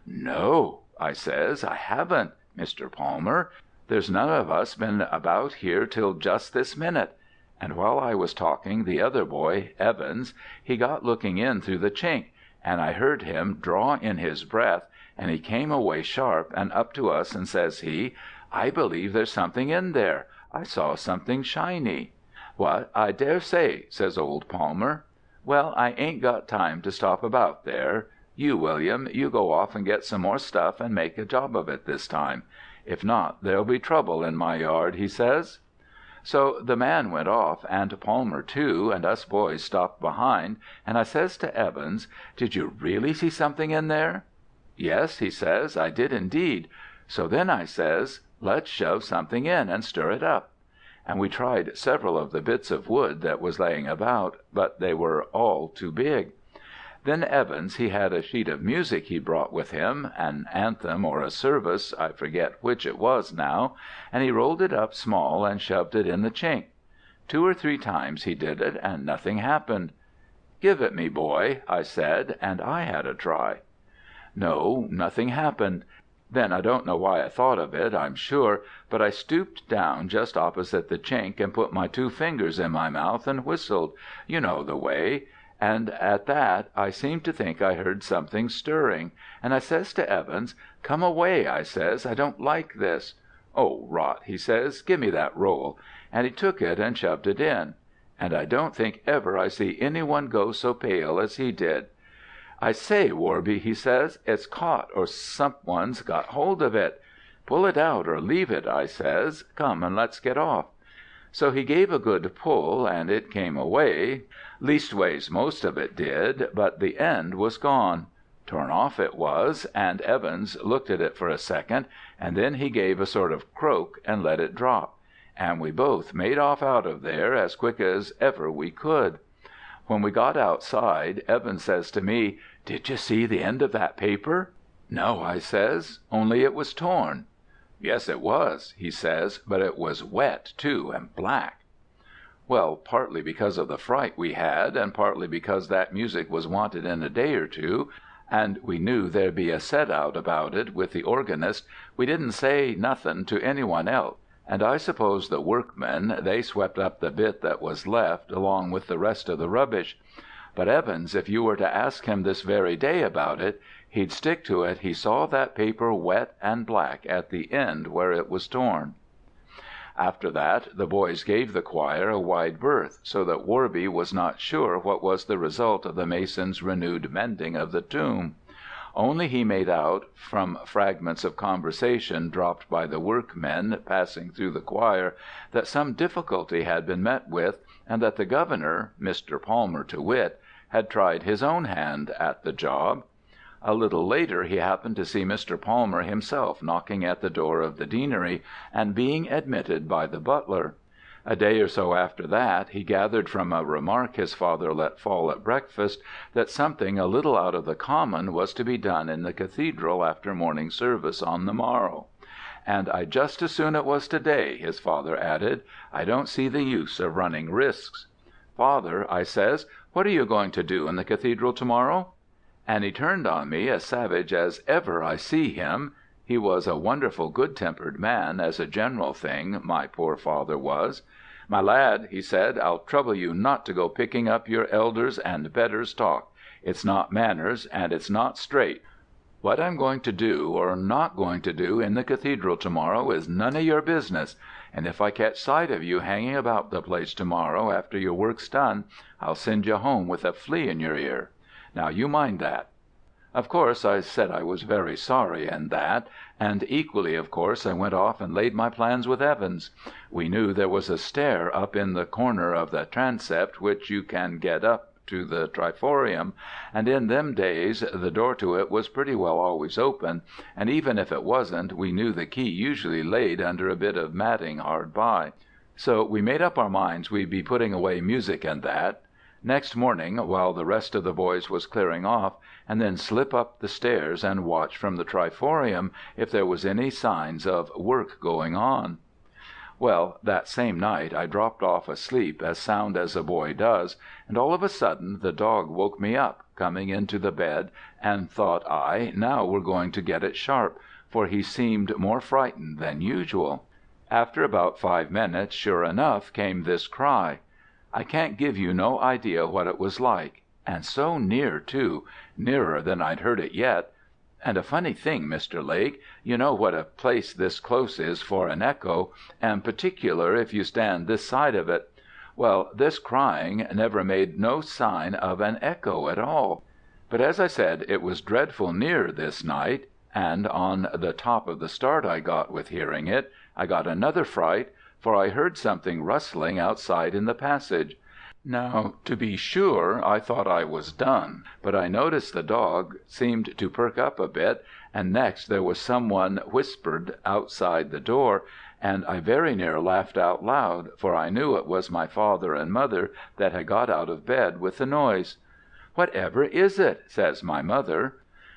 "No," I says, "I haven't, Mr. Palmer. There's none of us been about here till just this minute." And while I was talking, the other boy, Evans, he got looking in through the chink, and I heard him draw in his breath, and he came away sharp and up to us, and says he, "I believe there's something in there. I saw something shiny." "What, I dare say," says old Palmer. "Well, I ain't got time to stop about there. You, William, you go off and get some more stuff and make a job of it this time. If not, there'll be trouble in my yard," he says. So the man went off, and Palmer too, and us boys stopped behind, and I says to Evans, "Did you really see something in there?" "Yes," he says, "I did indeed." So then I says, "Let's shove something in and stir it up." And we tried several of the bits of wood that was laying about, but they were all too big. Then Evans, he had a sheet of music he brought with him, an anthem or a service, I forget which it was now, and he rolled it up small and shoved it in the chink. 2 or 3 times he did it, and nothing happened. "Give it me, boy," I said, and I had a try. No, nothing happened. Then I don't know why I thought of it, I'm sure, but I stooped down just opposite the chink and put my 2 fingers in my mouth and whistled, you know the way. And at that I seemed to think I heard something stirring, and I says to Evans, "Come away," I says, "I don't like this." "Oh, rot," he says, "give me that roll," and he took it and shoved it in. And I don't think ever I see any one go so pale as he did. "I say, Warby," he says, "it's caught, or some one's got hold of it." "Pull it out or leave it," I says. "Come and let's get off." So he gave a good pull, and it came away. Leastways, most of it did, but the end was gone. Torn off it was, and Evans looked at it for a second, and then he gave a sort of croak and let it drop, and we both made off out of there as quick as ever we could. When we got outside, Evans says to me, "Did you see the end of that paper?" "No," I says, "only it was torn." "Yes, it was," he says, "but it was wet too, and black." Well, partly because of the fright we had, and partly because that music was wanted in a day or 2, and we knew there'd be a set out about it with the organist, we didn't say nothing to any one else, and I suppose the workmen, they swept up the bit that was left, along with the rest of the rubbish. But Evans, if you were to ask him this very day about it, he'd stick to it he saw that paper wet and black at the end where it was torn. After that the boys gave the choir a wide berth, so that Warby was not sure what was the result of the mason's renewed mending of the tomb. only he made out, from fragments of conversation dropped by the workmen passing through the choir, that some difficulty had been met with, and that the governor, Mr. Palmer to wit, had tried his own hand at the job. A little later he happened to see Mr. Palmer himself knocking at the door of the deanery, and being admitted by the butler. A day or so after that he gathered from a remark his father let fall at breakfast that something a little out of the common was to be done in the cathedral after morning service on the morrow. "And I'd just as soon it was to-day," his father added. "I don't see the use of running risks." "Father," I says, "what are you going to do in the cathedral to-morrow?" And he turned on me as savage as ever I see him. He was a wonderful good-tempered man, as a general thing, my poor father was. "My lad," he said, "I'll trouble you not to go picking up your elders' and betters' talk. It's not manners, and it's not straight. What I'm going to do or not going to do in the cathedral to-morrow is none of your business, and if I catch sight of you hanging about the place to-morrow after your work's done, I'll send you home with a flea in your ear. Now you mind that." Of course I said I was very sorry and that, and equally of course I went off and laid my plans with Evans. We knew there was a stair up in the corner of the transept which you can get up to the triforium, and in them days the door to it was pretty well always open, and even if it wasn't we knew the key usually laid under a bit of matting hard by. So we made up our minds we'd be putting away music and that next morning while the rest of the boys was clearing off, and then slip up the stairs and watch from the triforium if there was any signs of work going on. Well, that same night I dropped off asleep as sound as a boy does, and all of a sudden the dog woke me up, coming into the bed, and thought I, now we're going to get it sharp, for he seemed more frightened than usual. After about 5 minutes, sure enough, came this cry. I can't give you no idea what it was like. And so near, too, nearer than I'd heard it yet. And a funny thing, Mr. Lake, you know what a place this close is for an echo, and particular if you stand this side of it. Well, this crying never made no sign of an echo at all. But as I said, it was dreadful near this night, and on the top of the start I got with hearing it, I got another fright, for I heard something rustling outside in the passage. Now, to be sure, I thought I was done, but I noticed the dog seemed to perk up a bit, and next there was some one whispered outside the door, and I very near laughed out loud, for I knew it was my father and mother that had got out of bed with the noise. "Whatever is it?" says my mother.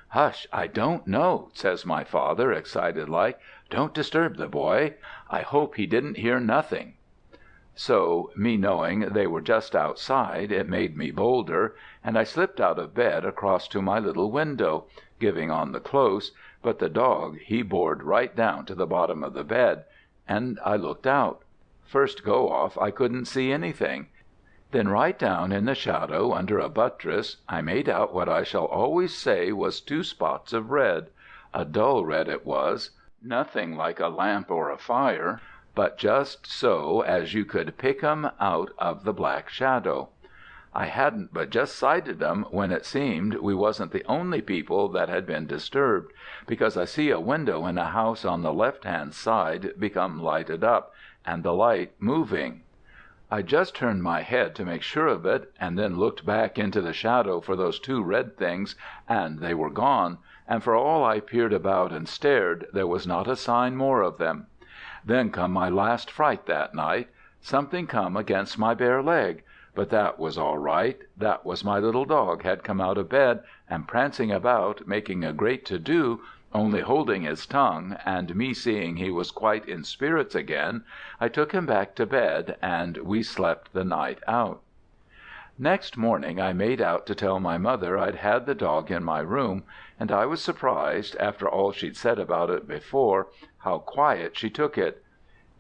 "Hush, I don't know," says my father, excited like. "Don't disturb the boy. I hope he didn't hear nothing." So, me knowing they were just outside, it made me bolder, and I slipped out of bed across to my little window, giving on the close, but the dog he bored right down to the bottom of the bed, and I looked out. First go off I couldn't see anything. Then right down in the shadow under a buttress I made out what I shall always say was 2 spots of red. A dull red it was, nothing like a lamp or a fire, but just so as you could pick 'em out of the black shadow. I hadn't but just sighted 'em when it seemed we wasn't the only people that had been disturbed, because I see a window in a house on the left-hand side become lighted up, and the light moving. I just turned my head to make sure of it, and then looked back into the shadow for those 2 red things, and they were gone, and for all I peered about and stared, there was not a sign more of them. Then come my last fright that night. Something come against my bare leg, but that was all right. That was my little dog had come out of bed, and prancing about, making a great to-do, only holding his tongue, and me seeing he was quite in spirits again, I took him back to bed, and we slept the night out. Next morning I made out to tell my mother I'd had the dog in my room, and I was surprised, after all she'd said about it before, how quiet she took it.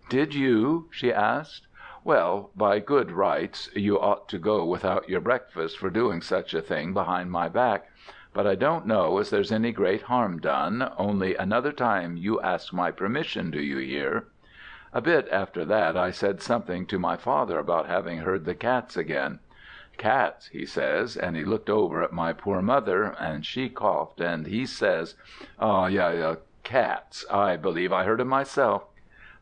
"Did you?" she asked. "Well, by good rights, you ought to go without your breakfast for doing such a thing behind my back, but I don't know as there's any great harm done, only another time you ask my permission, do you hear?" A bit after that I said something to my father about having heard the cats again. "Cats," he says, and he looked over at my poor mother, and she coughed, and he says, "Oh, yeah, cats. I believe I heard 'em myself."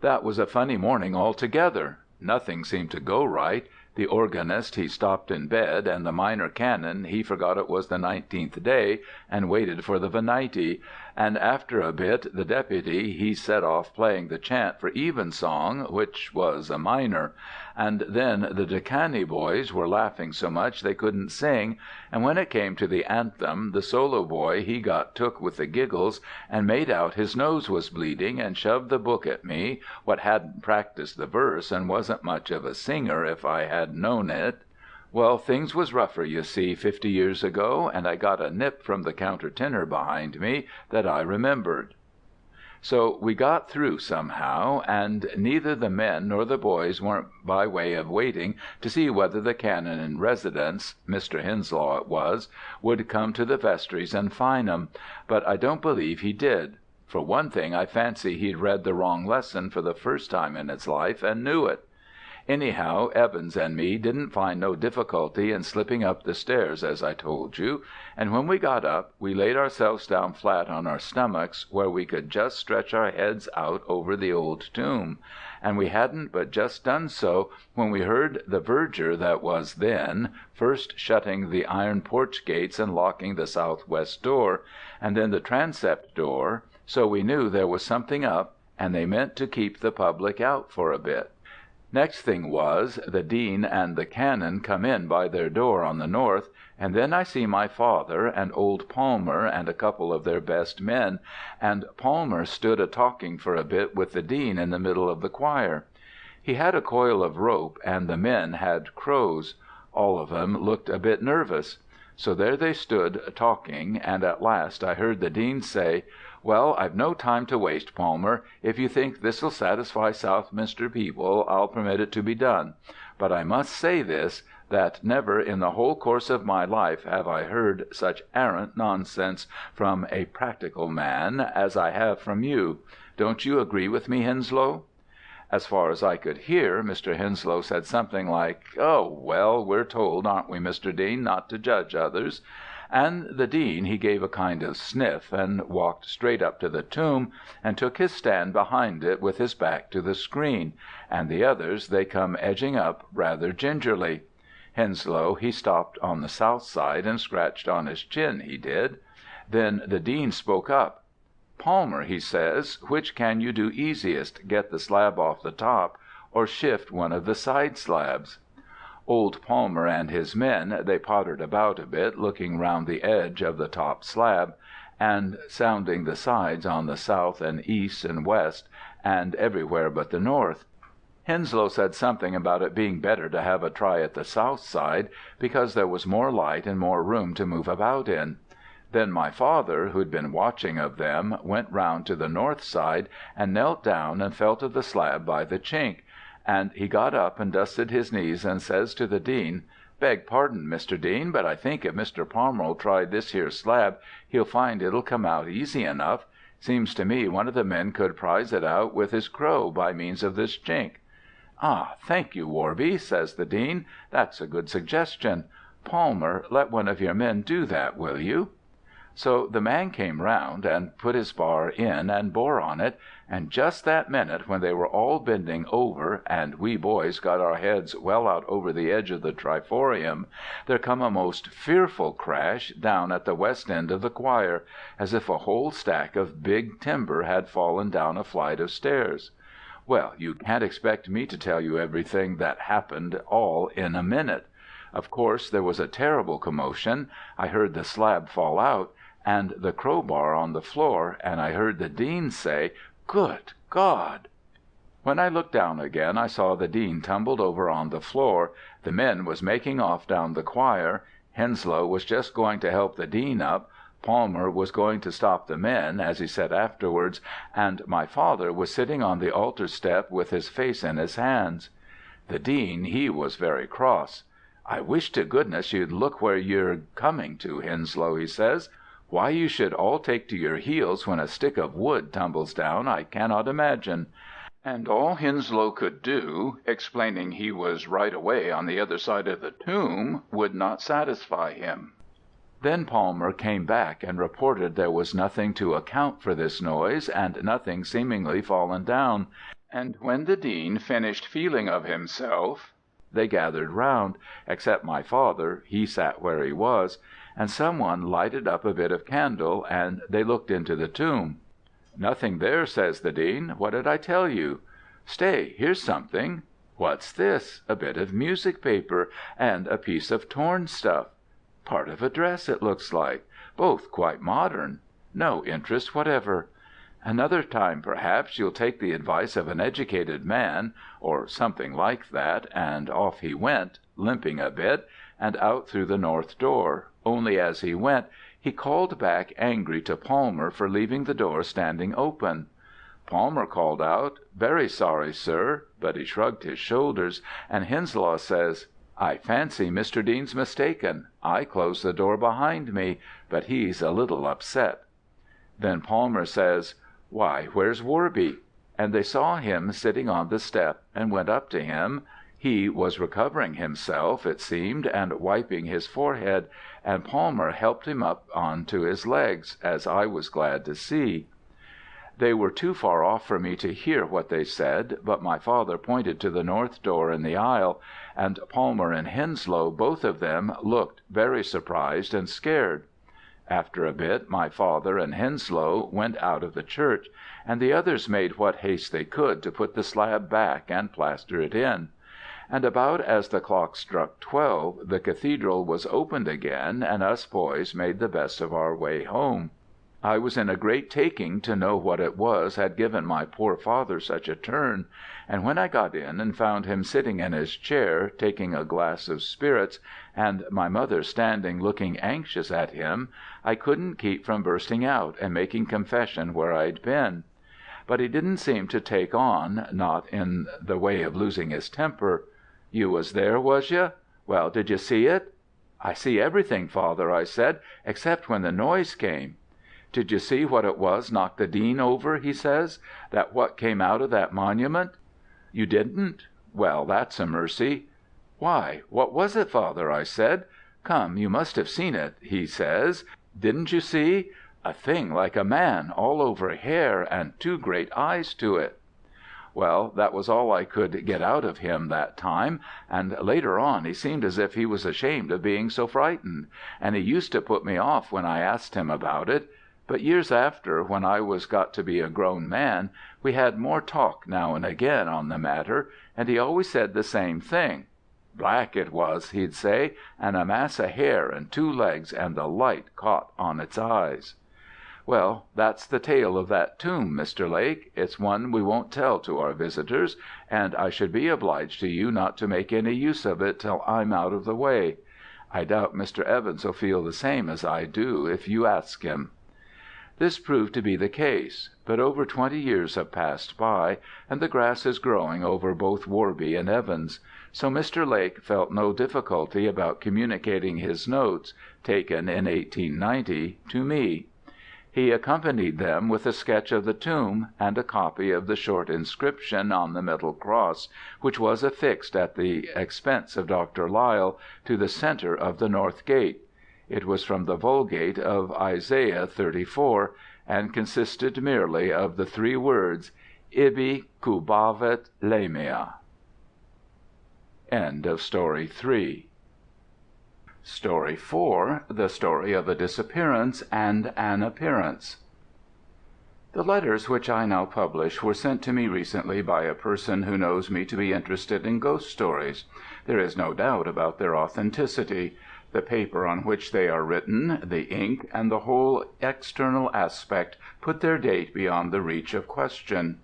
That was a funny morning altogether. Nothing seemed to go right. The organist he stopped in bed, and the minor canon he forgot it was the 19th day, and waited for the Venite, and after a bit the deputy he set off playing the chant for evensong, which was a minor, and then the Decani boys were laughing so much they couldn't sing, and when it came to the anthem the solo boy he got took with the giggles, and made out his nose was bleeding, and shoved the book at me, what hadn't practised the verse and wasn't much of a singer if I had known it. Well, things was rougher, you see, 50 years ago, and I got a nip from the countertenor behind me that I remembered. So we got through somehow, and neither the men nor the boys weren't by way of waiting to see whether the canon in residence, Mr. Henslow it was, would come to the vestries and fine 'em, but I don't believe he did. For one thing, I fancy he'd read the wrong lesson for the first time in his life, and knew it. Anyhow, Evans and me didn't find no difficulty in slipping up the stairs, as I told you, and when we got up, we laid ourselves down flat on our stomachs, where we could just stretch our heads out over the old tomb, and we hadn't but just done so when we heard the verger that was then first shutting the iron porch gates and locking the southwest door, and then the transept door, so we knew there was something up, and they meant to keep the public out for a bit. Next thing was, the Dean and the Canon come in by their door on the north, and then I see my father and old Palmer and a couple of their best men, and Palmer stood a-talking for a bit with the Dean in the middle of the choir. He had a coil of rope, and the men had crows. All of 'em looked a bit nervous. So there they stood talking, and at last I heard the Dean say, "Well, I've no time to waste, Palmer. If you think this'll satisfy Southminster people, I'll permit it to be done. But I must say this, that never in the whole course of my life have I heard such arrant nonsense from a practical man as I have from you. Don't you agree with me, Henslow?" As far as I could hear, Mr. Henslow said something like, "Oh, well, we're told, aren't we, Mr. Dean, not to judge others?" And the Dean he gave a kind of sniff, and walked straight up to the tomb, and took his stand behind it with his back to the screen, and the others they come edging up rather gingerly. Henslow he stopped on the south side and scratched on his chin, he did. Then the Dean spoke up. "Palmer," he says, "which can you do easiest, get the slab off the top, or shift one of the side slabs?" Old Palmer and his men they pottered about a bit, looking round the edge of the top slab, and sounding the sides on the south and east and west, and everywhere but the north. Henslow said something about it being better to have a try at the south side, because there was more light and more room to move about in. Then my father, who'd been watching of them, went round to the north side, and knelt down and felt of the slab by the chink, and he got up and dusted his knees and says to the Dean, "Beg pardon, Mr. Dean, but I think if Mr. Palmer'll try this here slab, he'll find it'll come out easy enough. Seems to me one of the men could prise it out with his crow by means of this chink." "Ah, thank you, Worby," says the Dean. "That's a good suggestion. Palmer, let one of your men do that, will you?" So the man came round and put his bar in and bore on it, and just that minute when they were all bending over, and we boys got our heads well out over the edge of the triforium, there come a most fearful crash down at the west end of the choir, as if a whole stack of big timber had fallen down a flight of stairs. Well, you can't expect me to tell you everything that happened all in a minute. Of course there was a terrible commotion. I heard the slab fall out, and the crowbar on the floor, and I heard the Dean say, "Good God!" When I looked down again, I saw the Dean tumbled over on the floor, the men was making off down the choir, Henslow was just going to help the Dean up, Palmer was going to stop the men, as he said afterwards, and my father was sitting on the altar step with his face in his hands. The Dean he was very cross. "I wish to goodness you'd look where you're coming to, Henslow," he says. "Why you should all take to your heels when a stick of wood tumbles down, I cannot imagine." And all Henslow could do, explaining he was right away on the other side of the tomb, would not satisfy him. Then Palmer came back and reported there was nothing to account for this noise, and nothing seemingly fallen down, and when the Dean finished feeling of himself, they gathered round, except my father, he sat where he was, and some one lighted up a bit of candle, and they looked into the tomb. "Nothing there," says the Dean. "What did I tell you? Stay, here's something. What's this? A bit of music paper, and a piece of torn stuff. Part of a dress, it looks like. Both quite modern. No interest whatever. Another time, perhaps, you'll take the advice of an educated man, or something like that," and off he went, limping a bit, and out through the north door, only as he went he called back angry to Palmer for leaving the door standing open. Palmer called out, "Very sorry, sir," but he shrugged his shoulders, and Henslow says, "I fancy Mr. Dean's mistaken. I closed the door behind me, but he's a little upset." Then Palmer says, "Why, where's Worby?" And they saw him sitting on the step, and went up to him. He was recovering himself, it seemed, and wiping his forehead, and Palmer helped him up on to his legs, as I was glad to see. They were too far off for me to hear what they said, but my father pointed to the north door in the aisle, and Palmer and Henslow, both of them, looked very surprised and scared. After a bit my father and Henslow went out of the church, and the others made what haste they could to put the slab back and plaster it in. And about as the clock struck 12, the cathedral was opened again, and us boys made the best of our way home. I was in a great taking to know what it was had given my poor father such a turn, and when I got in and found him sitting in his chair, taking a glass of spirits, and my mother standing looking anxious at him, I couldn't keep from bursting out and making confession where I'd been. But he didn't seem to take on, not in the way of losing his temper. "You was there, was you? Well, did you see it?" "I see everything, father," I said, "except when the noise came." "Did you see what it was knocked the Dean over?" he says. "That what came out of that monument?" "You didn't? Well, that's a mercy." "Why, what was it, father?" I said. "Come, you must have seen it," he says. "Didn't you see? A thing like a man, all over hair, and two great eyes to it." Well, that was all I could get out of him that time, and later on he seemed as if he was ashamed of being so frightened, and he used to put me off when I asked him about it. But years after, when I was got to be a grown man, we had more talk now and again on the matter, and he always said the same thing. Black it was, he'd say, and a mass of hair and two legs, and the light caught on its eyes. Well, that's the tale of that tomb, Mr. Lake. It's one we won't tell to our visitors, and I should be obliged to you not to make any use of it till I'm out of the way. I doubt Mr. Evans will feel the same as I do if you ask him. This proved to be the case, but over 20 years have passed by, and the grass is growing over both Worby and Evans, so Mr. Lake felt no difficulty about communicating his notes, taken in 1890, to me. He accompanied them with a sketch of the tomb, and a copy of the short inscription on the metal cross, which was affixed at the expense of Dr. Lisle to the centre of the north gate. It was from the Vulgate of Isaiah 34, and consisted merely of the 3 words, Ibi cubavet lemia. End of Story 3. Story 4. The Story of a Disappearance and an Appearance. The letters which I now publish were sent to me recently by a person who knows me to be interested in ghost stories. There is no doubt about their authenticity. The paper on which they are written, the ink, and the whole external aspect put their date beyond the reach of question.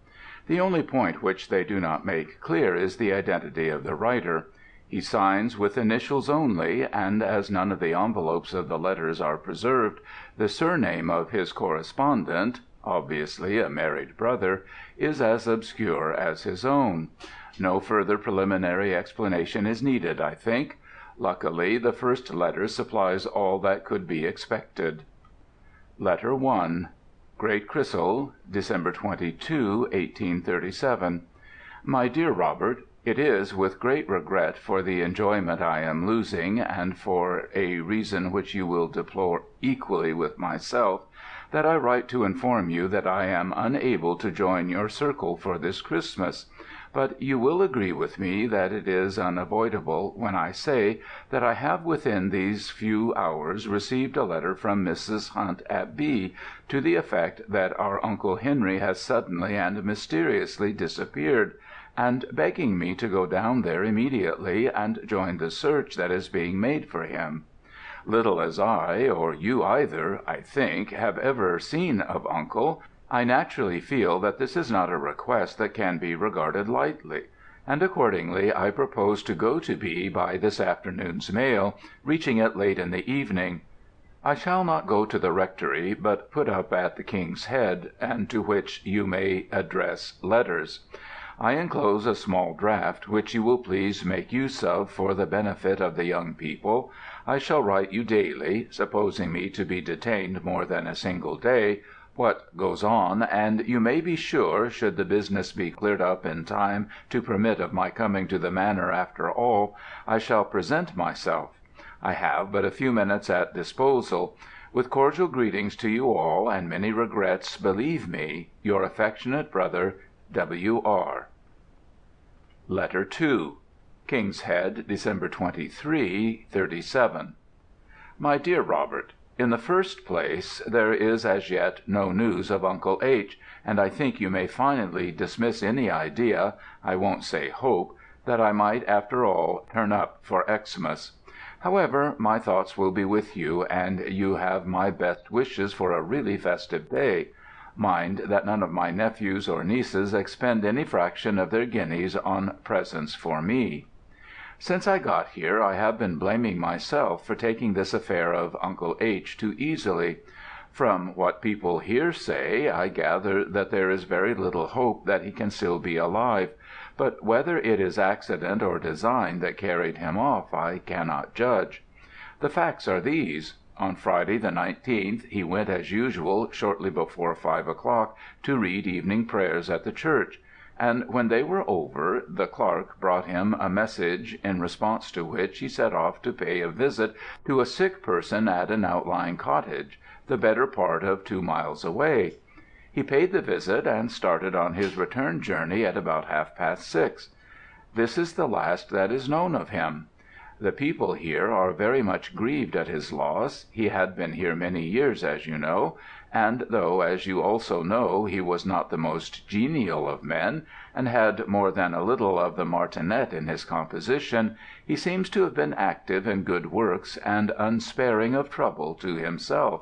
The only point which they do not make clear is the identity of the writer. He signs with initials only, and as none of the envelopes of the letters are preserved, the surname of his correspondent, obviously a married brother, is as obscure as his own. No further preliminary explanation is needed, I think. Luckily, the first letter supplies all that could be expected. Letter 1. Great Chrysal, December 22, 1837. My dear Robert, it is with great regret for the enjoyment I am losing, and for a reason which you will deplore equally with myself, that I write to inform you that I am unable to join your circle for this Christmas. But you will agree with me that it is unavoidable when I say that I have within these few hours received a letter from Mrs. Hunt at B., to the effect that our Uncle Henry has suddenly and mysteriously disappeared, and begging me to go down there immediately and join the search that is being made for him. Little as I, or you either, I think, have ever seen of Uncle, I naturally feel that this is not a request that can be regarded lightly, and accordingly I propose to go to B. by this afternoon's mail, reaching it late in the evening. I shall not go to the rectory, but put up at the King's Head, and to which you may address letters. I enclose a small draft, which you will please make use of for the benefit of the young people. I shall write you daily, supposing me to be detained more than a single day, what goes on, and you may be sure, should the business be cleared up in time to permit of my coming to the Manor after all, I shall present myself. I have but a few minutes at disposal. With cordial greetings to you all, and many regrets, believe me, your affectionate brother, W.R. Letter 2. King's Head, December 23, '37. My dear Robert, in the first place, there is as yet no news of Uncle H., and I think you may finally dismiss any idea, I won't say hope, that I might after all turn up for Xmas. However, my thoughts will be with you, and you have my best wishes for a really festive day. Mind that none of my nephews or nieces expend any fraction of their guineas on presents for me. Since I got here I have been blaming myself for taking this affair of Uncle H. too easily. From what people here say, I gather that there is very little hope that he can still be alive, but whether it is accident or design that carried him off I cannot judge. The facts are these. On Friday the 19th he went as usual shortly before 5 o'clock to read evening prayers at the church, and when they were over the clerk brought him a message, in response to which he set off to pay a visit to a sick person at an outlying cottage, the better part of 2 miles away. He paid the visit and started on his return journey at about 6:30. This is the last that is known of him. The people here are very much grieved at his loss. He had been here many years, as you know, and though, as you also know, he was not the most genial of men, and had more than a little of the martinet in his composition, he seems to have been active in good works and unsparing of trouble to himself.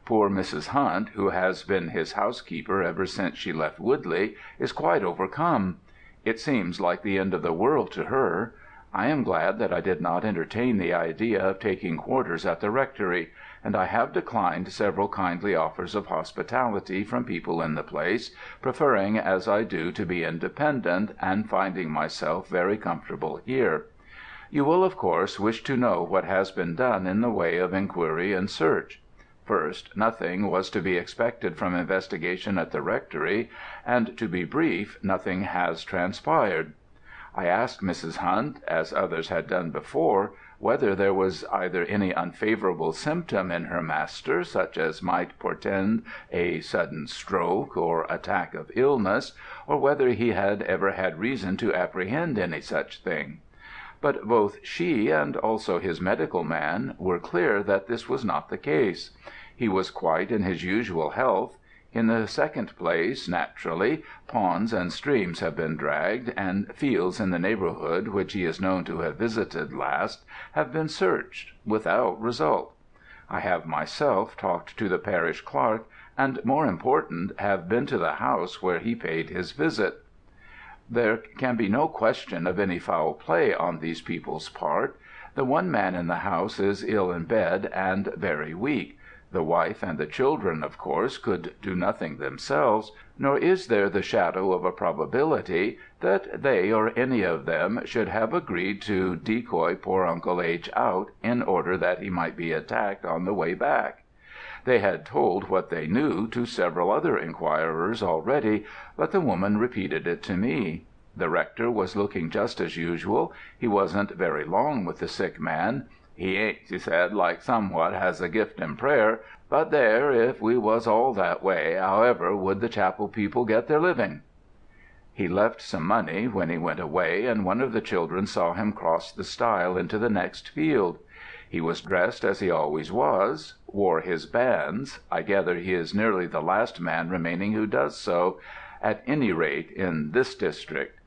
Poor Mrs. Hunt, who has been his housekeeper ever since she left Woodley, is quite overcome. It seems like the end of the world to her. I am glad that I did not entertain the idea of taking quarters at the rectory, and I have declined several kindly offers of hospitality from people in the place, preferring as I do to be independent, and finding myself very comfortable here. You will of course wish to know what has been done in the way of inquiry and search. First, nothing was to be expected from investigation at the rectory, and, to be brief, nothing has transpired. I asked Mrs. Hunt, as others had done before, whether there was either any unfavourable symptom in her master, such as might portend a sudden stroke or attack of illness, or whether he had ever had reason to apprehend any such thing. But both she and also his medical man were clear that this was not the case. He was quite in his usual health. In the second place, naturally, ponds and streams have been dragged, and fields in the neighbourhood which he is known to have visited last have been searched, without result. I have myself talked to the parish clerk, and, more important, have been to the house where he paid his visit. There can be no question of any foul play on these people's part. The one man in the house is ill in bed and very weak. The wife and the children, of course, could do nothing themselves, nor is there the shadow of a probability that they or any of them should have agreed to decoy poor Uncle H. out in order that he might be attacked on the way back. They had told what they knew to several other inquirers already, but the woman repeated it to me. The rector was looking just as usual. He wasn't very long with the sick man. "He ain't," he said, "like some what has a gift in prayer. But there, if we was all that way, however would the chapel people get their living?" He left some money when he went away, and one of the children saw him cross the stile into the next field. He was dressed as he always was, wore his bands. I gather he is nearly the last man remaining who does so, at any rate in this district.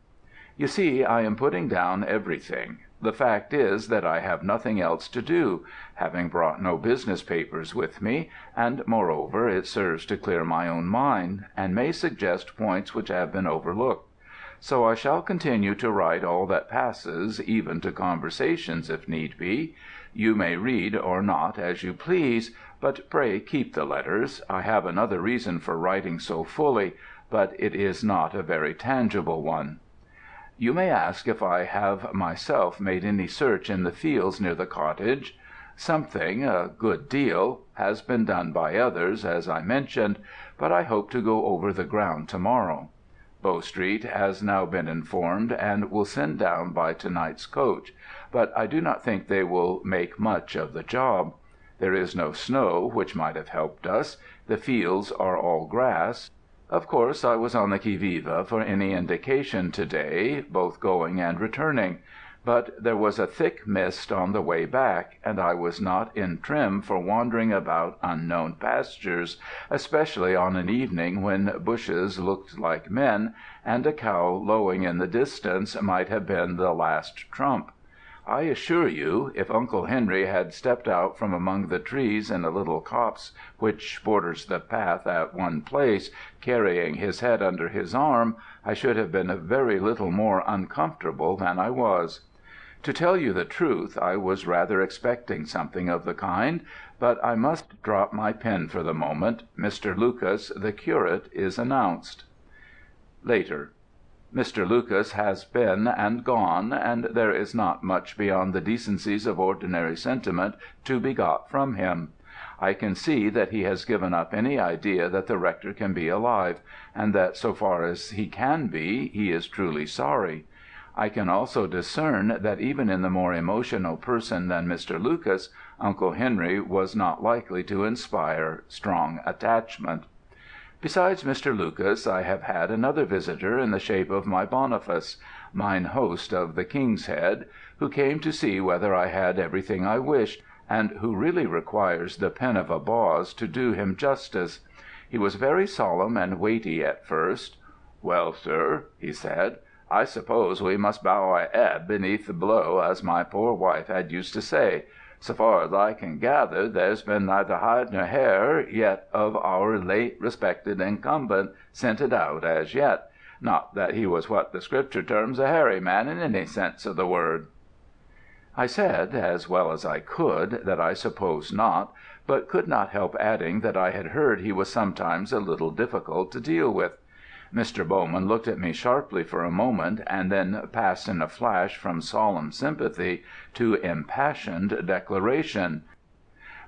You see, I am putting down everything. The fact is that I have nothing else to do, having brought no business papers with me, and moreover it serves to clear my own mind, and may suggest points which have been overlooked. So I shall continue to write all that passes, even to conversations if need be. You may read or not as you please, but pray keep the letters. I have another reason for writing so fully, but it is not a very tangible one. You may ask if I have myself made any search in the fields near the cottage. Something, a good deal, has been done by others, as I mentioned, but I hope to go over the ground to-morrow. Bow Street has now been informed, and will send down by to-night's coach, but I do not think they will make much of the job. There is no snow, which might have helped us. The fields are all grass. Of course I was on the qui vive for any indication to-day, both going and returning. But there was a thick mist on the way back, and I was not in trim for wandering about unknown pastures, especially on an evening when bushes looked like men, and a cow lowing in the distance might have been the last trump. I assure you, if Uncle Henry had stepped out from among the trees in a little copse which borders the path at one place, carrying his head under his arm, I should have been very little more uncomfortable than I was. To tell you the truth, I was rather expecting something of the kind, but I must drop my pen for the moment. Mr. Lucas, the curate, is announced. Later. Mr. Lucas has been and gone, and there is not much beyond the decencies of ordinary sentiment to be got from him. I can see that he has given up any idea that the rector can be alive, and that so far as he can be, he is truly sorry. I can also discern that even in the more emotional person than Mr. Lucas, Uncle Henry was not likely to inspire strong attachment. Besides Mr. Lucas, I have had another visitor in the shape of my Boniface, mine host of the King's Head, who came to see whether I had everything I wished, and who really requires the pen of a Boz to do him justice. He was very solemn and weighty at first. "Well, sir," he said, "I suppose we must bow our 'ead beneath the blow, as my poor wife had used to say. So far as I can gather, there's been neither hide nor hair yet of our late respected incumbent scented out as yet. Not that he was what the Scripture terms a hairy man in any sense of the word." I said, as well as I could, that I suppose not, but could not help adding that I had heard he was sometimes a little difficult to deal with. Mr. Bowman looked at me sharply for a moment, and then passed in a flash from solemn sympathy to impassioned declaration.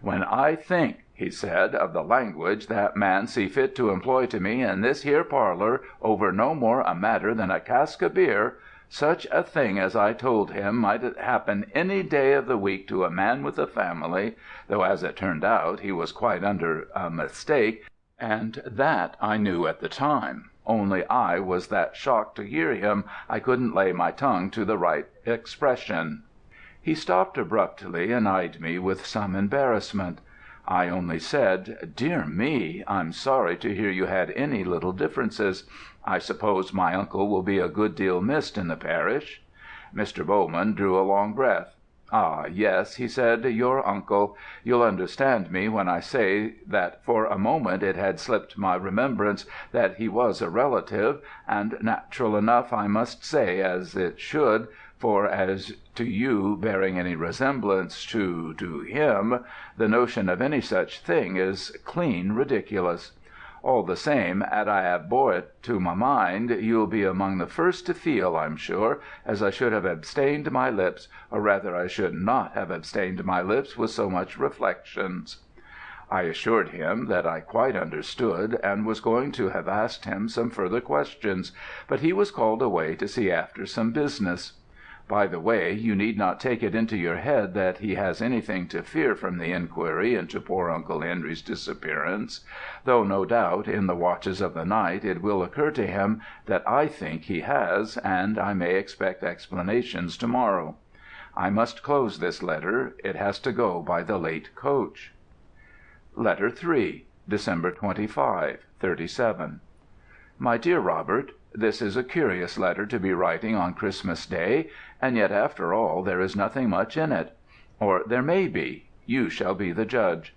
"When I think," he said, "of the language that man see fit to employ to me in this here parlour over no more a matter than a cask of beer, such a thing as I told him might happen any day of the week to a man with a family, though as it turned out he was quite under a mistake, and that I knew at the time. Only I was that shocked to hear him I couldn't lay my tongue to the right expression." He stopped abruptly and eyed me with some embarrassment. I only said, "Dear me, I'm sorry to hear you had any little differences. I suppose my uncle will be a good deal missed in the parish?" Mr. Bowman drew a long breath. "Ah, yes," he said, "your uncle. You'll understand me when I say that for a moment it had slipped my remembrance that he was a relative, and natural enough I must say as it should, for as to you bearing any resemblance to him, the notion of any such thing is clean ridiculous. All the same, 'ad I 'ave bore it to my mind, you'll be among the first to feel, I'm sure, as I should have abstained my lips, or rather I should not have abstained my lips with so much reflections." I assured him that I quite understood, and was going to have asked him some further questions, but he was called away to see after some business. By the way, you need not take it into your head that he has anything to fear from the inquiry into poor Uncle Henry's disappearance, though no doubt in the watches of the night it will occur to him that I think he has, and I may expect explanations to-morrow. I must close this letter. It has to go by the late coach. Letter 3, December 25, '37. My dear Robert, this is a curious letter to be writing on Christmas Day, and yet after all there is nothing much in it. Or there may be. You shall be the judge.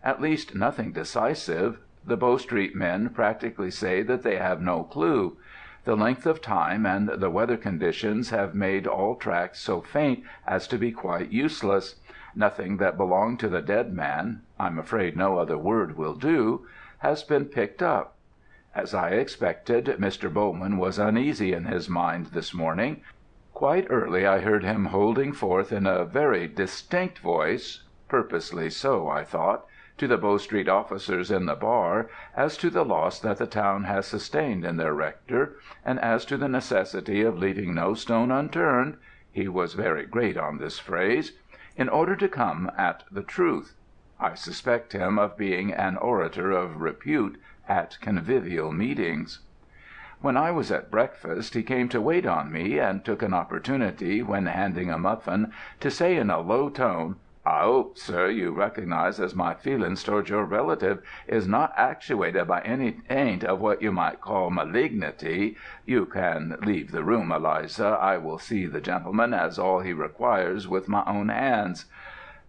At least nothing decisive. The Bow Street men practically say that they have no clue. The length of time and the weather conditions have made all tracks so faint as to be quite useless. Nothing that belonged to the dead man (I'm afraid no other word will do) has been picked up. As I expected, Mr. Bowman was uneasy in his mind this morning. Quite early I heard him holding forth in a very distinct voice, purposely so, I thought, to the Bow Street officers in the bar, as to the loss that the town has sustained in their rector, and as to the necessity of leaving no stone unturned (he was very great on this phrase) in order to come at the truth. I suspect him of being an orator of repute at convivial meetings. When I was at breakfast he came to wait on me, and took an opportunity, when handing a muffin, to say in a low tone, "I hope, sir, you recognize as my feelings towards your relative is not actuated by any taint of what you might call malignity. You can leave the room, Eliza. I will see the gentleman as all he requires with my own hands.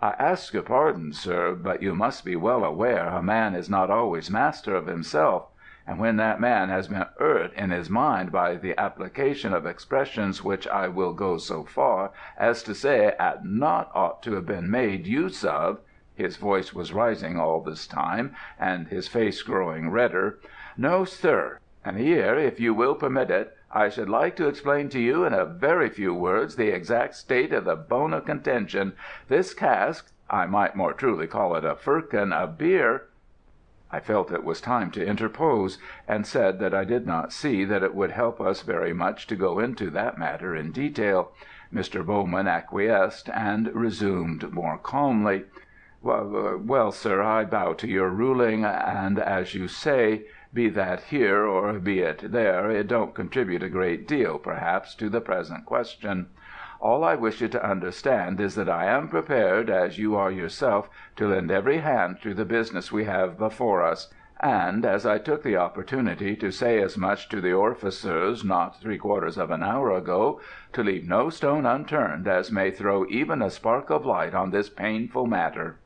I ask your pardon, sir, but you must be well aware a man is not always master of himself, and when that man has been hurt in his mind by the application of expressions which I will go so far as to say had not ought to have been made use of," his voice was rising all this time, and his face growing redder, "no, sir, and here, if you will permit it, I should like to explain to you in a very few words the exact state of the bone of contention. This cask, I might more truly call it a firkin of beer—" I felt it was time to interpose, and said that I did not see that it would help us very much to go into that matter in detail. Mr. Bowman acquiesced, and resumed more calmly, "Well, sir, I bow to your ruling, and, as you say, be that here or be it there, it don't contribute a great deal, perhaps, to the present question. All I wish you to understand is that I am prepared, as you are yourself, to lend every hand to the business we have before us, and, as I took the opportunity to say as much to the orficers not 3/4 of an hour ago, to leave no stone unturned as may throw even a spark of light on this painful matter."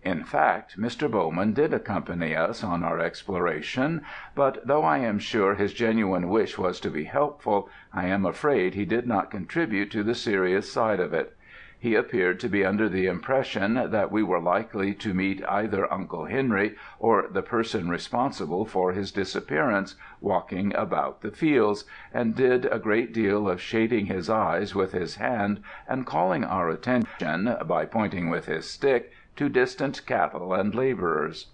In fact, Mr. Bowman did accompany us on our exploration, but though I am sure his genuine wish was to be helpful, I am afraid he did not contribute to the serious side of it. He appeared to be under the impression that we were likely to meet either Uncle Henry or the person responsible for his disappearance walking about the fields, and did a great deal of shading his eyes with his hand and calling our attention, by pointing with his stick, to distant cattle and labourers.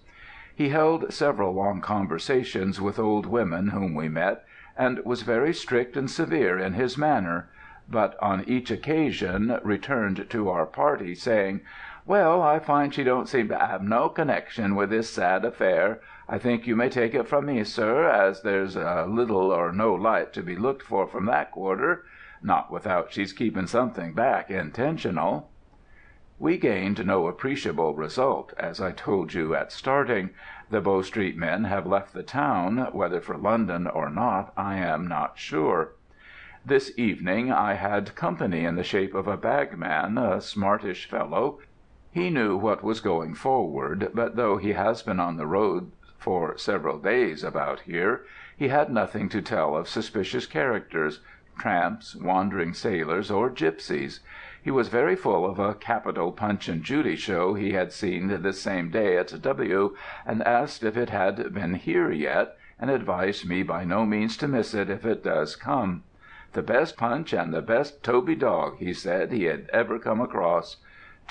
He held several long conversations with old women whom we met, and was very strict and severe in his manner, but on each occasion returned to our party, saying, "Well, I find she don't seem to have no connection with this sad affair. I think you may take it from me, sir, as there's little or no light to be looked for from that quarter, not without she's keeping something back intentional." We gained no appreciable result, as I told you at starting. The Bow Street men have left the town, whether for London or not I am not sure. This evening I had company in the shape of a bagman, a smartish fellow. He knew what was going forward, but though he has been on the road for several days about here, he had nothing to tell of suspicious characters, tramps, wandering sailors, or gipsies. He was very full of a capital Punch and Judy show he had seen this same day at W., and asked if it had been here yet, and advised me by no means to miss it if it does come. The best Punch and the best Toby dog, he said, he had ever come across.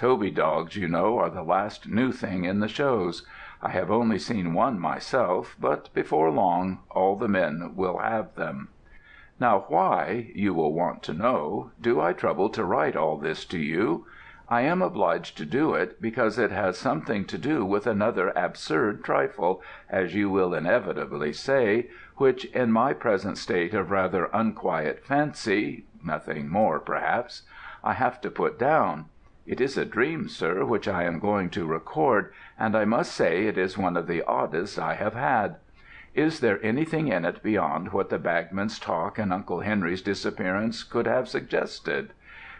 Toby dogs, you know, are the last new thing in the shows. I have only seen one myself, but before long all the men will have them. Now why, you will want to know, do I trouble to write all this to you? I am obliged to do it because it has something to do with another absurd trifle, as you will inevitably say, which in my present state of rather unquiet fancy, nothing more perhaps, I have to put down. It is a dream, sir, which I am going to record, and I must say it is one of the oddest I have had. Is there anything in it beyond what the bagman's talk and Uncle Henry's disappearance could have suggested?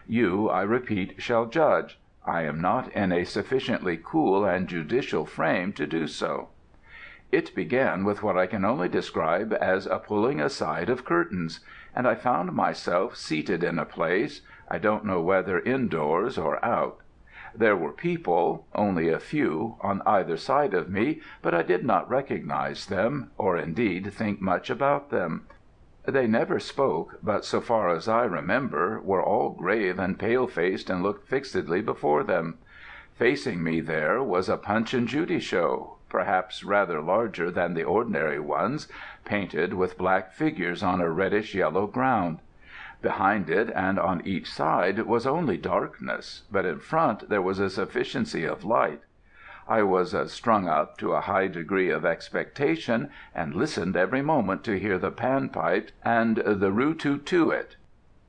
You, I repeat, shall judge. I am not in a sufficiently cool and judicial frame to do so. It began with what I can only describe as a pulling aside of curtains, and I found myself seated in a place, I don't know whether indoors or out. There were people, only a few, on either side of me, but I did not recognize them, or indeed think much about them. They never spoke, but so far as I remember, were all grave and pale-faced and looked fixedly before them. Facing me there was a Punch and Judy show, perhaps rather larger than the ordinary ones, painted with black figures on a reddish-yellow ground. Behind it and on each side was only darkness, but in front there was a sufficiency of light. I was strung up to a high degree of expectation, and listened every moment to hear the panpipes and the roo-too-too-it.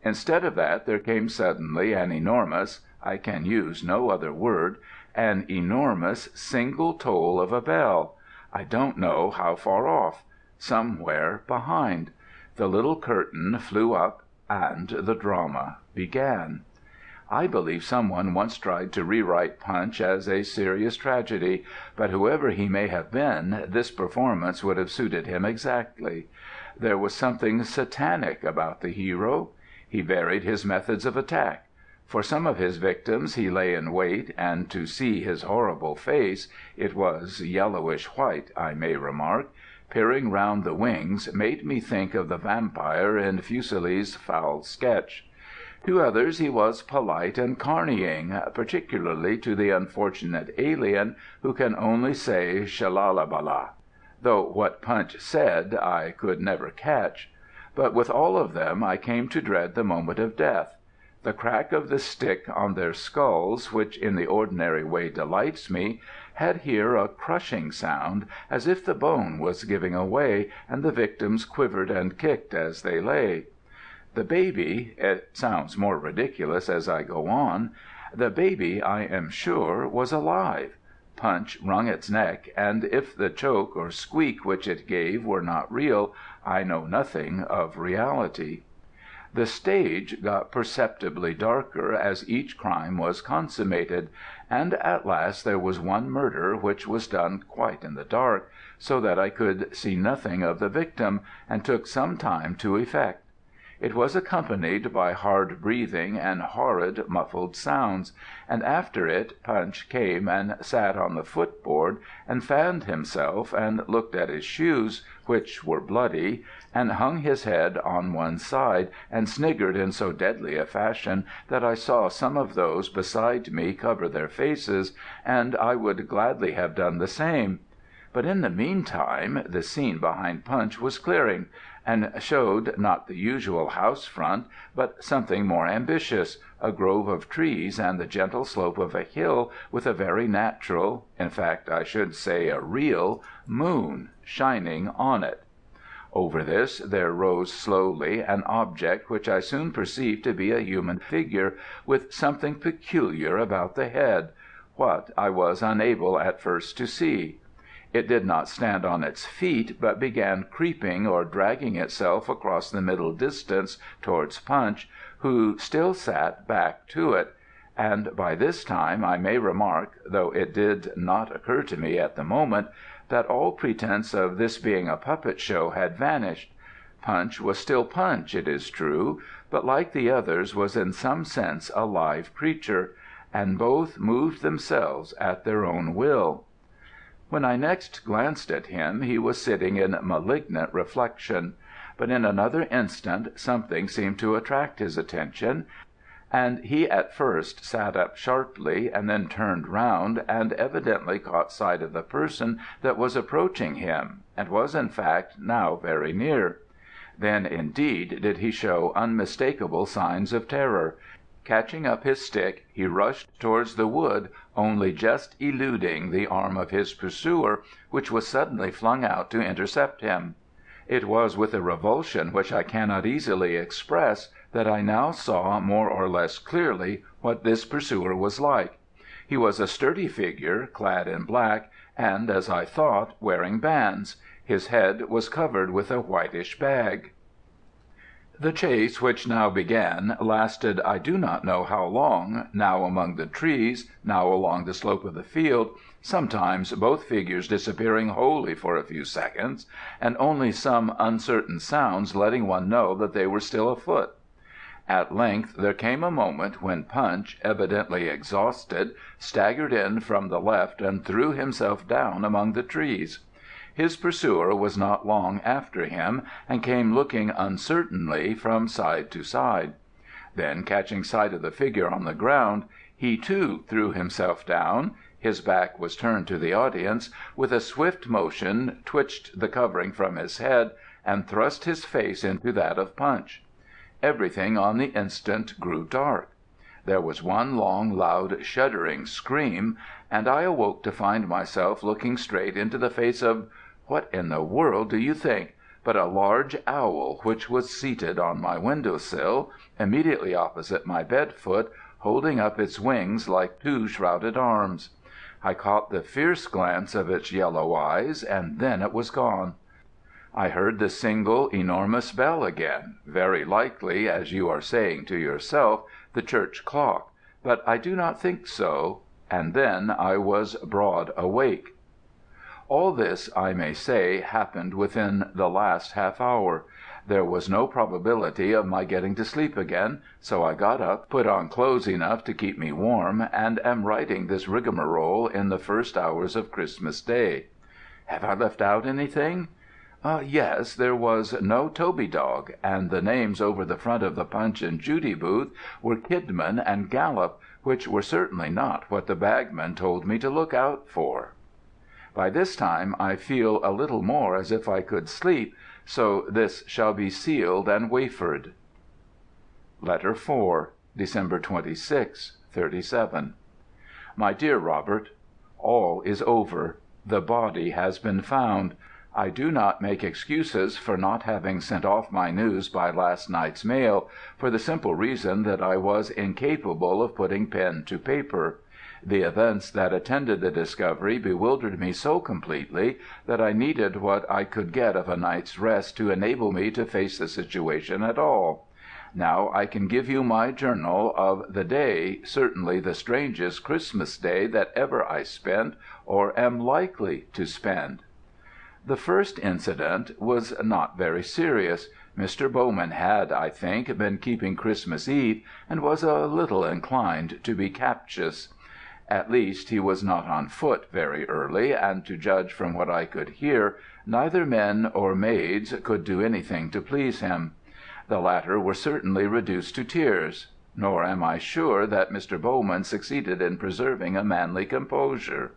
Instead of that there came suddenly an enormous, I can use no other word, an enormous single toll of a bell, I don't know how far off, somewhere behind. The little curtain flew up, and the drama began. I believe someone once tried to rewrite Punch as a serious tragedy, but whoever he may have been, this performance would have suited him exactly. There was something satanic about the hero. He varied his methods of attack. For some of his victims he lay in wait, and to see his horrible face, it was yellowish white, I may remark, peering round the wings, made me think of the vampire in Fuseli's foul sketch. To others he was polite and carneying, particularly to the unfortunate alien who can only say shalalabala, though what Punch said I could never catch. But with all of them I came to dread the moment of death. The crack of the stick on their skulls, which in the ordinary way delights me, had here a crushing sound, as if the bone was giving away, and the victims quivered and kicked as they lay. The baby, it sounds more ridiculous as I go on, the baby, I am sure, was alive. Punch wrung its neck, and if the choke or squeak which it gave were not real, I know nothing of reality. The stage got perceptibly darker as each crime was consummated, and at last there was one murder which was done quite in the dark, so that I could see nothing of the victim, and took some time to effect. It was accompanied by hard breathing and horrid muffled sounds, and after it Punch came and sat on the footboard, and fanned himself, and looked at his shoes, which were bloody, and hung his head on one side, and sniggered in so deadly a fashion that I saw some of those beside me cover their faces, and I would gladly have done the same. But in the meantime the scene behind Punch was clearing, and showed not the usual house front, but something more ambitious, a grove of trees and the gentle slope of a hill with a very natural, in fact I should say a real, moon shining on it. Over this there rose slowly an object which I soon perceived to be a human figure, with something peculiar about the head, what I was unable at first to see. It did not stand on its feet, but began creeping or dragging itself across the middle distance towards Punch, who still sat back to it, and by this time I may remark, though it did not occur to me at the moment, that all pretence of this being a puppet show had vanished. Punch was still Punch, it is true, but like the others was in some sense a live creature, and both moved themselves at their own will. When I next glanced at him he was sitting in malignant reflection, but in another instant something seemed to attract his attention, and he at first sat up sharply, and then turned round, and evidently caught sight of the person that was approaching him, and was in fact now very near. Then indeed did he show unmistakable signs of terror. Catching up his stick, he rushed towards the wood, only just eluding the arm of his pursuer, which was suddenly flung out to intercept him. It was with a revulsion which I cannot easily express that I now saw more or less clearly what this pursuer was like. He was a sturdy figure, clad in black, and, as I thought, wearing bands. His head was covered with a whitish bag. The chase which now began lasted I do not know how long, now among the trees, now along the slope of the field, sometimes both figures disappearing wholly for a few seconds, and only some uncertain sounds letting one know that they were still afoot. At length there came a moment when Punch, evidently exhausted, staggered in from the left and threw himself down among the trees. His pursuer was not long after him, and came looking uncertainly from side to side. Then, catching sight of the figure on the ground, he too threw himself down, his back was turned to the audience, with a swift motion twitched the covering from his head, and thrust his face into that of Punch. Everything on the instant grew dark. There was one long, loud, shuddering scream, and I awoke to find myself looking straight into the face of, what in the world do you think, but a large owl which was seated on my window sill, immediately opposite my bed foot, holding up its wings like two shrouded arms. I caught the fierce glance of its yellow eyes, and then it was gone. I heard the single enormous bell again, very likely, as you are saying to yourself, the church clock, but I do not think so, and then I was broad awake. All this, I may say, happened within the last half hour. There was no probability of my getting to sleep again, so I got up, put on clothes enough to keep me warm, and am writing this rigmarole in the first hours of Christmas Day. Have I left out anything? Yes, there was no Toby dog, and the names over the front of the Punch and Judy booth were Kidman and Gallop, which were certainly not what the bagman told me to look out for. By this time I feel a little more as if I could sleep, so this shall be sealed and wafered. Letter 4, December 26, '37. My dear Robert, all is over. The body has been found. I do not make excuses for not having sent off my news by last night's mail, for the simple reason that I was incapable of putting pen to paper. The events that attended the discovery bewildered me so completely that I needed what I could get of a night's rest to enable me to face the situation at all. Now I can give you my journal of the day, certainly the strangest Christmas Day that ever I spent or am likely to spend. The first incident was not very serious. Mr. Bowman had, I think, been keeping Christmas Eve, and was a little inclined to be captious. At least he was not on foot very early, and to judge from what I could hear, neither men or maids could do anything to please him. The latter were certainly reduced to tears, nor am I sure that Mr. Bowman succeeded in preserving a manly composure.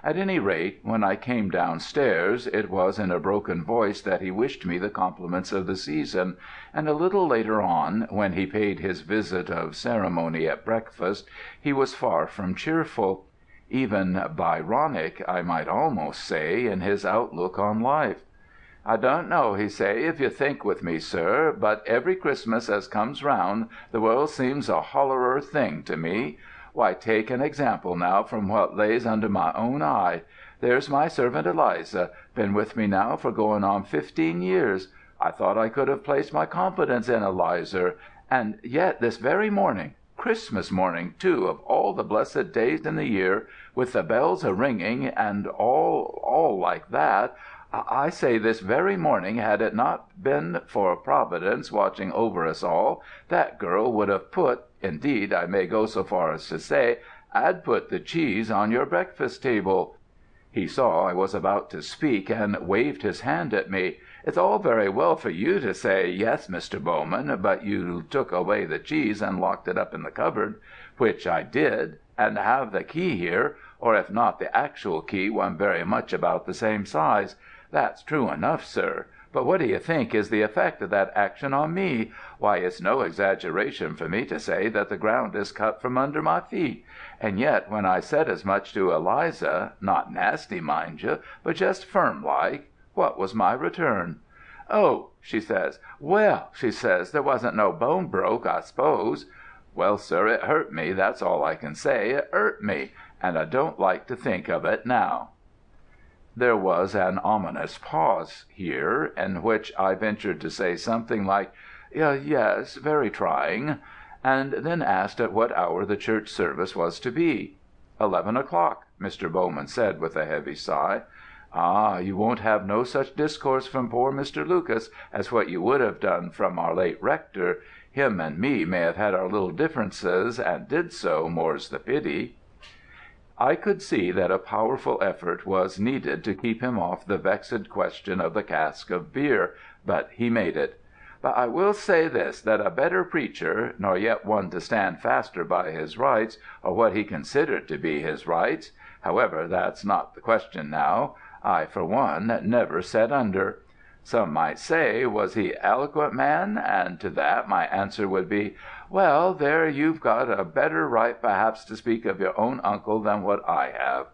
At any rate, when I came downstairs, it was in a broken voice that he wished me the compliments of the season, and a little later on, when he paid his visit of ceremony at breakfast, he was far from cheerful, even Byronic, I might almost say, in his outlook on life. "I don't know," he say, "if you think with me, sir, but every Christmas as comes round the world seems a hollerer thing to me. Why, take an example now from what lays under my own eye. There's my servant Eliza, been with me now for going on 15 years. I thought I could have placed my confidence in Eliza, and yet this very morning, Christmas morning, too, of all the blessed days in the year, with the bells a-ringing, and all like that, I say this very morning, had it not been for Providence watching over us all, that girl would have put, indeed I may go so far as to say, I'd put the cheese on your breakfast table." He saw I was about to speak, and waved his hand at me. "It's all very well for you to say, 'Yes, Mr. Bowman,' but you took away the cheese and locked it up in the cupboard, which I did, and have the key here, or if not the actual key, one very much about the same size. That's true enough, sir. But what do you think is the effect of that action on me? Why, it's no exaggeration for me to say that the ground is cut from under my feet. And yet when I said as much to Eliza, not nasty, mind you, but just firm like, what was my return? 'Oh,' she says, 'well,' she says, 'there wasn't no bone broke, I s'pose.' Well, sir, it hurt me, that's all I can say. It hurt me, and I don't like to think of it now." There was an ominous pause here, in which I ventured to say something like, "Yes, very trying," and then asked at what hour the church service was to be. "11 o'clock," Mr. Bowman said with a heavy sigh. "Ah, you won't have no such discourse from poor Mr. Lucas as what you would have done from our late rector. Him and me may have had our little differences, and did so, more's the pity." I could see that a powerful effort was needed to keep him off the vexed question of the cask of beer, but he made it. "But I will say this, that a better preacher, nor yet one to stand faster by his rights, or what he considered to be his rights, however, that's not the question now, I, for one, never set under. Some might say, was he eloquent, man? And to that my answer would be, well, there you've got a better right perhaps to speak of your own uncle than what I have.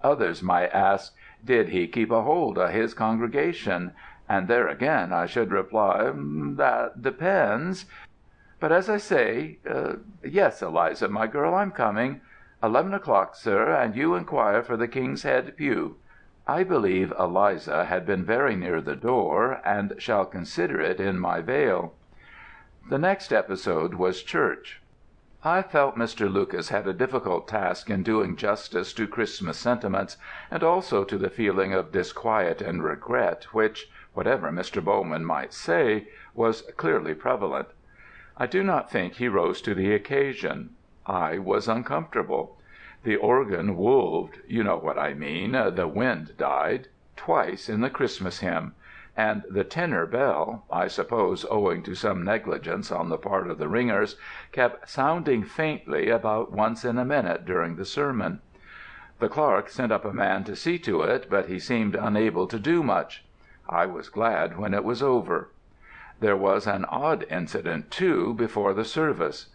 Others might ask, did he keep a hold of his congregation? And there again I should reply, that depends. But as I say, yes, Eliza, my girl, I'm coming. 11 o'clock, sir, and you inquire for the King's Head pew." I believe Eliza had been very near the door, and shall consider it in my veil. The next episode was church. I felt Mr. Lucas had a difficult task in doing justice to Christmas sentiments, and also to the feeling of disquiet and regret which, whatever Mr. Bowman might say, was clearly prevalent. I do not think he rose to the occasion. I was uncomfortable. The organ wolved, you know what I mean, the wind died, twice in the Christmas hymn, and the tenor bell, I suppose owing to some negligence on the part of the ringers, kept sounding faintly about once in a minute during the sermon. The clerk sent up a man to see to it, but he seemed unable to do much. I was glad when it was over. There was an odd incident, too, before the service.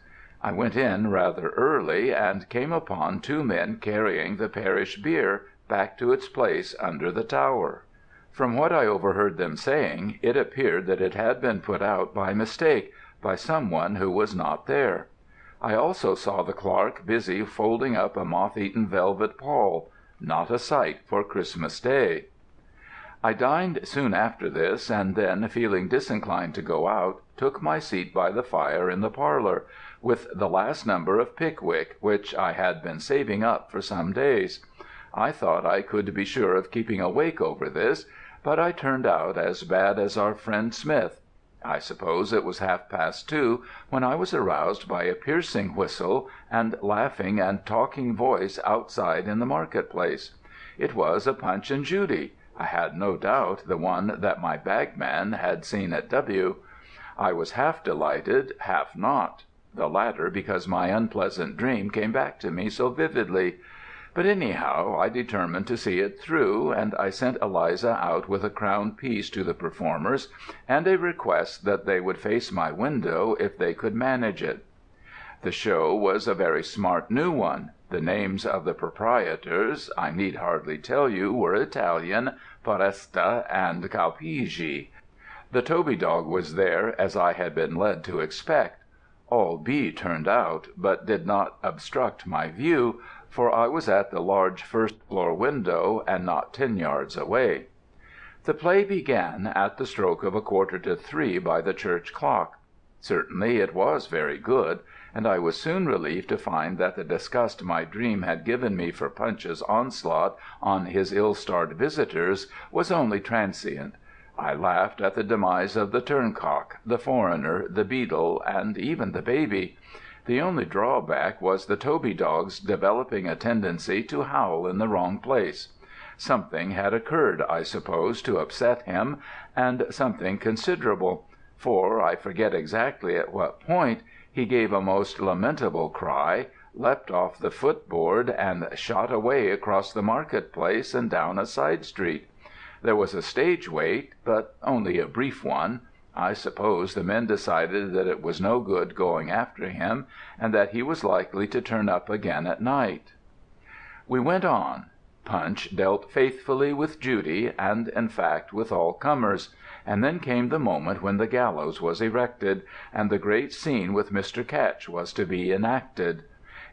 I went in rather early, and came upon two men carrying the parish bier back to its place under the tower. From what I overheard them saying, it appeared that it had been put out by mistake, by some one who was not there. I also saw the clerk busy folding up a moth-eaten velvet pall, not a sight for Christmas Day. I dined soon after this, and then, feeling disinclined to go out, took my seat by the fire in the parlour, with the last number of Pickwick, which I had been saving up for some days. I thought I could be sure of keeping awake over this, but I turned out as bad as our friend Smith. I suppose it was 2:30 when I was aroused by a piercing whistle and laughing and talking voice outside in the market-place. It was a Punch and Judy. I had no doubt the one that my bagman had seen at W. I was half delighted, half not. The latter because my unpleasant dream came back to me so vividly. But anyhow, I determined to see it through, and I sent Eliza out with a crown piece to the performers, and a request that they would face my window if they could manage it. The show was a very smart new one. The names of the proprietors, I need hardly tell you, were Italian, Foresta and Calpigi. The Toby dog was there, as I had been led to expect. All B turned out, but did not obstruct my view, for I was at the large first-floor window, and not 10 yards away. The play began at the stroke of 2:45 by the church clock. Certainly it was very good, and I was soon relieved to find that the disgust my dream had given me for Punch's onslaught on his ill-starred visitors was only transient. I laughed at the demise of the turncock, the foreigner, the beadle, and even the baby. The only drawback was the Toby dog's developing a tendency to howl in the wrong place. Something had occurred, I suppose, to upset him, and something considerable, for, I forget exactly at what point, he gave a most lamentable cry, leapt off the footboard, and shot away across the market-place and down a side street. There was a stage wait, but only a brief one. I suppose the men decided that it was no good going after him, and that he was likely to turn up again at night. We went on. Punch dealt faithfully with Judy, and in fact with all comers, and then came the moment when the gallows was erected, and the great scene with Mr. Ketch was to be enacted.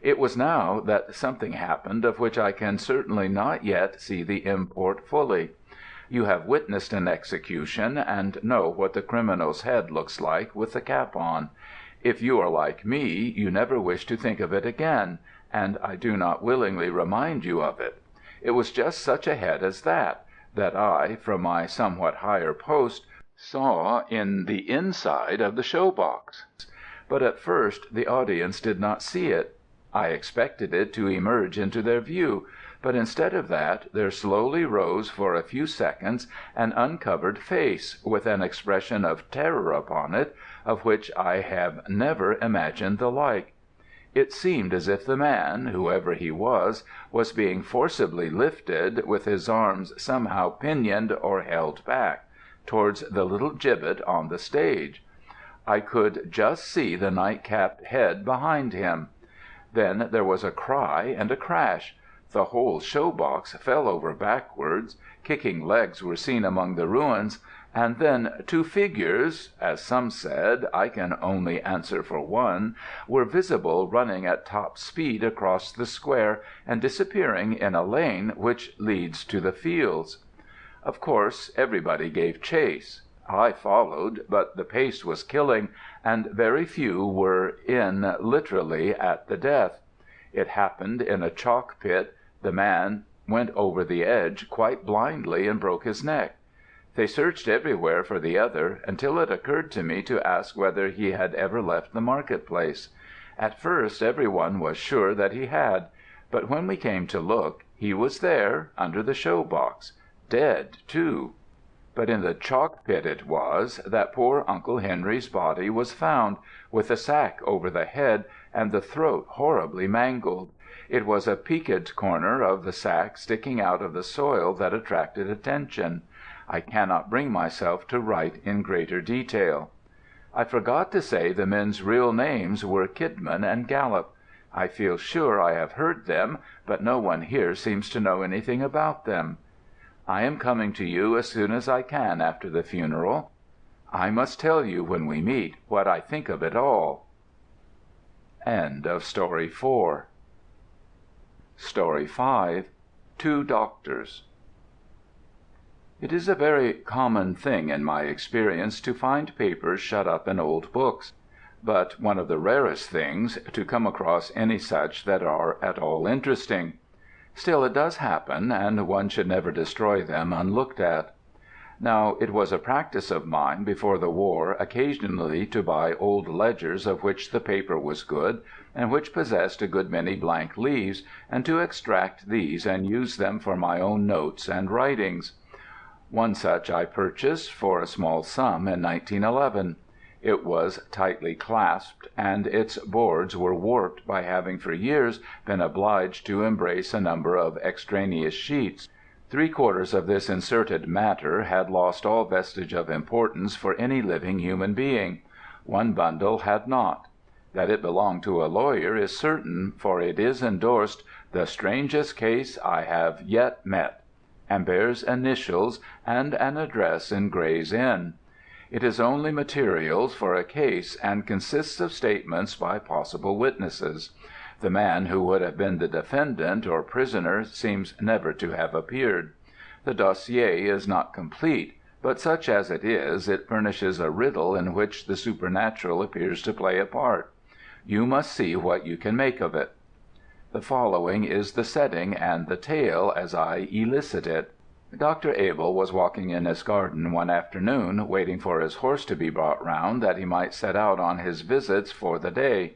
It was now that something happened of which I can certainly not yet see the import fully. You have witnessed an execution, and know what the criminal's head looks like with the cap on. If you are like me, you never wish to think of it again, and I do not willingly remind you of it. It was just such a head as that I, from my somewhat higher post, saw in the inside of the show box. But at first the audience did not see it. I expected it to emerge into their view, but instead of that there slowly rose for a few seconds an uncovered face, with an expression of terror upon it, of which I have never imagined the like. It seemed as if the man, whoever he was being forcibly lifted, with his arms somehow pinioned or held back, towards the little gibbet on the stage. I could just see the night-capped head behind him. Then there was a cry and a crash. The whole show-box fell over backwards, kicking legs were seen among the ruins, and then two figures, as some said, I can only answer for one, were visible running at top speed across the square and disappearing in a lane which leads to the fields. Of course everybody gave chase. I followed, but the pace was killing, and very few were in literally at the death. It happened in a chalk pit. The man went over the edge quite blindly and broke his neck. They searched everywhere for the other, until it occurred to me to ask whether he had ever left the market-place. At first every one was sure that he had, but when we came to look, he was there, under the show-box, dead too. But in the chalk pit it was that poor Uncle Henry's body was found, with a sack over the head, and the throat horribly mangled. It was a peaked corner of the sack sticking out of the soil that attracted attention. I cannot bring myself to write in greater detail. I forgot to say the men's real names were Kidman and Gallop. I feel sure I have heard them, but no one here seems to know anything about them. I am coming to you as soon as I can after the funeral. I must tell you when we meet what I think of it all. End of Story 4. Story 5. Two Doctors. It is a very common thing in my experience to find papers shut up in old books, but one of the rarest things to come across any such that are at all interesting. Still it does happen, and one should never destroy them unlooked at. Now it was a practice of mine before the war occasionally to buy old ledgers of which the paper was good, and which possessed a good many blank leaves, and to extract these and use them for my own notes and writings. One such I purchased for a small sum in 1911. It was tightly clasped, and its boards were warped by having for years been obliged to embrace a number of extraneous sheets. Three-quarters of this inserted matter had lost all vestige of importance for any living human being. One bundle had not. That it belonged to a lawyer is certain, for it is endorsed, "The strangest case I have yet met," and bears initials and an address in Gray's Inn. It is only materials for a case, and consists of statements by possible witnesses. The man who would have been the defendant or prisoner seems never to have appeared. The dossier is not complete, but such as it is, it furnishes a riddle in which the supernatural appears to play a part. You must see what you can make of it. The following is the setting and the tale as I elicit it. Dr. Abel was walking in his garden one afternoon, waiting for his horse to be brought round that he might set out on his visits for the day.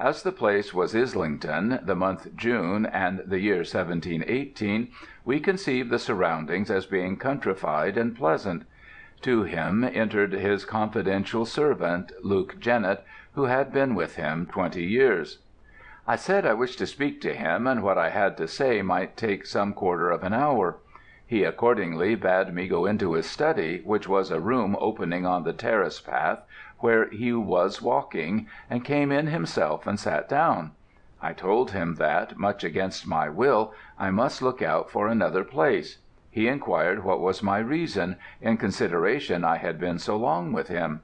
As the place was Islington, the month June, and the year 1718, we conceived the surroundings as being countrified and pleasant. To him entered his confidential servant, Luke Jennett, who had been with him 20 years. I said I wished to speak to him, and what I had to say might take some quarter of an hour. He accordingly bade me go into his study, which was a room opening on the terrace path, where he was walking, and came in himself and sat down. I told him that, much against my will, I must look out for another place. He inquired what was my reason, in consideration I had been so long with him.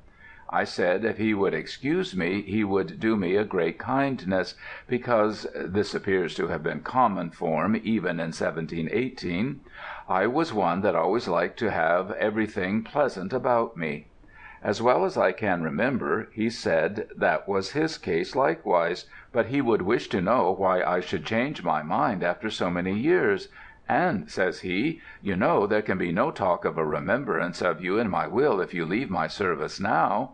I said if he would excuse me he would do me a great kindness, because (this appears to have been common form even in 1718) I was one that always liked to have everything pleasant about me. As well as I can remember, he said that was his case likewise, but he would wish to know why I should change my mind after so many years. And, says he, you know there can be no talk of a remembrance of you in my will if you leave my service now.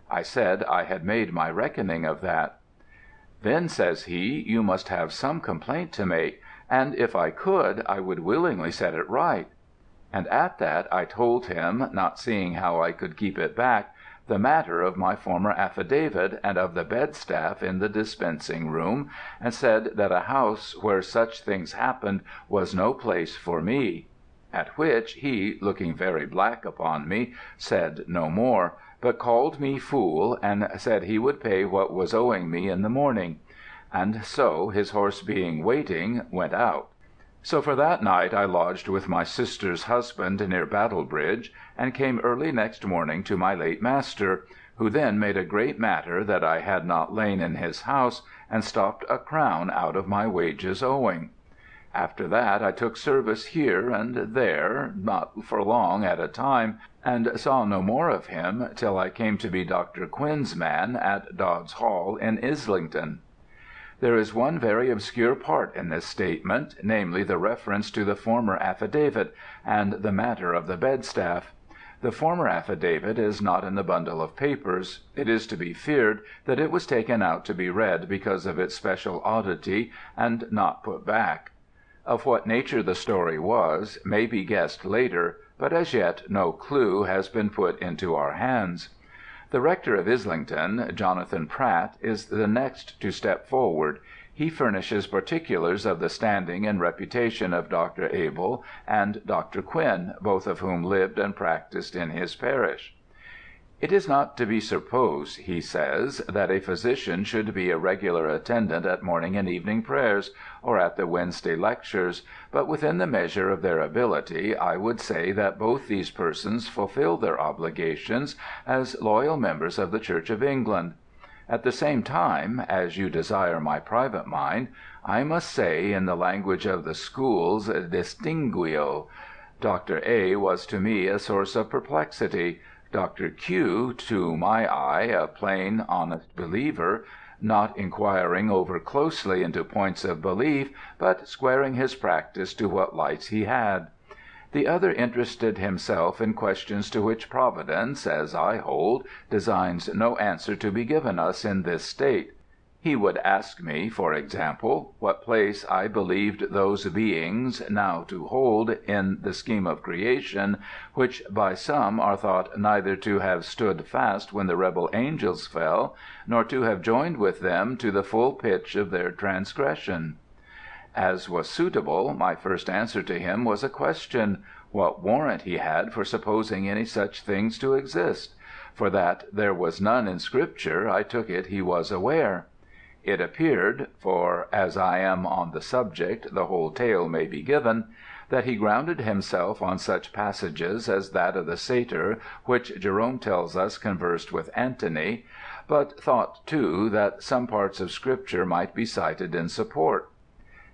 I said I had made my reckoning of that. Then, says he, you must have some complaint to make, and if I could, I would willingly set it right. And at that I told him, not seeing how I could keep it back, the matter of my former affidavit and of the bedstaff in the dispensing room, and said that a house where such things happened was no place for me. At which he, looking very black upon me, said no more, but called me fool, and said he would pay what was owing me in the morning. And so, his horse being waiting, went out. So for that night I lodged with my sister's husband near Battlebridge, and came early next morning to my late master, who then made a great matter that I had not lain in his house, and stopped a crown out of my wages owing. After that I took service here and there, not for long at a time, and saw no more of him till I came to be Dr. Quinn's man at Dodd's Hall in Islington. There is one very obscure part in this statement, namely the reference to the former affidavit, and the matter of the bedstaff. The former affidavit is not in the bundle of papers. It is to be feared that it was taken out to be read because of its special oddity, and not put back. Of what nature the story was may be guessed later, but as yet no clue has been put into our hands. The rector of Islington, Jonathan Pratt, is the next to step forward. He furnishes particulars of the standing and reputation of Dr. Abel and Dr. Quinn, both of whom lived and practised in his parish. It is not to be supposed, he says, that a physician should be a regular attendant at morning and evening prayers, or at the Wednesday lectures, but within the measure of their ability I would say that both these persons fulfil their obligations as loyal members of the Church of England. At the same time, as you desire my private mind, I must say, in the language of the schools, distinguo. Dr. A. was to me a source of perplexity. Dr. Q, to my eye, a plain, honest believer, not inquiring over closely into points of belief, but squaring his practice to what lights he had. The other interested himself in questions to which Providence, as I hold, designs no answer to be given us in this state. He would ask me, for example, what place I believed those beings now to hold in the scheme of creation, which by some are thought neither to have stood fast when the rebel angels fell, nor to have joined with them to the full pitch of their transgression. As was suitable, my first answer to him was a question, what warrant he had for supposing any such things to exist? For that there was none in Scripture, I took it he was aware. It appeared, for as I am on the subject the whole tale may be given, that he grounded himself on such passages as that of the satyr which Jerome tells us conversed with Antony, but thought too that some parts of Scripture might be cited in support.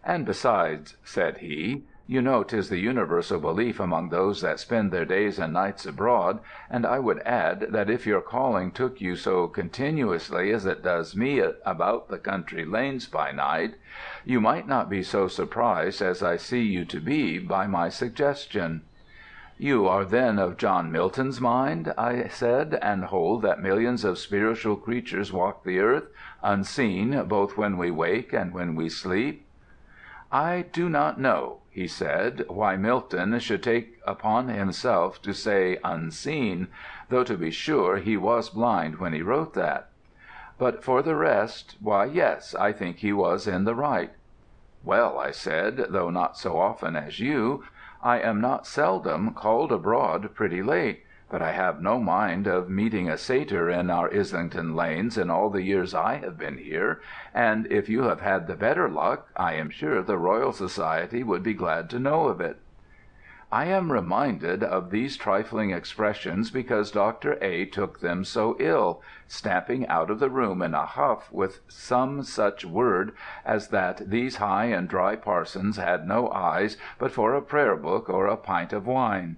And besides, said he, you know 'tis the universal belief among those that spend their days and nights abroad, and I would add that if your calling took you so continuously as it does me about the country lanes by night, you might not be so surprised as I see you to be by my suggestion. "You are then of John Milton's mind," I said, "and hold that millions of spiritual creatures walk the earth, unseen, both when we wake and when we sleep?" "I do not know," he said, "why Milton should take upon himself to say unseen, though to be sure he was blind when he wrote that. But for the rest, why, yes, I think he was in the right." "Well," I said, "though not so often as you, I am not seldom called abroad pretty late, but I have no mind of meeting a satyr in our Islington lanes in all the years I have been here, and if you have had the better luck, I am sure the Royal Society would be glad to know of it." I am reminded of these trifling expressions because Dr. A. took them so ill, stamping out of the room in a huff with some such word as that these high and dry parsons had no eyes but for a prayer book or a pint of wine.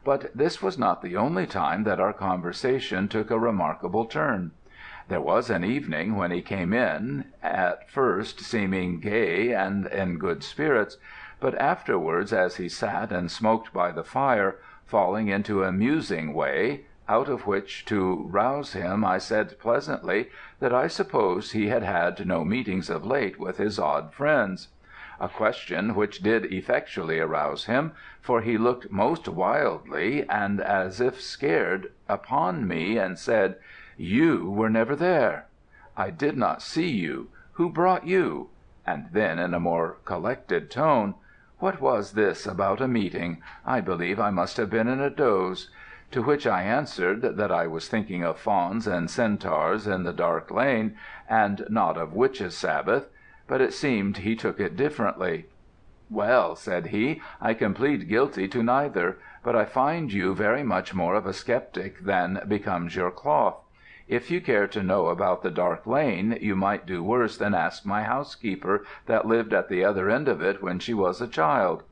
But this was not the only time that our conversation took a remarkable turn. There was an evening when he came in, at first seeming gay and in good spirits, but afterwards, as he sat and smoked by the fire, falling into a musing way, out of which to rouse him I said pleasantly that I supposed he had had no meetings of late with his odd friends; a question which did effectually arouse him, for he looked most wildly, and as if scared, upon me, and said, "You were never there." "I did not see you. Who brought you?" And then in a more collected tone, "What was this about a meeting? I believe I must have been in a doze." To which I answered that I was thinking of fauns and centaurs in the dark lane, and not of witches' Sabbath, but it seemed he took it differently. "Well," said he, "I can plead guilty to neither, but I find you very much more of a sceptic than becomes your cloth. If you care to know about the dark lane, you might do worse than ask my housekeeper that lived at the other end of it when she was a child."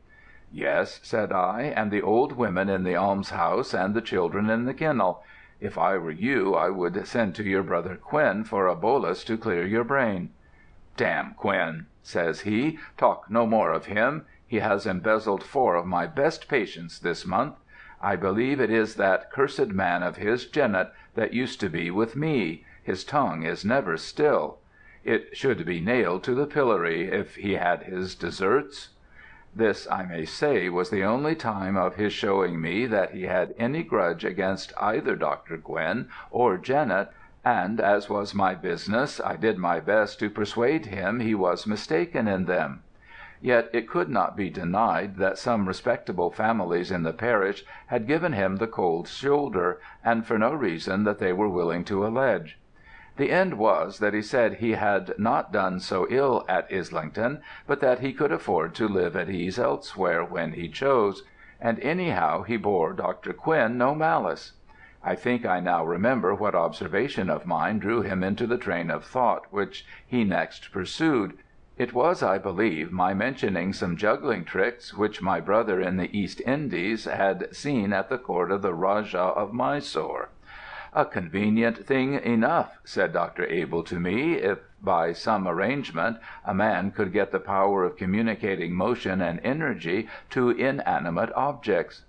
"Yes," said I, "and the old women in the almshouse and the children in the kennel. If I were you I would send to your brother Quinn for a bolus to clear your brain." "Damn Quinn," says he, "talk no more of him. He has embezzled 4 of my best patients this month. I believe it is that cursed man of his, Jennett, that used to be with me. His tongue is never still. It should be nailed to the pillory if he had his deserts." This, I may say, was the only time of his showing me that he had any grudge against either Dr. Quinn or Jennett, and, as was my business, I did my best to persuade him he was mistaken in them. Yet it could not be denied that some respectable families in the parish had given him the cold shoulder, and for no reason that they were willing to allege. The end was that he said he had not done so ill at Islington, but that he could afford to live at ease elsewhere when he chose, and anyhow he bore Dr. Quinn no malice. I think I now remember what observation of mine drew him into the train of thought which he next pursued. It was, I believe, my mentioning some juggling tricks which my brother in the East Indies had seen at the court of the Rajah of Mysore. "A convenient thing enough," said Dr. Abell to me, "if by some arrangement a man could get the power of communicating motion and energy to inanimate objects."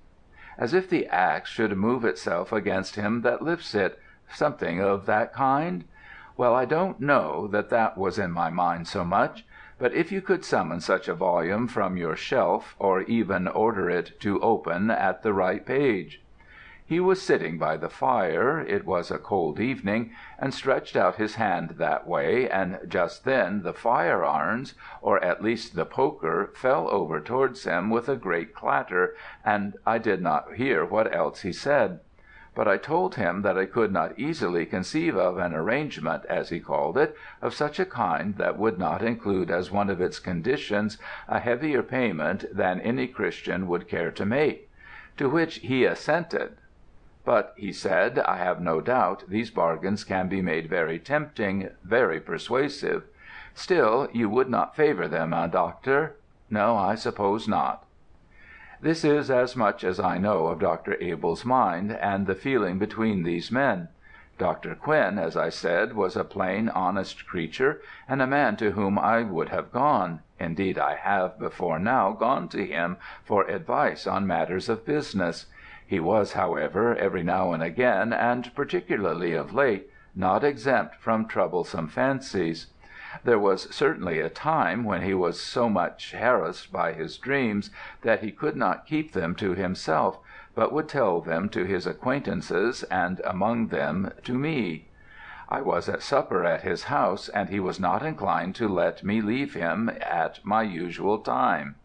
"As if the axe should move itself against him that lifts it, something of that kind? Well, I don't know that that was in my mind so much. But if you could summon such a volume from your shelf, or even order it to open at the right page." He was sitting by the fire, it was a cold evening, and stretched out his hand that way, and just then the fire irons, or at least the poker, fell over towards him with a great clatter, and I did not hear what else he said. But I told him that I could not easily conceive of an arrangement, as he called it, of such a kind that would not include as one of its conditions a heavier payment than any Christian would care to make; to which he assented. "But," he said, "I have no doubt these bargains can be made very tempting, very persuasive. Still, you would not favour them, eh, Doctor? No, I suppose not." This is as much as I know of Dr. Abell's mind, and the feeling between these men. Dr. Quinn, as I said, was a plain, honest creature, and a man to whom I would have gone, indeed I have before now gone to him for advice on matters of business. He was, however, every now and again, and particularly of late, not exempt from troublesome fancies. There was certainly a time when he was so much harassed by his dreams that he could not keep them to himself, but would tell them to his acquaintances, and among them to me. I was at supper at his house, and he was not inclined to let me leave him at my usual time.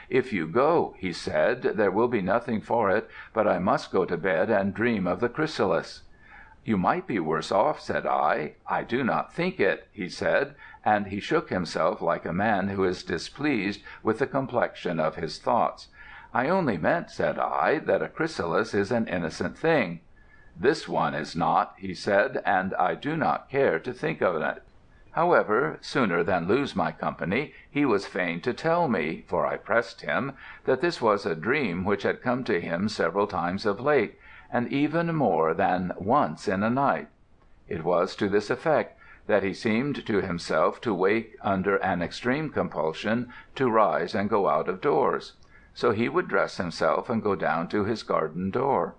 "If you go," he said, "there will be nothing for it but I must go to bed and dream of the chrysalis." "You might be worse off," said I. "I do not think it," he said, and he shook himself like a man who is displeased with the complexion of his thoughts. "I only meant," said I, "that a chrysalis is an innocent thing." "This one is not," he said, "and I do not care to think of it." However, sooner than lose my company, he was fain to tell me, for I pressed him, that this was a dream which had come to him several times of late, and even more than once in a night. It was to this effect, that he seemed to himself to wake under an extreme compulsion to rise and go out of doors. So he would dress himself and go down to his garden door.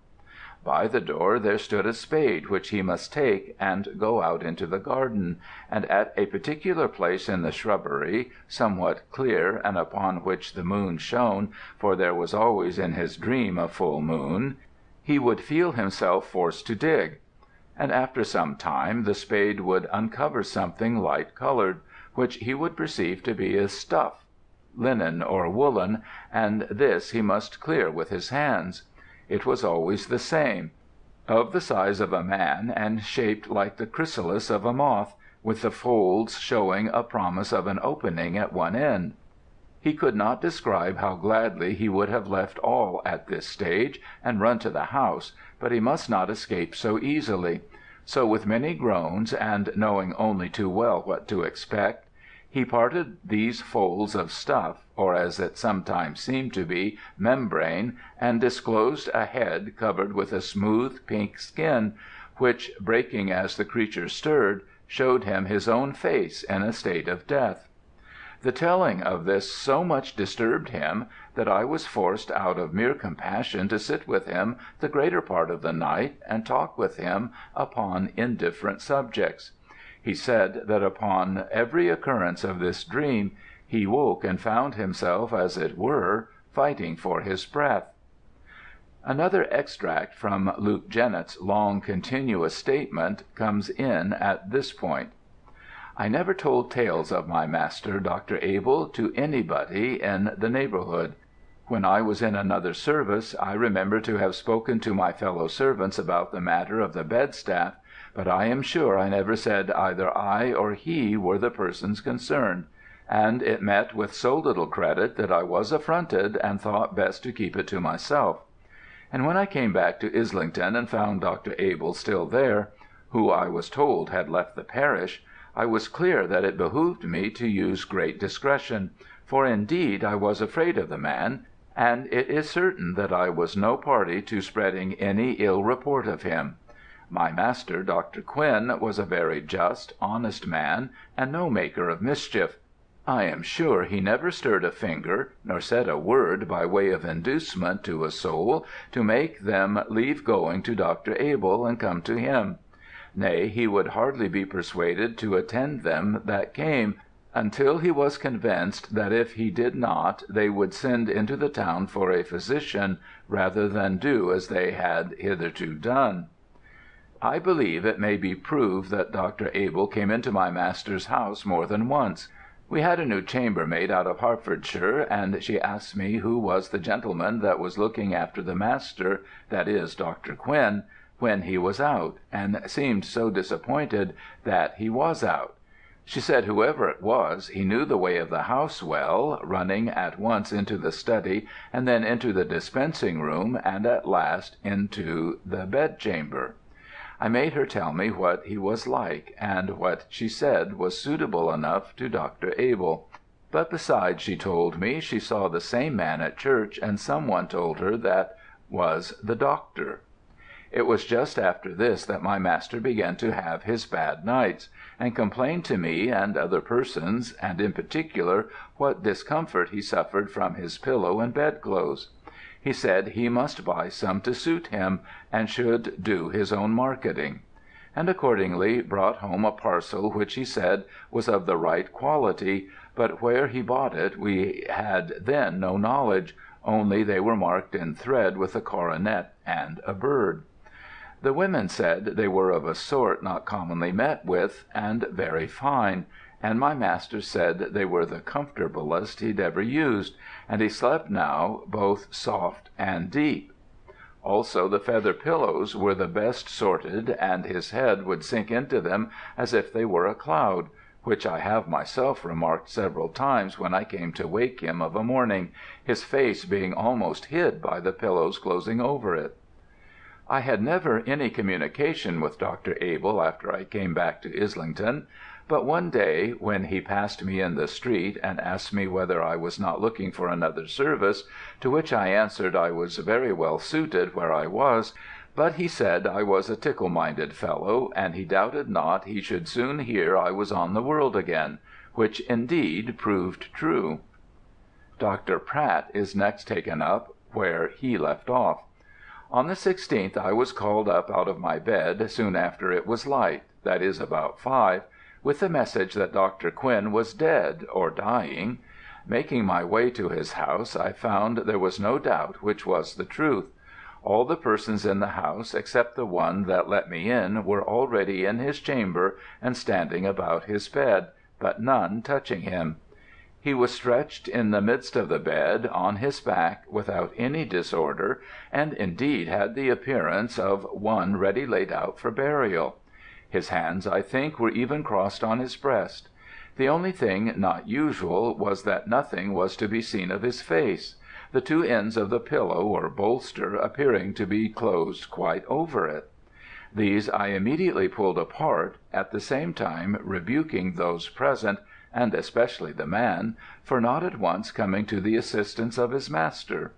By the door there stood a spade which he must take and go out into the garden, and at a particular place in the shrubbery, somewhat clear and upon which the moon shone, for there was always in his dream a full moon, he would feel himself forced to dig. And after some time the spade would uncover something light coloured, which he would perceive to be a stuff, linen or woolen, and this he must clear with his hands. It was always the same, of the size of a man and shaped like the chrysalis of a moth, with the folds showing a promise of an opening at one end. He could not describe how gladly he would have left all at this stage and run to the house, but he must not escape so easily. So with many groans, and knowing only too well what to expect, he parted these folds of stuff, or as it sometimes seemed to be, membrane, and disclosed a head covered with a smooth pink skin, which, breaking as the creature stirred, showed him his own face in a state of death. The telling of this so much disturbed him that I was forced out of mere compassion to sit with him the greater part of the night and talk with him upon indifferent subjects. He said that upon every occurrence of this dream he woke and found himself, as it were, fighting for his breath. Another extract from Luke Jennett's long continuous statement comes in at this point. "I never told tales of my master, Dr. Abel, to anybody in the neighbourhood. When I was in another service, I remember to have spoken to my fellow servants about the matter of the bedstaff, but I am sure I never said either I or he were the persons concerned, and it met with so little credit that I was affronted and thought best to keep it to myself. And when I came back to Islington and found Dr. Abel still there, who I was told had left the parish, I was clear that it behoved me to use great discretion, for indeed I was afraid of the man, and it is certain that I was no party to spreading any ill report of him. My master, Dr. Quinn, was a very just, honest man, and no maker of mischief. I am sure he never stirred a finger, nor said a word by way of inducement to a soul to make them leave going to Dr. Abel and come to him. Nay, he would hardly be persuaded to attend them that came, until he was convinced that if he did not they would send into the town for a physician, rather than do as they had hitherto done. I believe it may be proved that Dr. Abel came into my master's house more than once. We had a new chambermaid out of Hertfordshire, and she asked me who was the gentleman that was looking after the master, that is, Dr. Quinn, when he was out, and seemed so disappointed that he was out. She said whoever it was, he knew the way of the house well, running at once into the study, and then into the dispensing room, and at last into the bedchamber. I made her tell me what he was like, and what she said was suitable enough to Dr. Abel. But besides, she told me, she saw the same man at church, and some one told her that was the doctor. It was just after this that my master began to have his bad nights, and complained to me and other persons, and in particular what discomfort he suffered from his pillow and bedclothes. He said he must buy some to suit him, and should do his own marketing; and accordingly brought home a parcel which he said was of the right quality, but where he bought it we had then no knowledge, only they were marked in thread with a coronet and a bird. The women said they were of a sort not commonly met with, and very fine, and my master said they were the comfortablest he'd ever used, and he slept now both soft and deep. Also the feather pillows were the best sorted, and his head would sink into them as if they were a cloud, which I have myself remarked several times when I came to wake him of a morning, his face being almost hid by the pillows closing over it. I had never any communication with Dr. Abell after I came back to Islington, but one day, when he passed me in the street and asked me whether I was not looking for another service, to which I answered I was very well suited where I was, but he said I was a tickle-minded fellow, and he doubted not he should soon hear I was on the world again, which indeed proved true. Dr. Pratt is next taken up where he left off. On the 16th I was called up out of my bed soon after it was light, that is about 5, with the message that Dr. Quinn was dead or dying. Making my way to his house, I found there was no doubt which was the truth. All the persons in the house, except the one that let me in, were already in his chamber and standing about his bed, but none touching him. He was stretched in the midst of the bed, on his back, without any disorder, and indeed had the appearance of one ready laid out for burial. His hands, I think, were even crossed on his breast. The only thing not usual was that nothing was to be seen of his face, the two ends of the pillow or bolster appearing to be closed quite over it. These I immediately pulled apart, at the same time rebuking those present, and especially the man, for not at once coming to the assistance of his master.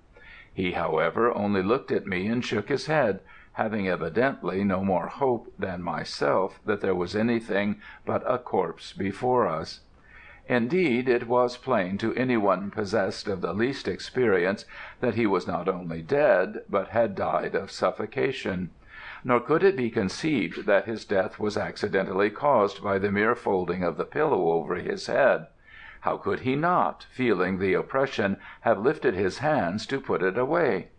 He, however, only looked at me and shook his head, having evidently no more hope than myself that there was anything but a corpse before us. Indeed, it was plain to any one possessed of the least experience that he was not only dead, but had died of suffocation. Nor could it be conceived that his death was accidentally caused by the mere folding of the pillow over his head. How could he not, feeling the oppression, have lifted his hands to put it away?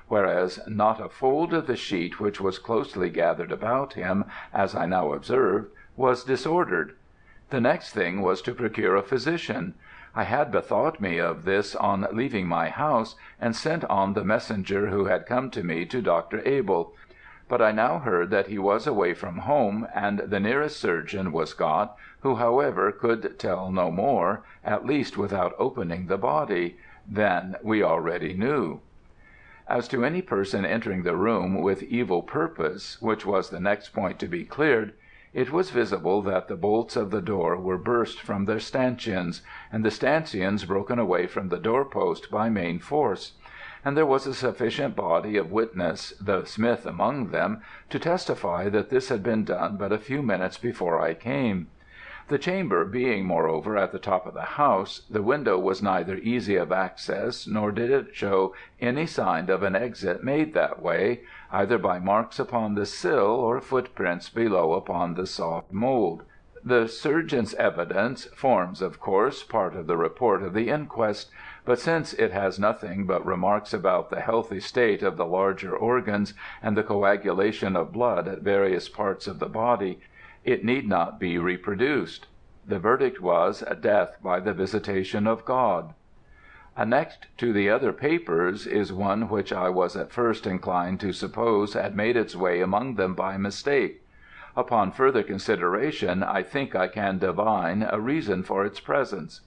Whereas not a fold of the sheet which was closely gathered about him, as I now observed, was disordered. The next thing was to procure a physician. I had bethought me of this on leaving my house, and sent on the messenger who had come to me to Dr. Abell. But I now heard that he was away from home, and the nearest surgeon was got, who however could tell no more, at least without opening the body, than we already knew. As to any person entering the room with evil purpose, which was the next point to be cleared, it was visible that the bolts of the door were burst from their stanchions, and the stanchions broken away from the doorpost by main force; and there was a sufficient body of witness, the smith among them, to testify that this had been done but a few minutes before I came. The chamber being moreover at the top of the house, the window was neither easy of access nor did it show any sign of an exit made that way, either by marks upon the sill or footprints below upon the soft mould. The surgeon's evidence forms, of course, part of the report of the inquest, but since it has nothing but remarks about the healthy state of the larger organs and the coagulation of blood at various parts of the body, it need not be reproduced. The verdict was death by the visitation of God. Annexed to the other papers is one which I was at first inclined to suppose had made its way among them by mistake. Upon further consideration I think I can divine a reason for its presence.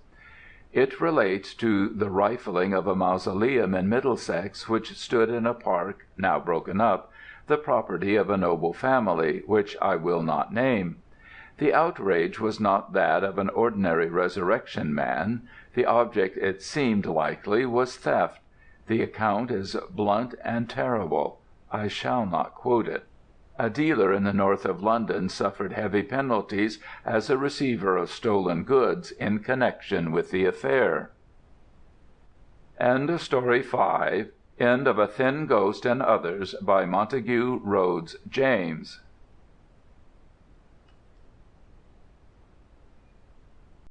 It relates to the rifling of a mausoleum in Middlesex which stood in a park, now broken up, the property of a noble family, which I will not name. The outrage was not that of an ordinary resurrection man. The object, it seemed likely, was theft. The account is blunt and terrible. I shall not quote it. A dealer in the north of London suffered heavy penalties as a receiver of stolen goods in connection with the affair. End of Story 5. End of A Thin Ghost and Others, by Montague Rhodes James.